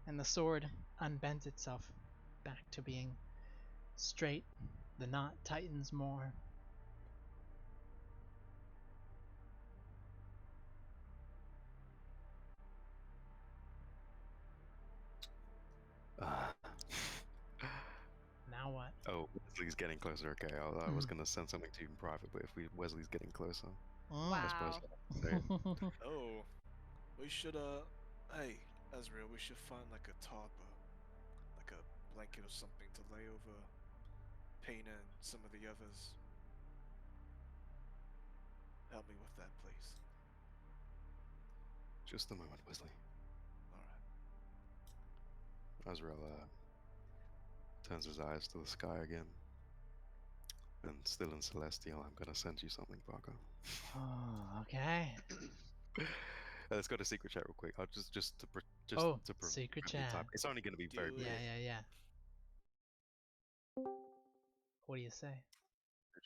And the sword unbends itself back to being straight. The knot tightens more. Ah. Now what? Oh, Wesley's getting closer. Okay, I was Mm. gonna send something to you in private, but if Wesley's getting closer, Mm. I suppose Wow. I'll say it. Oh, we should hey, Ezreal, we should find like a tarp, like a blanket or something to lay over Payne and some of the others. Help me with that, please. Just a moment, Wesley. All right. Azrael turns his eyes to the sky again, and still in Celestial, I'm gonna send you something, Parker. Oh, okay. Let's go to secret chat real quick. I'll just Oh, to secret prevent me chat. type. It's only gonna be very Do brief. Yeah. What do you say?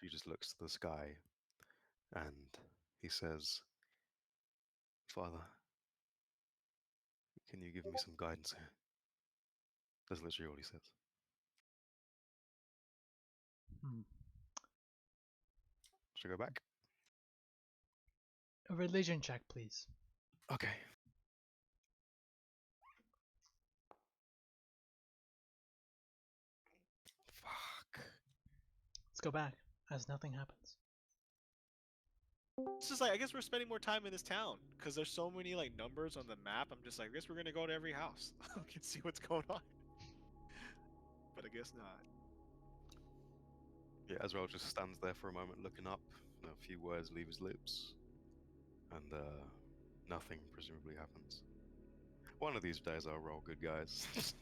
He just looks to the sky, and he says, "Father, can you give me some guidance here?" That's literally all he says. Hmm. Should I go back? A religion check, please. Okay. Fuck. Let's go back, as nothing happens. It's just like I guess we're spending more time in this town because there's so many like numbers on the map. I'm just like, I guess we're gonna go to every house. We can see what's going on. But I guess not. Yeah, Azrael just stands there for a moment, looking up. A few words leave his lips, and nothing presumably happens. One of these days, I'll roll good, guys.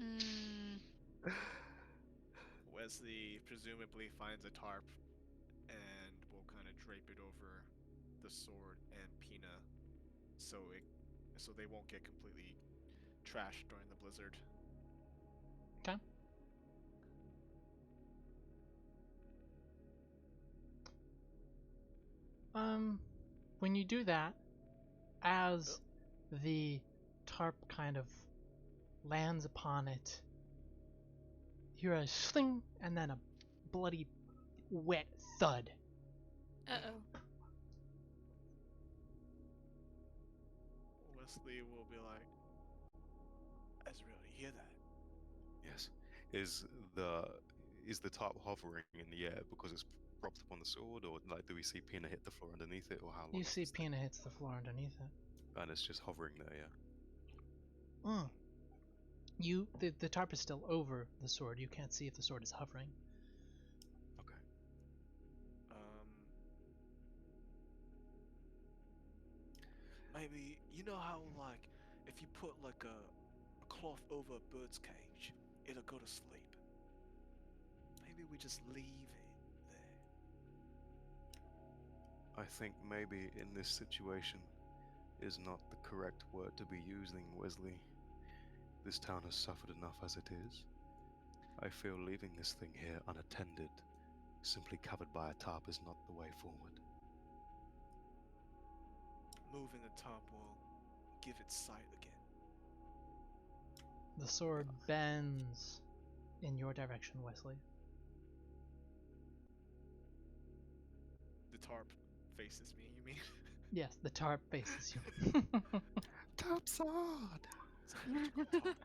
Mm, Wesley presumably finds a tarp and will kind of drape it over the sword and Pina, so they won't get completely trashed during the blizzard. Okay. When you do that, as the tarp kind of lands upon it, you hear a sling and then a bloody wet thud. uh-oh. Wesley will be like, Ezreal, do you hear that? Yes. Is the top hovering in the air because it's propped up on the sword, or like do we see Pina hit the floor underneath it, or how long You is see this thing? Pina hits the floor underneath it. And it's just hovering there, yeah. The tarp is still over the sword. You can't see if the sword is hovering. Okay. Maybe you know how like if you put like a cloth over a bird's cage, it'll go to sleep. Maybe we just leave it there. I think maybe in this situation, is not the correct word to be using, Wesley. This town has suffered enough as it is. I feel leaving this thing here unattended, simply covered by a tarp, is not the way forward. Moving the top will give it sight again. The sword bends in your direction, Wesley. The tarp faces me, you mean? Yes, the tarp faces you. Top sword! So I have to go top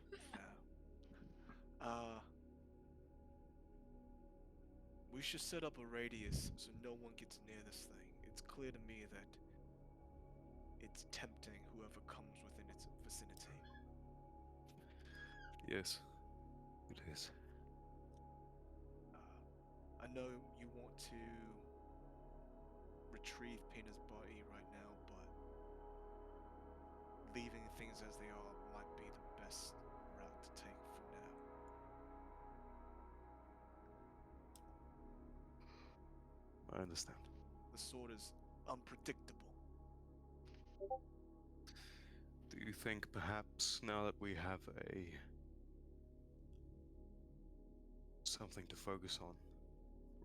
now. We should set up a radius so no one gets near this thing. It's clear to me that it's tempting whoever comes within its vicinity. Yes, it is. I know you want to retrieve Pina's body right now, but leaving things as they are might be the best route to take for now. I understand. The sword is unpredictable. Do you think perhaps now that we have something to focus on,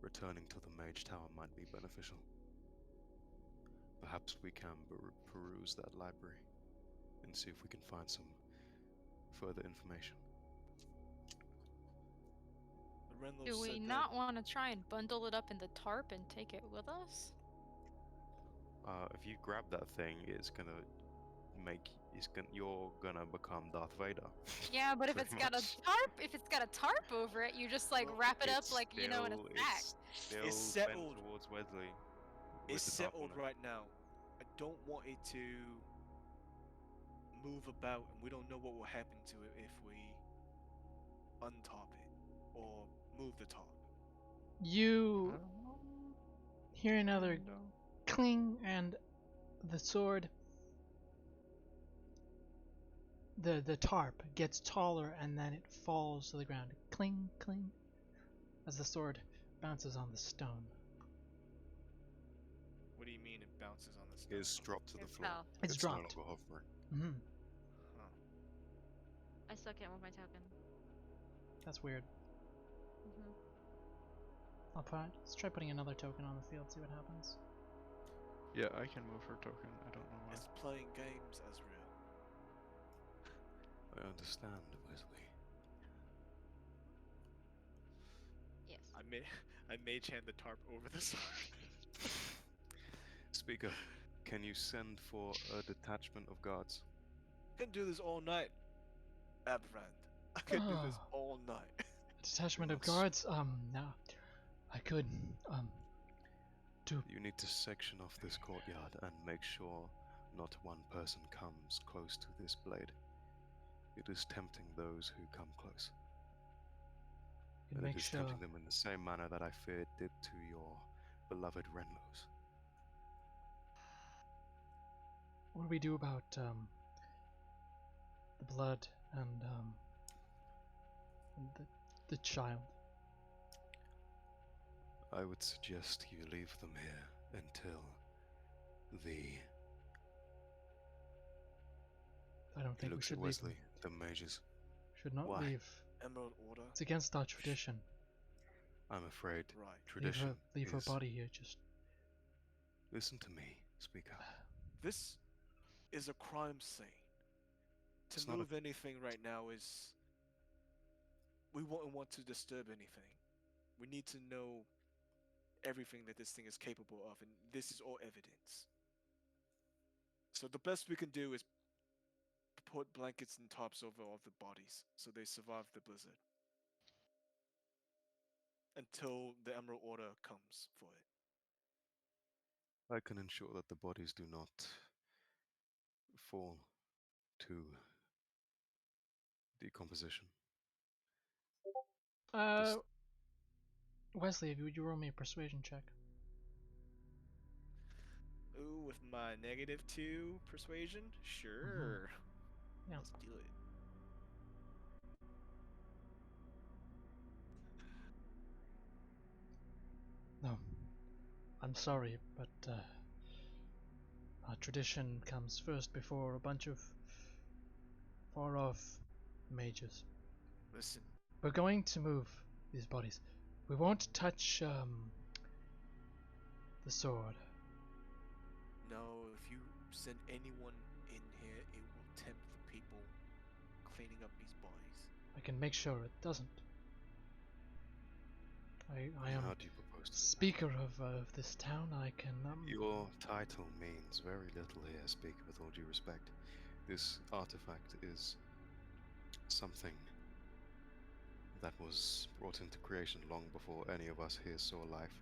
returning to the Mage Tower might be beneficial? Perhaps we can peruse that library and see if we can find some further information. The Renlos Do we said not want to try and bundle it up in the tarp and take it with us? If you grab that thing, you're gonna become Darth Vader. Yeah, but if Pretty it's got a much. tarp over it, you just like Well, wrap it up It's like in a sack. It's still It's bent settled. towards Wesley. It's with the top settled on it. right now. I don't want it to move about, and we don't know what will happen to it if we untop it or move the top. You I don't know. hear another No. cling, and the sword, the tarp gets taller, and then it falls to the ground. Cling, cling, as the sword bounces on the stone. What do you mean it bounces on the stone? It's dropped to the It floor. fell. It's no dropped. longer hovering. Hmm, Huh. I still can't move my token. that's weird. Mm-hmm. Let's try putting another token on the field, see what happens. Yeah, I can move her token. I don't know why. It's playing games, Azrael. I understand, Wesley. Yes. I mage hand the tarp over the sword. Speaker, can you send for a detachment of guards? I can do this all night, Abrand. I can do this all night. A detachment of Let's- guards? No. I could, do. You need to section off this courtyard and make sure not one person comes close to this blade. It is tempting those who come close. Could And make it is sure. tempting them in the same manner that I fear it did to your beloved Renlos. What do we do about, the blood and the child? I would suggest you leave them here until the... I don't He think we looks should at leave them. Wesley, the mages. Should not Why? leave. Emerald Order. It's against our tradition. I'm afraid Right. tradition Leave her is... body here. Just Listen to me, Speaker. This is a crime scene. To It's not a- move anything right now is... We won't want to disturb anything. We need to know everything that this thing is capable of, and this is all evidence. So the best we can do is put blankets and tops over all the bodies so they survive the blizzard. Until the Emerald Order comes for it. I can ensure that the bodies do not fall to decomposition. This- Wesley, would you roll me a persuasion check? Ooh, with my -2 persuasion? Sure. Yeah. Let's do it. No. I'm sorry, but Tradition comes first before a bunch of far-off mages. Listen, We're going to move these bodies. We won't touch the sword. no, if you send anyone in here, it will tempt the people cleaning up these bodies. I can make sure it doesn't. I am How do you propose to do that? speaker of this town. I can Your title means very little here, Speaker, with all due respect. This artifact is something that was brought into creation long before any of us here saw life,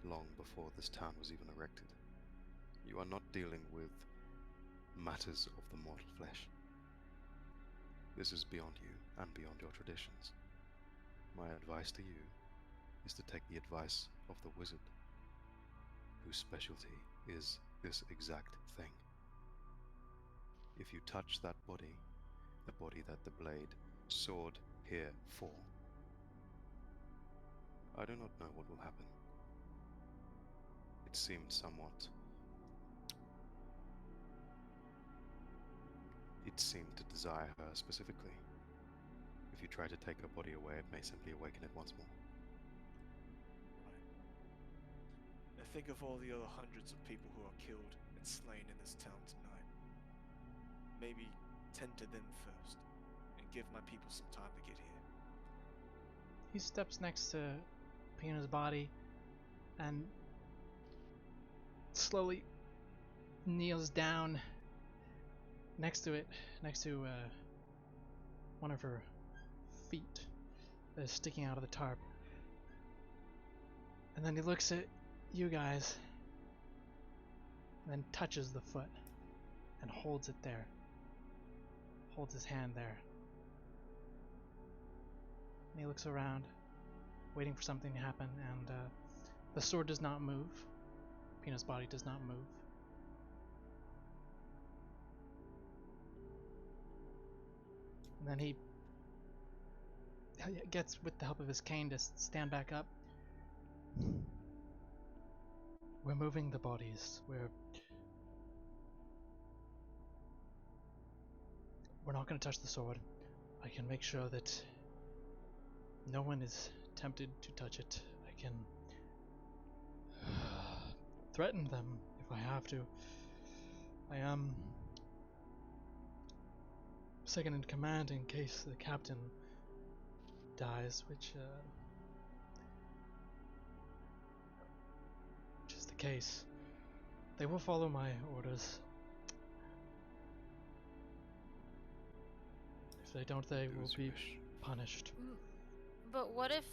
long before this town was even erected. You are not dealing with matters of the mortal flesh. This is beyond you and beyond your traditions. My advice to you is to take the advice of the wizard, whose specialty is this exact thing. If you touch that body, the body that the blade soared here for, I do not know what will happen. It seemed somewhat... It seemed to desire her specifically. If you try to take her body away, it may simply awaken it once more. Right. Now think of all the other hundreds of people who are killed and slain in this town tonight. Maybe tend to them first, and give my people some time to get here. He steps next to Pina's body and slowly kneels down next to it, next to one of her feet that is sticking out of the tarp. And then he looks at you guys, and then touches the foot and holds it there. Holds his hand there. And he looks around, waiting for something to happen, and the sword does not move. Pina's body does not move. And then he gets, with the help of his cane, to stand back up. We're moving the bodies. We're not going to touch the sword. I can make sure that no one is tempted to touch it. I can threaten them if I have to. I am second in command in case the captain dies, which is the case. They will follow my orders. If they don't, they Do will as you be wish. punished. But what if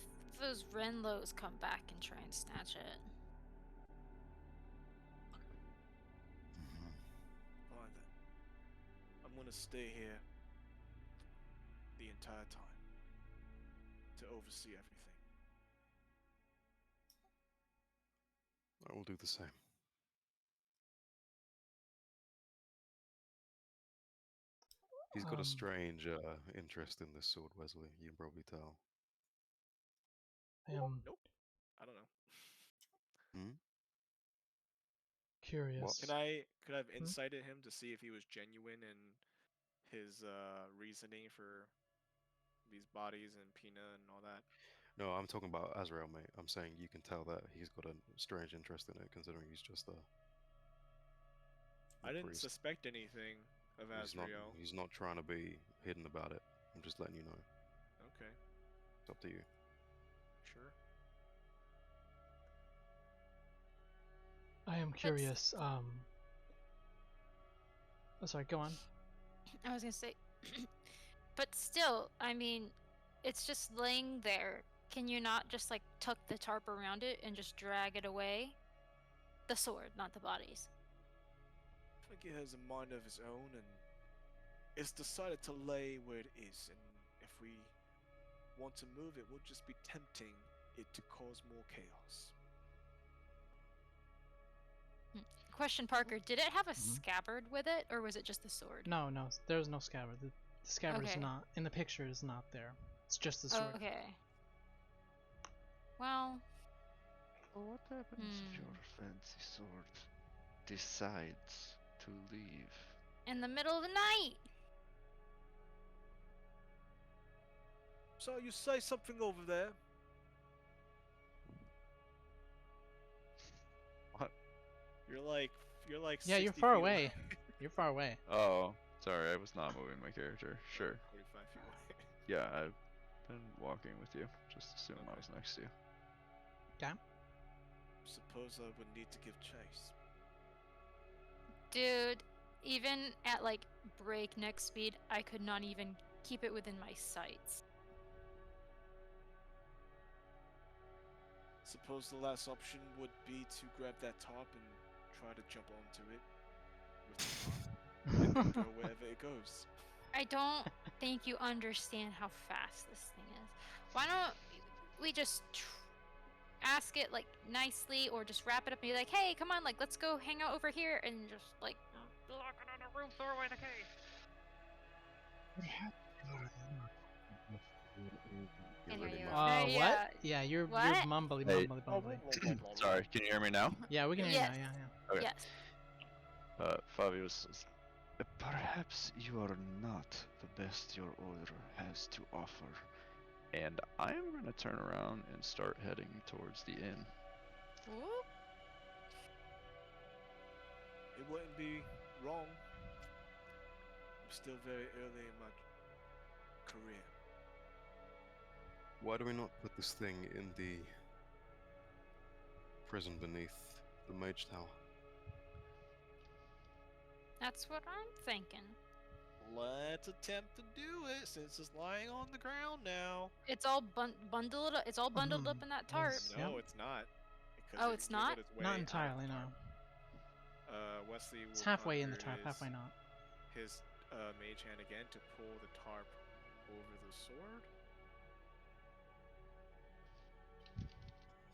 those Renlows come back and try and snatch it? Fine then. I'm gonna stay here the entire time to oversee everything. I will do the same. He's got a strange interest in this sword, Wesley. You can probably tell. I am Nope. I don't know. Hmm? curious. Could I have Hmm? insight at him to see if he was genuine in his reasoning for these bodies and Pina and all that? No, I'm talking about Azrael, mate. I'm saying you can tell that he's got a strange interest in it, considering he's just a I didn't priest. suspect anything of Azrael. He's not trying to be hidden about it. I'm just letting you know. Okay, It's up to you. sure. I am curious. Oh, sorry, go on. I was gonna say, but still, I mean, it's just laying there. Can you not just like tuck the tarp around it and just drag it away? The sword, not the bodies. I think it has a mind of its own, and it's decided to lay where it is. And if we want to move it, we'll just be tempting it to cause more chaos. Question, Parker, did it have a Mhm. scabbard with it, or was it just the sword? No, there's no scabbard. The scabbard is Okay. not in the picture. Is not there. It's just the sword. Okay. Well, Well, what happens if your fancy sword decides to leave? In the middle of the night. So you say something over there? What? You're like. Yeah, you're 60 far feet away. You're far away. Oh, sorry, I was not moving my character. Sure. 45 feet away. Yeah, I've been walking with you. Just assume I was next to you. Suppose I would need to give chase. Dude, even at like breakneck speed, I could not even keep it within my sights. Suppose the last option would be to grab that top and try to jump onto it with the top and then go wherever it goes. I don't think you understand how fast this thing is. Why don't we just ask it like nicely, or just wrap it up and be like, hey, come on, like let's go hang out over here, and just like lock it on a room, throw away the key. You're Can hear really you. muffled. Yeah. What? Yeah, you're What? mumbly, Hey. mumbly. Sorry, can you hear me now? Yeah, we can hear you Yes. now. Yeah. Okay. Yes. Fabio says, perhaps you are not the best your order has to offer. And I'm gonna turn around and start heading towards the inn. Ooh. It wouldn't be wrong. I'm still very early in my career. Why do we not put this thing in the prison beneath the Mage Tower? That's what I'm thinking. Let's attempt to do it since it's lying on the ground now. It's all bundled. It's all bundled up in that tarp. Yes. No, Yep. it's not. Oh, it it's can wiggle not? its way Not out of the entirely, no. tarp. Wesley It's will halfway in the conjure tarp, halfway not. his mage hand again to pull the tarp over the sword.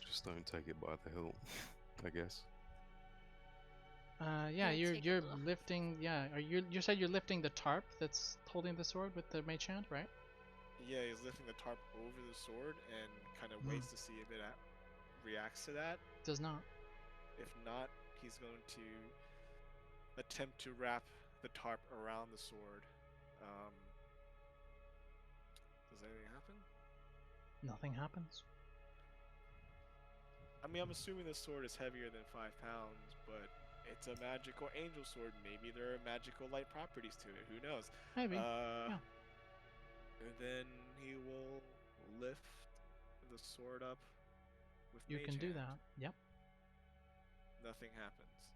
Just don't take it by the hilt, I guess. Yeah, Gonna take a you're look. lifting. Yeah, you said you're lifting the tarp that's holding the sword with the mage hand, right? Yeah, he's lifting the tarp over the sword and kind of waits to see if it reacts to that. Does not. If not, he's going to attempt to wrap the tarp around the sword. Does anything happen? Nothing happens. I mean, I'm assuming the sword is heavier than 5 pounds, but it's a magical angel sword. Maybe there are magical light properties to it. Who knows? Maybe. And then he will lift the sword up with You mage can do hand. that. Yep. Nothing happens.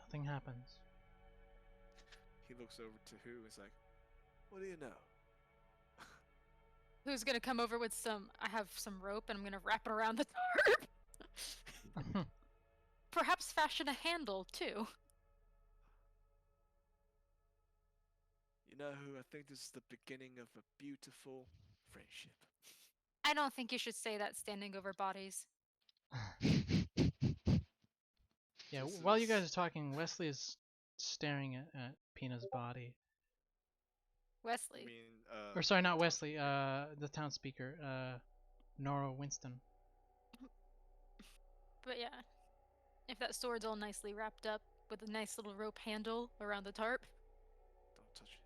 Nothing happens. He looks over to Who. He's like, "What do you know?" Who's gonna come over with some? I have some rope, and I'm gonna wrap it around the tarp. Perhaps fashion a handle too. You know Who? I think this is the beginning of a beautiful friendship. I don't think you should say that standing over bodies. Yeah. This While you guys is- are talking, Wesley is staring at Pina's body. I Wesley. mean, Or sorry, not Wesley. The town speaker. Nora Winston. But yeah, if that sword's all nicely wrapped up with a nice little rope handle around the tarp, don't touch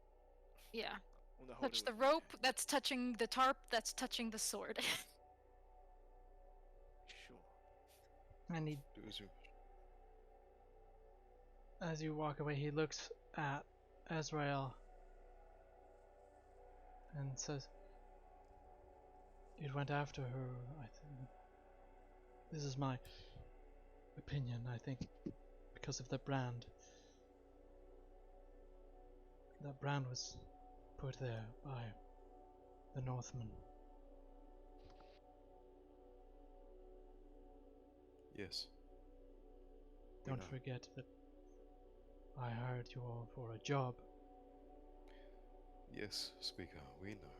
it. yeah. I wanna hold Touch it the with my rope hand. that's touching the tarp that's touching the sword. Sure. And he, Do as you as you walk away, he looks at Azrael and says, "It went after her. This is my opinion. I think because of the brand. That brand was put there by the Northmen. Yes. We Don't know. forget that I hired you all for a job. Yes, Speaker, we know.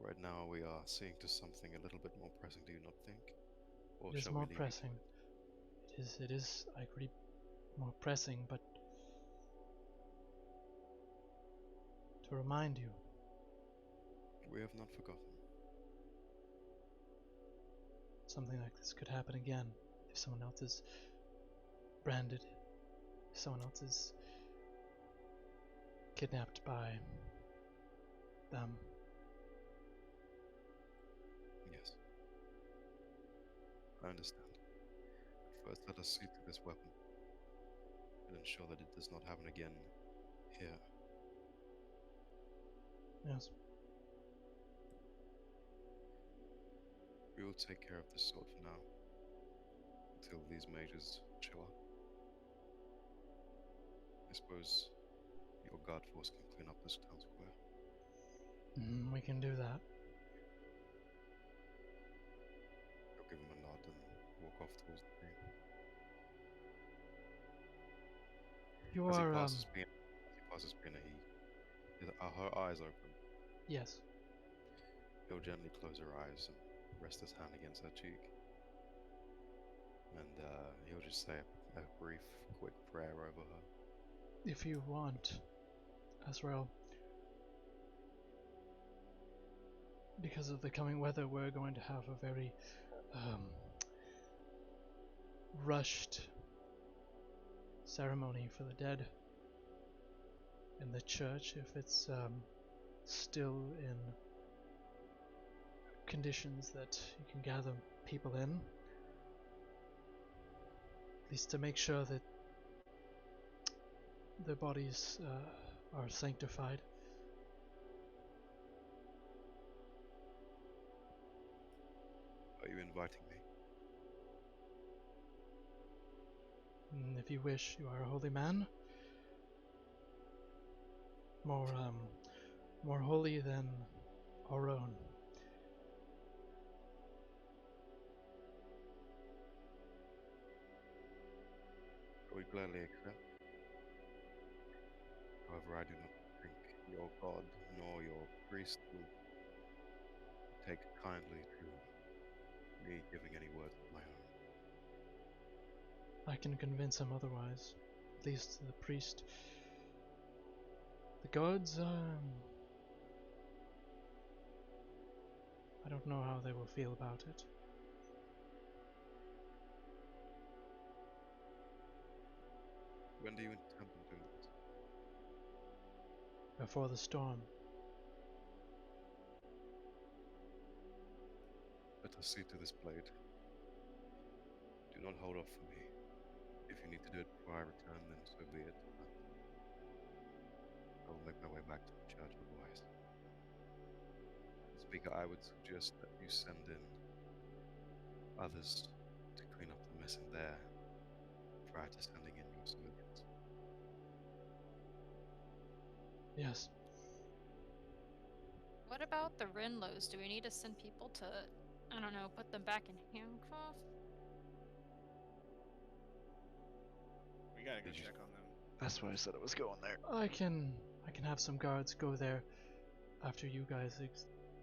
Right now we are seeing to something a little bit more pressing, do you not think? Or It is shall more we leave you to pressing. It is, I agree, more pressing, but to remind you, it? We have not forgotten. something like this could happen again if someone else is branded someone else is kidnapped by them. Yes. I understand. First, let us see to this weapon and ensure that it does not happen again here. Yes. We will take care of this sword for now, until these mages show up. I suppose your guard force can clean up this town square. We can do that. You'll give him a nod and walk off towards the green. You As he are, passes Pina, her eyes open. yes. He'll gently close her eyes and rest his hand against her cheek. And he'll just say a brief, quick prayer over her. If you want, Azrael. Because of the coming weather, we're going to have a very rushed ceremony for the dead in the church. If it's still in conditions that you can gather people in, at least to make sure that their bodies are sanctified. Are you inviting me? If you wish, you are a holy man. More holy than our own. I would gladly accept. However, I do not think your god nor your priest will take kindly to me giving any words of my own. I can convince him otherwise. At least the priest. The gods, I don't know how they will feel about it. When do you intend on doing this? Before the storm. Let us see to this blade. Do not hold off for me. If you need to do it before I return, then so be it. I will make my way back to the church otherwise. Speaker, I would suggest that you send in others to clean up the mess in there prior to sending in your civilians. Yes. What about the Rinlows? Do we need to send people to, I don't know, put them back in handcuffs? We gotta go Did you- check on them. That's why I said it was going there. I can have some guards go there after you guys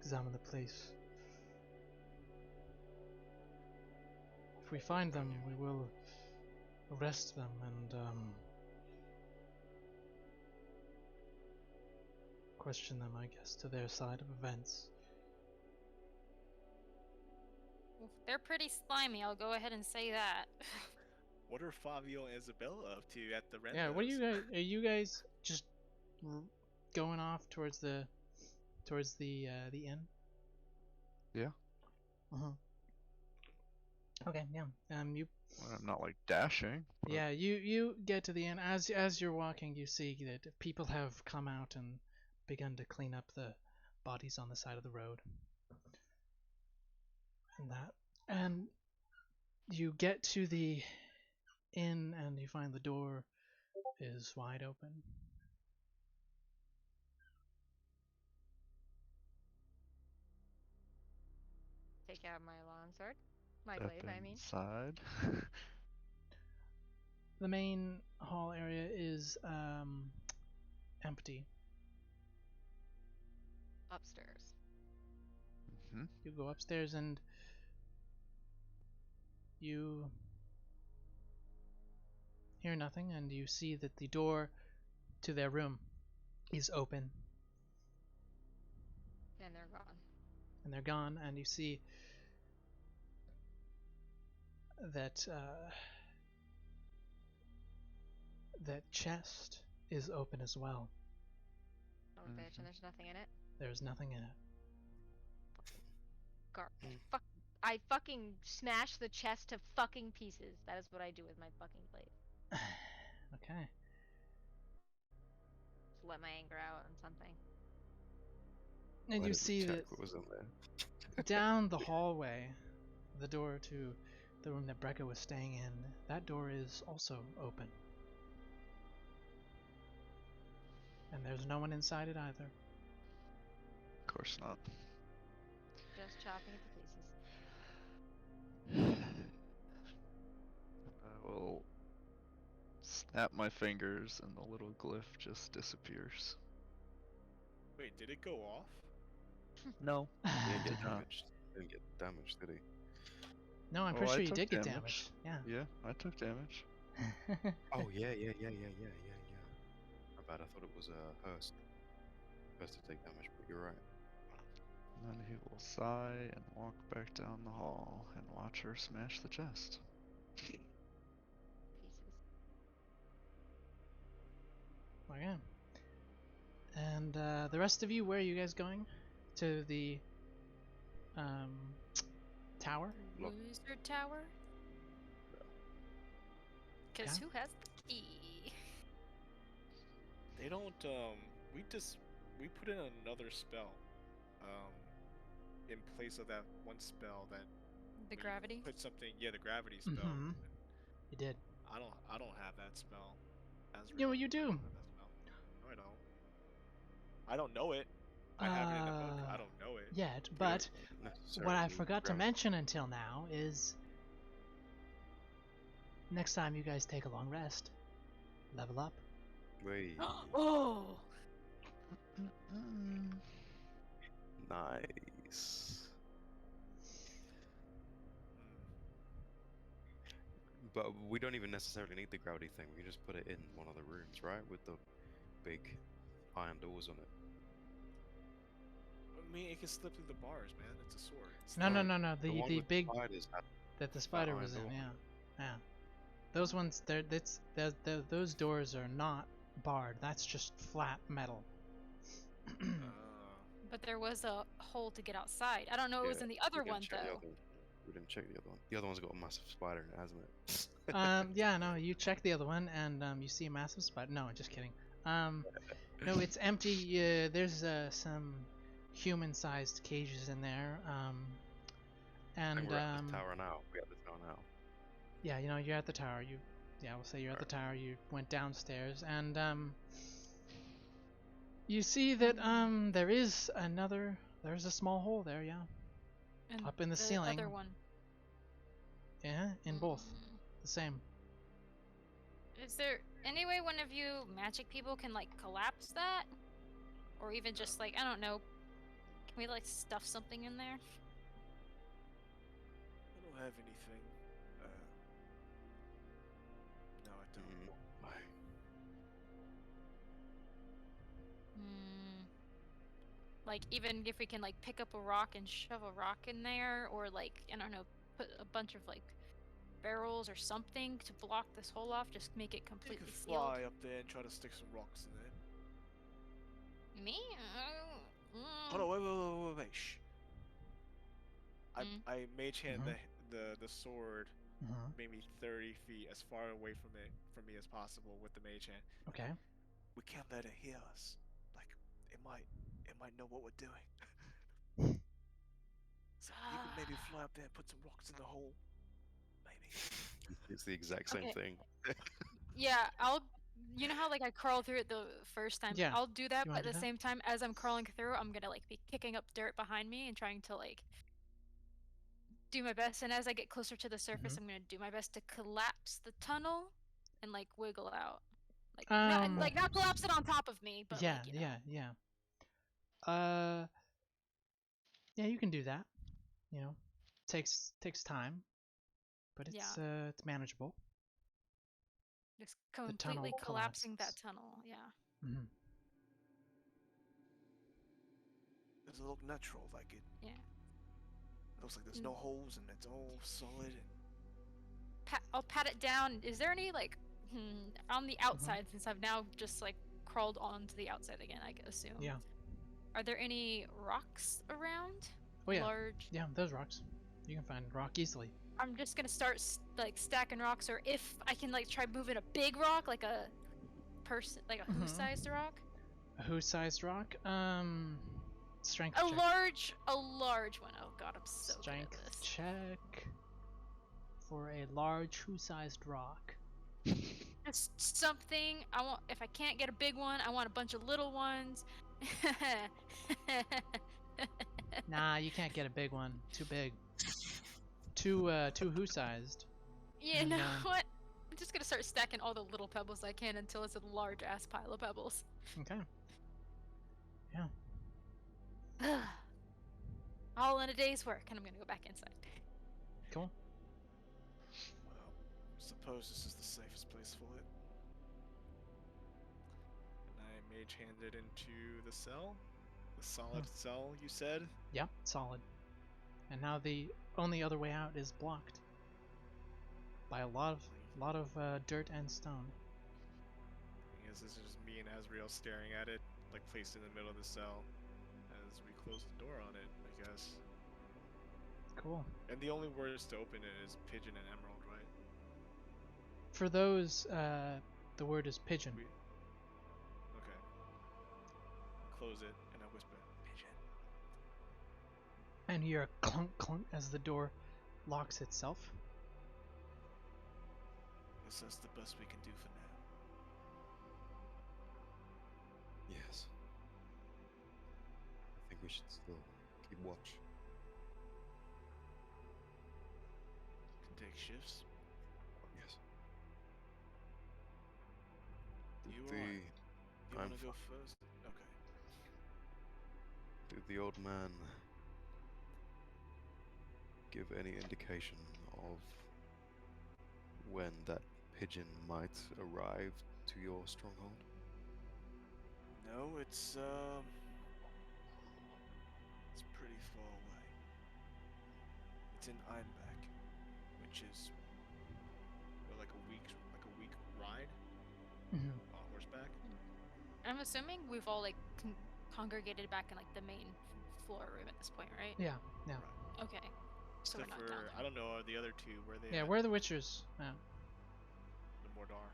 examine the place. If we find them, we will arrest them and question them, I guess, to their side of events. Oof, they're pretty slimy, I'll go ahead and say that. What are Fabio and Isabella up to at the Rendos? Yeah, what are you guys just going off towards the inn? Yeah. Okay, yeah. You Well, I'm not like dashing. But yeah, you get to the inn. As you're walking, you see that people have come out and begun to clean up the bodies on the side of the road. And you get to the inn and you find the door is wide open. Take out my long sword. My step glaive, I mean. inside. The main hall area is empty. Upstairs. hmm You go upstairs and you hear nothing, and you see that the door to their room is open. And they're gone. And they're gone, and you see that that chest is open as well. Oh, bitch, and there's nothing in it. There's nothing in it. Fuck. I fucking smash the chest to fucking pieces. That is what I do with my fucking blade. Okay. Just let my anger out on something. And Why you didn't we see check that what was in there? down the hallway, the door to the room that Brecca was staying in, that door is also open. And there's no one inside it either. Of course not. Just chopping it to pieces. I will snap my fingers and the little glyph just disappears. Wait, did it go off? No. He didn't get Did not. damaged. Didn't get damaged, did he? No, I'm Oh, pretty I sure you took did get damage. damage. Yeah, I took damage. Yeah. Oh yeah. My bad. I thought it was Hurst. Hurst to take damage, but you're right. And then he will sigh and walk back down the hall and watch her smash the chest. Pieces. Okay. And the rest of you, where are you guys going? To the tower? Look. Loser tower? Because Yeah. who has the key? They don't. We put in another spell. In place of that one spell that. The when you gravity? Put something. Yeah, the gravity spell. Mhm. You did. I don't have that spell. Yeah, well, you I do. don't have that spell. No, I don't. I don't know it. I have it in the book. I don't know it. Yet, We but don't what I necessarily forgot to grab- mention until now is next time you guys take a long rest, level up. Wait. Oh! Nice. Hmm. But we don't even necessarily need the gravity thing. We can just put it in one of the rooms, right? With the big iron doors on it. I mean, it can slip through the bars, man. It's a sword. It's No, not- no. The one The with big spiders had that the spider iron was in. door. Yeah. Those ones, those doors are not barred. That's just flat metal. But there was a hole to get outside. I don't know what was Yeah, in the we other didn't one, check the though. other one. We didn't check the other one. The other one's got a massive spider in it, hasn't it? Yeah, no, you check the other one and you see a massive spider. No, just kidding. No, it's empty. There's some human-sized cages in there. And And we're at the tower now. We're at the tower now. yeah, you know, you're at the tower. We'll say you're at the tower. You went downstairs, and you see that there's a small hole there. Yeah, And up in the ceiling. other one. Yeah, in both, Mm. the same. Is there any way one of you magic people can, like, collapse that? Or even just, like, I don't know. Can we, like, stuff something in there? I don't have anything. No, I don't. Like, even if we can, like, pick up a rock and shove a rock in there, or, like, I don't know, put a bunch of, like, barrels or something to block this hole off, just make it You completely could sealed. fly up there and try to stick some rocks in there. Me? Hold on, wait. Shh. I mage hand the sword maybe 30 feet as far away from me as possible with the mage hand. Okay. We can't let it hear us. Like it might know what we're doing. So you can maybe fly up there and put some rocks in the hole. Maybe. It's the exact same Okay. thing. Yeah, you know how, like, I crawl through it the first time? Yeah. I'll do that, You but wanna at do the that? same time, as I'm crawling through, I'm gonna, like, be kicking up dirt behind me and trying to, like, do my best. And as I get closer to the surface, I'm gonna do my best to collapse the tunnel and, like, wiggle out. Like, not collapse it on top of me, but, yeah, like, you know. yeah. Yeah, you can do that. You know, takes time, but it's manageable. Just The tunnel completely collapsing that collapses. tunnel, yeah. Mm-hmm. Does it look natural? Like it? Yeah. Looks like there's no holes and it's all solid. And I'll pat it down. Is there any, like, on the outside, since I've now just like crawled onto the outside again, I assume. Yeah. Are there any rocks around? Oh yeah. Large. Yeah, there's rocks. You can find rock easily. I'm just gonna start like stacking rocks, or if I can like try moving a big rock, like a person, like a who-sized rock. A who-sized rock? Strength A check. large one. Oh god, I'm so good Strength at this. check for a large who-sized rock. Just something. I want. If I can't get a big one, I want a bunch of little ones. Nah, you can't get a big one. Too big. Too who-sized. You And, know what? I'm just gonna start stacking all the little pebbles I can until it's a large ass pile of pebbles. Okay. Yeah. All in a day's work, and I'm gonna go back inside. Cool. Well, suppose this is the safest place for it. And I mage handed into the cell. The solid cell, you said? Yeah, solid. And now the only other way out is blocked by a lot of dirt and stone. I guess this is just me and Azrael staring at it, like placed in the middle of the cell, as we close the door on it, I guess. Cool. And the only words to open it is pigeon and emerald, right? For those, the word is pigeon. Okay. Close it, and I whisper, pigeon. And you hear a clunk clunk as the door locks itself. Guess that's the best we can do for now. Yes. I think we should still keep watch. Can take shifts. Yes. You The You I'm wanna go first? Okay. Did the old man give any indication of when that pigeon might arrive to your stronghold? No, it's pretty far away. It's in Einbeck, which is like a week ride Mm-hmm. on horseback. I'm assuming we've all like congregated back in like the main floor room at this point, right? Yeah, yeah. Okay. So we're Except not for, down I don't know, are the other two, where they Yeah, at? where are the Witchers? Yeah. The Mordar.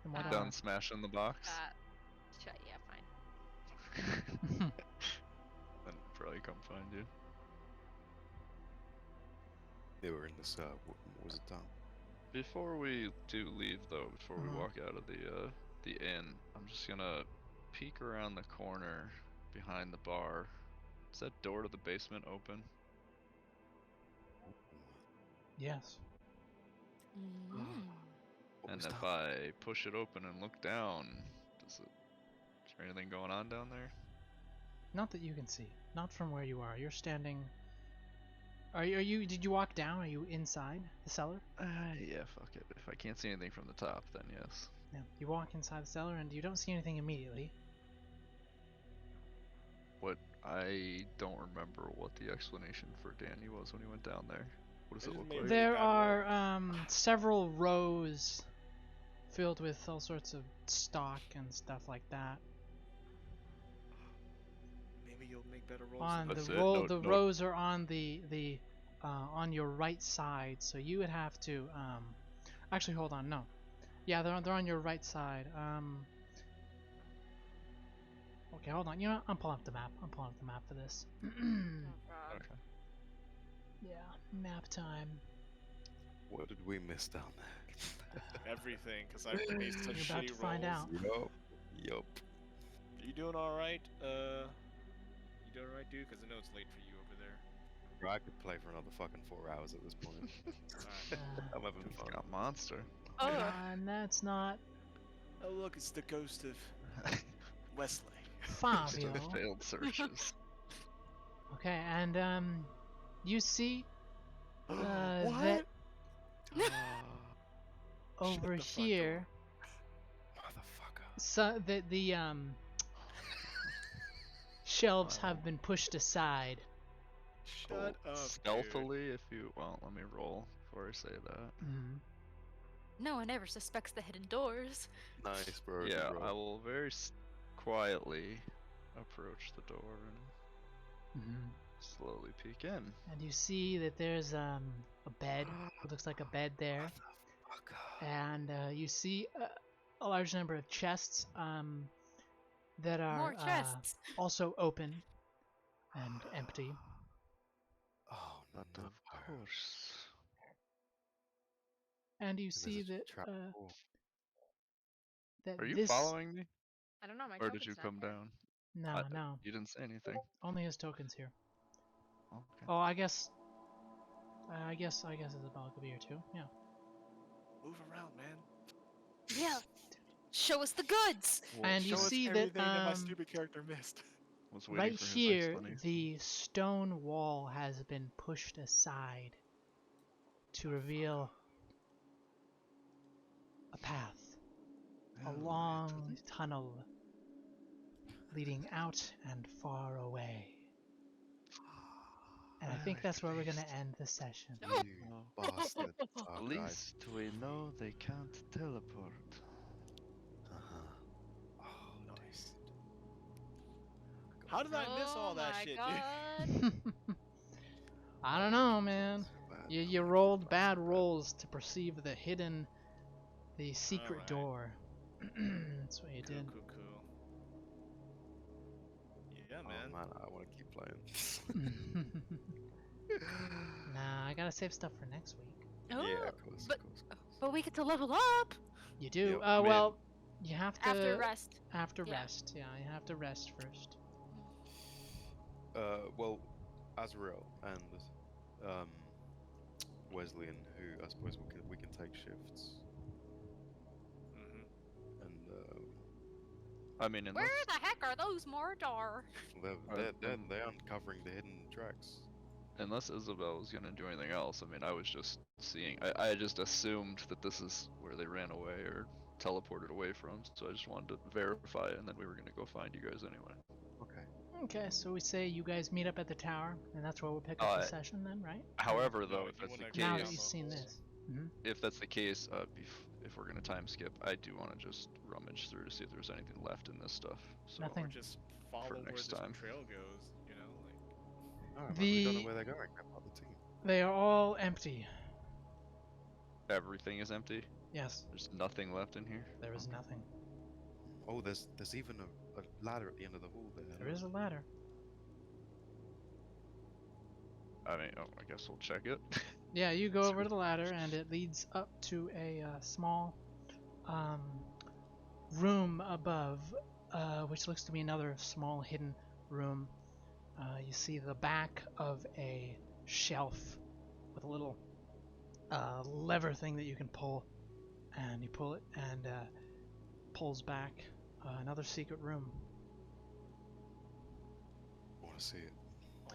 And what Done smashing the box. Yeah, fine. Then probably come find you. They were in this, what was it, town? Before we do leave, though, before we Mhm. walk out of the inn, I'm just gonna peek around the corner behind the bar. Is that door to the basement open? Yes. Mm. What And was if that? I push it open and look down, is there anything going on down there? Not that you can see. Not from where you are. You're standing. Are you? Did you walk down? Are you inside the cellar? Yeah, fuck it. If I can't see anything from the top, then yes. Yeah. You walk inside the cellar and you don't see anything immediately. What I don't remember what the explanation for Danny was when he went down there. What does It it just look made like? really There bad are several rows filled with all sorts of stock and stuff like that. Maybe you'll make better rolls. On than the That's me. it, roll, no- the no- rows are on the on your right side, so you would have to actually hold on, no, yeah, they're on your right side. Okay, hold on. You know what? I'm pulling up the map. I'm pulling up the map for this. Oh god. Okay. Yeah, map time. What did we miss down there? Everything, because I've made such You're shitty about to find rolls. out. Yup. You doing alright? You doing alright, dude? Because I know it's late for you over there. I could play for another fucking 4 hours at this point. Alright. I'm having It's fun. got monster. Oh, And that's not Oh look, it's the ghost of Wesley. Fabio. Failed searches. Okay, and you see What? that over the fuck here, Motherfucker. so that the shelves have been pushed aside. Shut up, dude. Stealthily, if you. Well, let me roll before I say that. Mhm. No one ever suspects the hidden doors. Nice, bro. good Yeah, roll. I will very quietly approach the door and Mhm. slowly peek in. And you see that there's a bed. It looks like a bed there. And you see a large number of chests that are More chests. also open and empty. Oh But no. of course. And you And there's see a that trap door. that Are you this following me? I don't know. My Or did you token's not come here. down? no, You didn't say anything. only his tokens here. Okay. Oh, I guess Isabella could be here too. Yeah. Move around, man. Yeah. Show us the goods. Well, And you Show us see that everything that my stupid character missed. was waiting right for his here explanation. the stone wall has been pushed aside to reveal a path, a long tunnel leading out and far away. And I think that's where we're going to end the session. Oh. You Oh. bastard. At Oh, least we know they can't teleport. Uh-huh. Oh, Nice. How did I miss all that my shit, God. dude? I don't know, man. bad. You rolled bad rolls to perceive the secret Alright. door. That's what you Cool, did. cool, cool. Yeah, Oh man. man, I want to keep playing. Nah, I gotta save stuff for next week. Oh, Yeah, of course, but of course. but we get to level up You do? Yep, Well, you have to after rest. After Yeah. rest, yeah, you have to rest first. Well, Azrael and um, Wesleyan, who I suppose we can take shifts, Mm-hmm. and I mean, unless Where the heck are those Mordor? they're uncovering the hidden tracks. unless Isabel was gonna do anything else, I mean, I was just seeing. I just assumed that this is where they ran away or teleported away from, so I just wanted to verify it, and then we were gonna go find you guys anyway. Okay. Okay, so we say you guys meet up at the tower, and that's where we'll pick up the Uh, session then, right? However, No, though, you if that's the wanna go Now down that you've the case, seen hole. this. Hmm. if that's the case, if we're gonna time skip, I do want to just rummage through to see if there's anything left in this stuff. So Nothing. Or just follow where next this time. trail goes, you know? Like, No, man, we don't know The where they're going. They're part of the team. They are all empty. everything is empty. Yes, There's nothing left in here. there is Okay. nothing. Oh, there's even a ladder at the end of the hall there. There is a ladder. I mean, oh, I guess we'll check it. Yeah, you go over to the ladder, and it leads up to a small room above, which looks to be another small hidden room. You see the back of a shelf with a little lever thing that you can pull, and you pull it, and pulls back another secret room. I want to see it.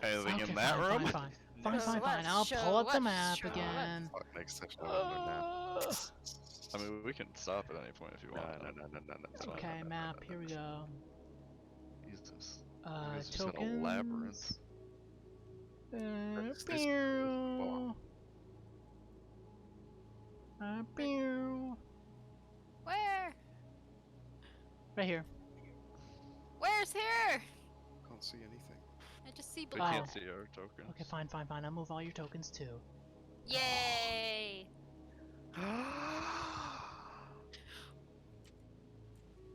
Anything Okay, in that fine, room? fine. Fine, Show fine, fine. us, I'll show pull up the us, map show us. again. Fuck, next session I want to know now. I mean, we can stop at any point if you No, want. no. It's fine. Okay, map. Here we go. Jesus. You guys just had a Tokens. labyrinth. This bar. Where? Right here. Where's here? Can't see anything. I just see We blood. can't see our tokens. Okay, fine, fine, fine. I'll move all your tokens too. Yay!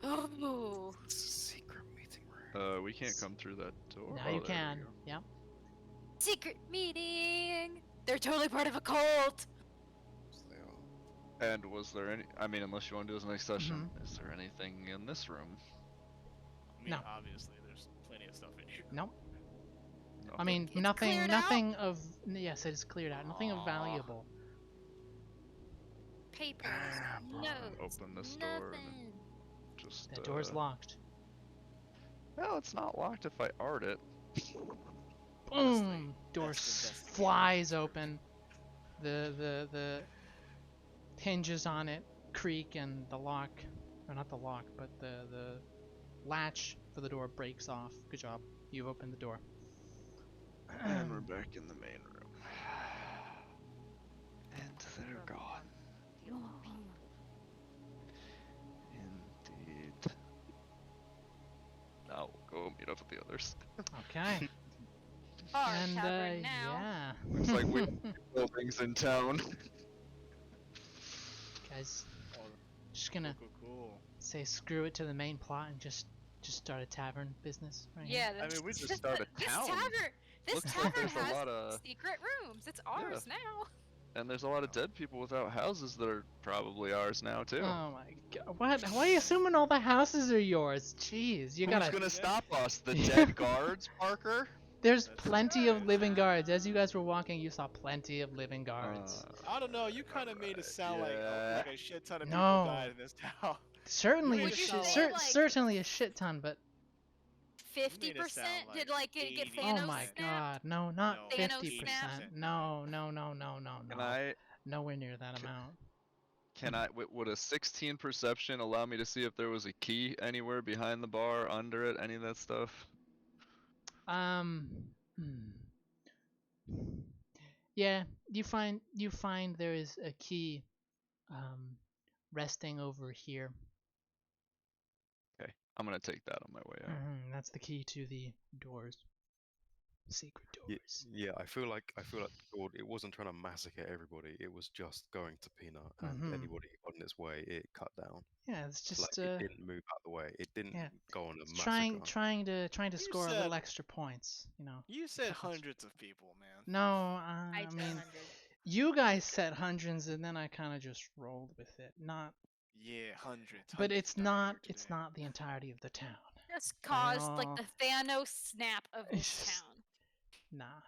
Oh, It's a secret meeting room. We can't come through that door. Now Oh, you there we can. go. Yep. secret meeting. They're totally part of a cult. Yes, they are. And was there any? I mean, unless you want to do this next session, Mm-hmm. is there anything in this room? I mean, No. obviously, there's plenty of stuff in here. Nope. No. I mean, It's nothing. cleared out? Nothing of. Yes, it is cleared out. Nothing of Aw. valuable. Papers, Damn, bro. notes, Open this door and nothing. just. The door's locked. Well, it's not locked if I art it. Boom! Door That's investigating. flies open. The hinges on it creak, and the lock, or not the lock, but the latch for the door breaks off. Good job. You've opened the door. And we're back in the main room. And they're gone. up with the others. Okay. Our And tavern now. yeah. Looks like we buildings in town. Guys, Oh, just cool, gonna cool, cool. say screw it to the main plot and just start a tavern business right Yeah, I mean, we this- just start a this town. tavern. This Looks like tavern there's a has lot of secret rooms. It's ours now. and there's a lot of dead people without houses that are probably ours now too. here. Oh my god. What? Why are you assuming all the houses are yours? Jeez, you Who's gotta. gonna stop us? The Yeah. dead guards, Parker? There's That's plenty of right. living guards. As you guys were walking, you saw plenty of living guards. I don't know. You kind of made it sound yeah. like a shit ton of people No. died in this town. Certainly, made a it shit, sound like- certainly a shit ton, but 50%? sound Did like get 80%. Thanos oh my snapped? god, no, not No, Thanos 50%. snapped? No, no, Can I nowhere near that amount. would a 16 perception allow me to see if there was a key anywhere behind the bar, under it, any of that stuff? Hmm. Yeah, you find there is a key, resting over here. Okay, I'm gonna take that on my way out. That's the key to the doors. Secret doors. Yeah, I feel like God, it wasn't trying to massacre everybody. It was just going to Peanut, and Mhm. anybody on its way, it cut down. Yeah, it's just Like it didn't move out the way. It didn't yeah, go on a it's massacre. trying to You score a little said- extra points. You know. You said Couple- hundreds of people, man. No, I I said mean, 100. you guys said hundreds, and then I kind of just rolled with it. Not, Yeah, hundreds. but hundreds it's died not. here It's today. not the entirety of the town. Just caused like know. the Thanos snap of It's this just- town. Nah.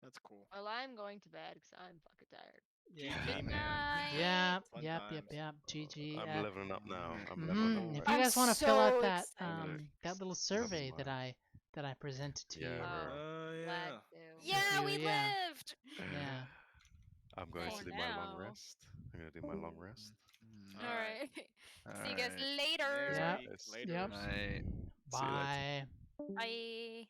That's cool. Well, I'm going to bed because I'm fucking tired. Yeah. GG, Good man. night. Yep. Fun Yep. times. GG. I'm leveling up now. I'm Mhm. leveling If up. you guys want to fill out so that excited. that little survey that I presented to Yeah, you. bro. Yeah. Glad to. Yeah, you- we yeah. lived. Yeah. I'm going For to do my long now. rest. I'm going to do my long rest. All right. See you guys Alright. later. Yeah. Later. Yep. Night. See you later. Bye. Bye.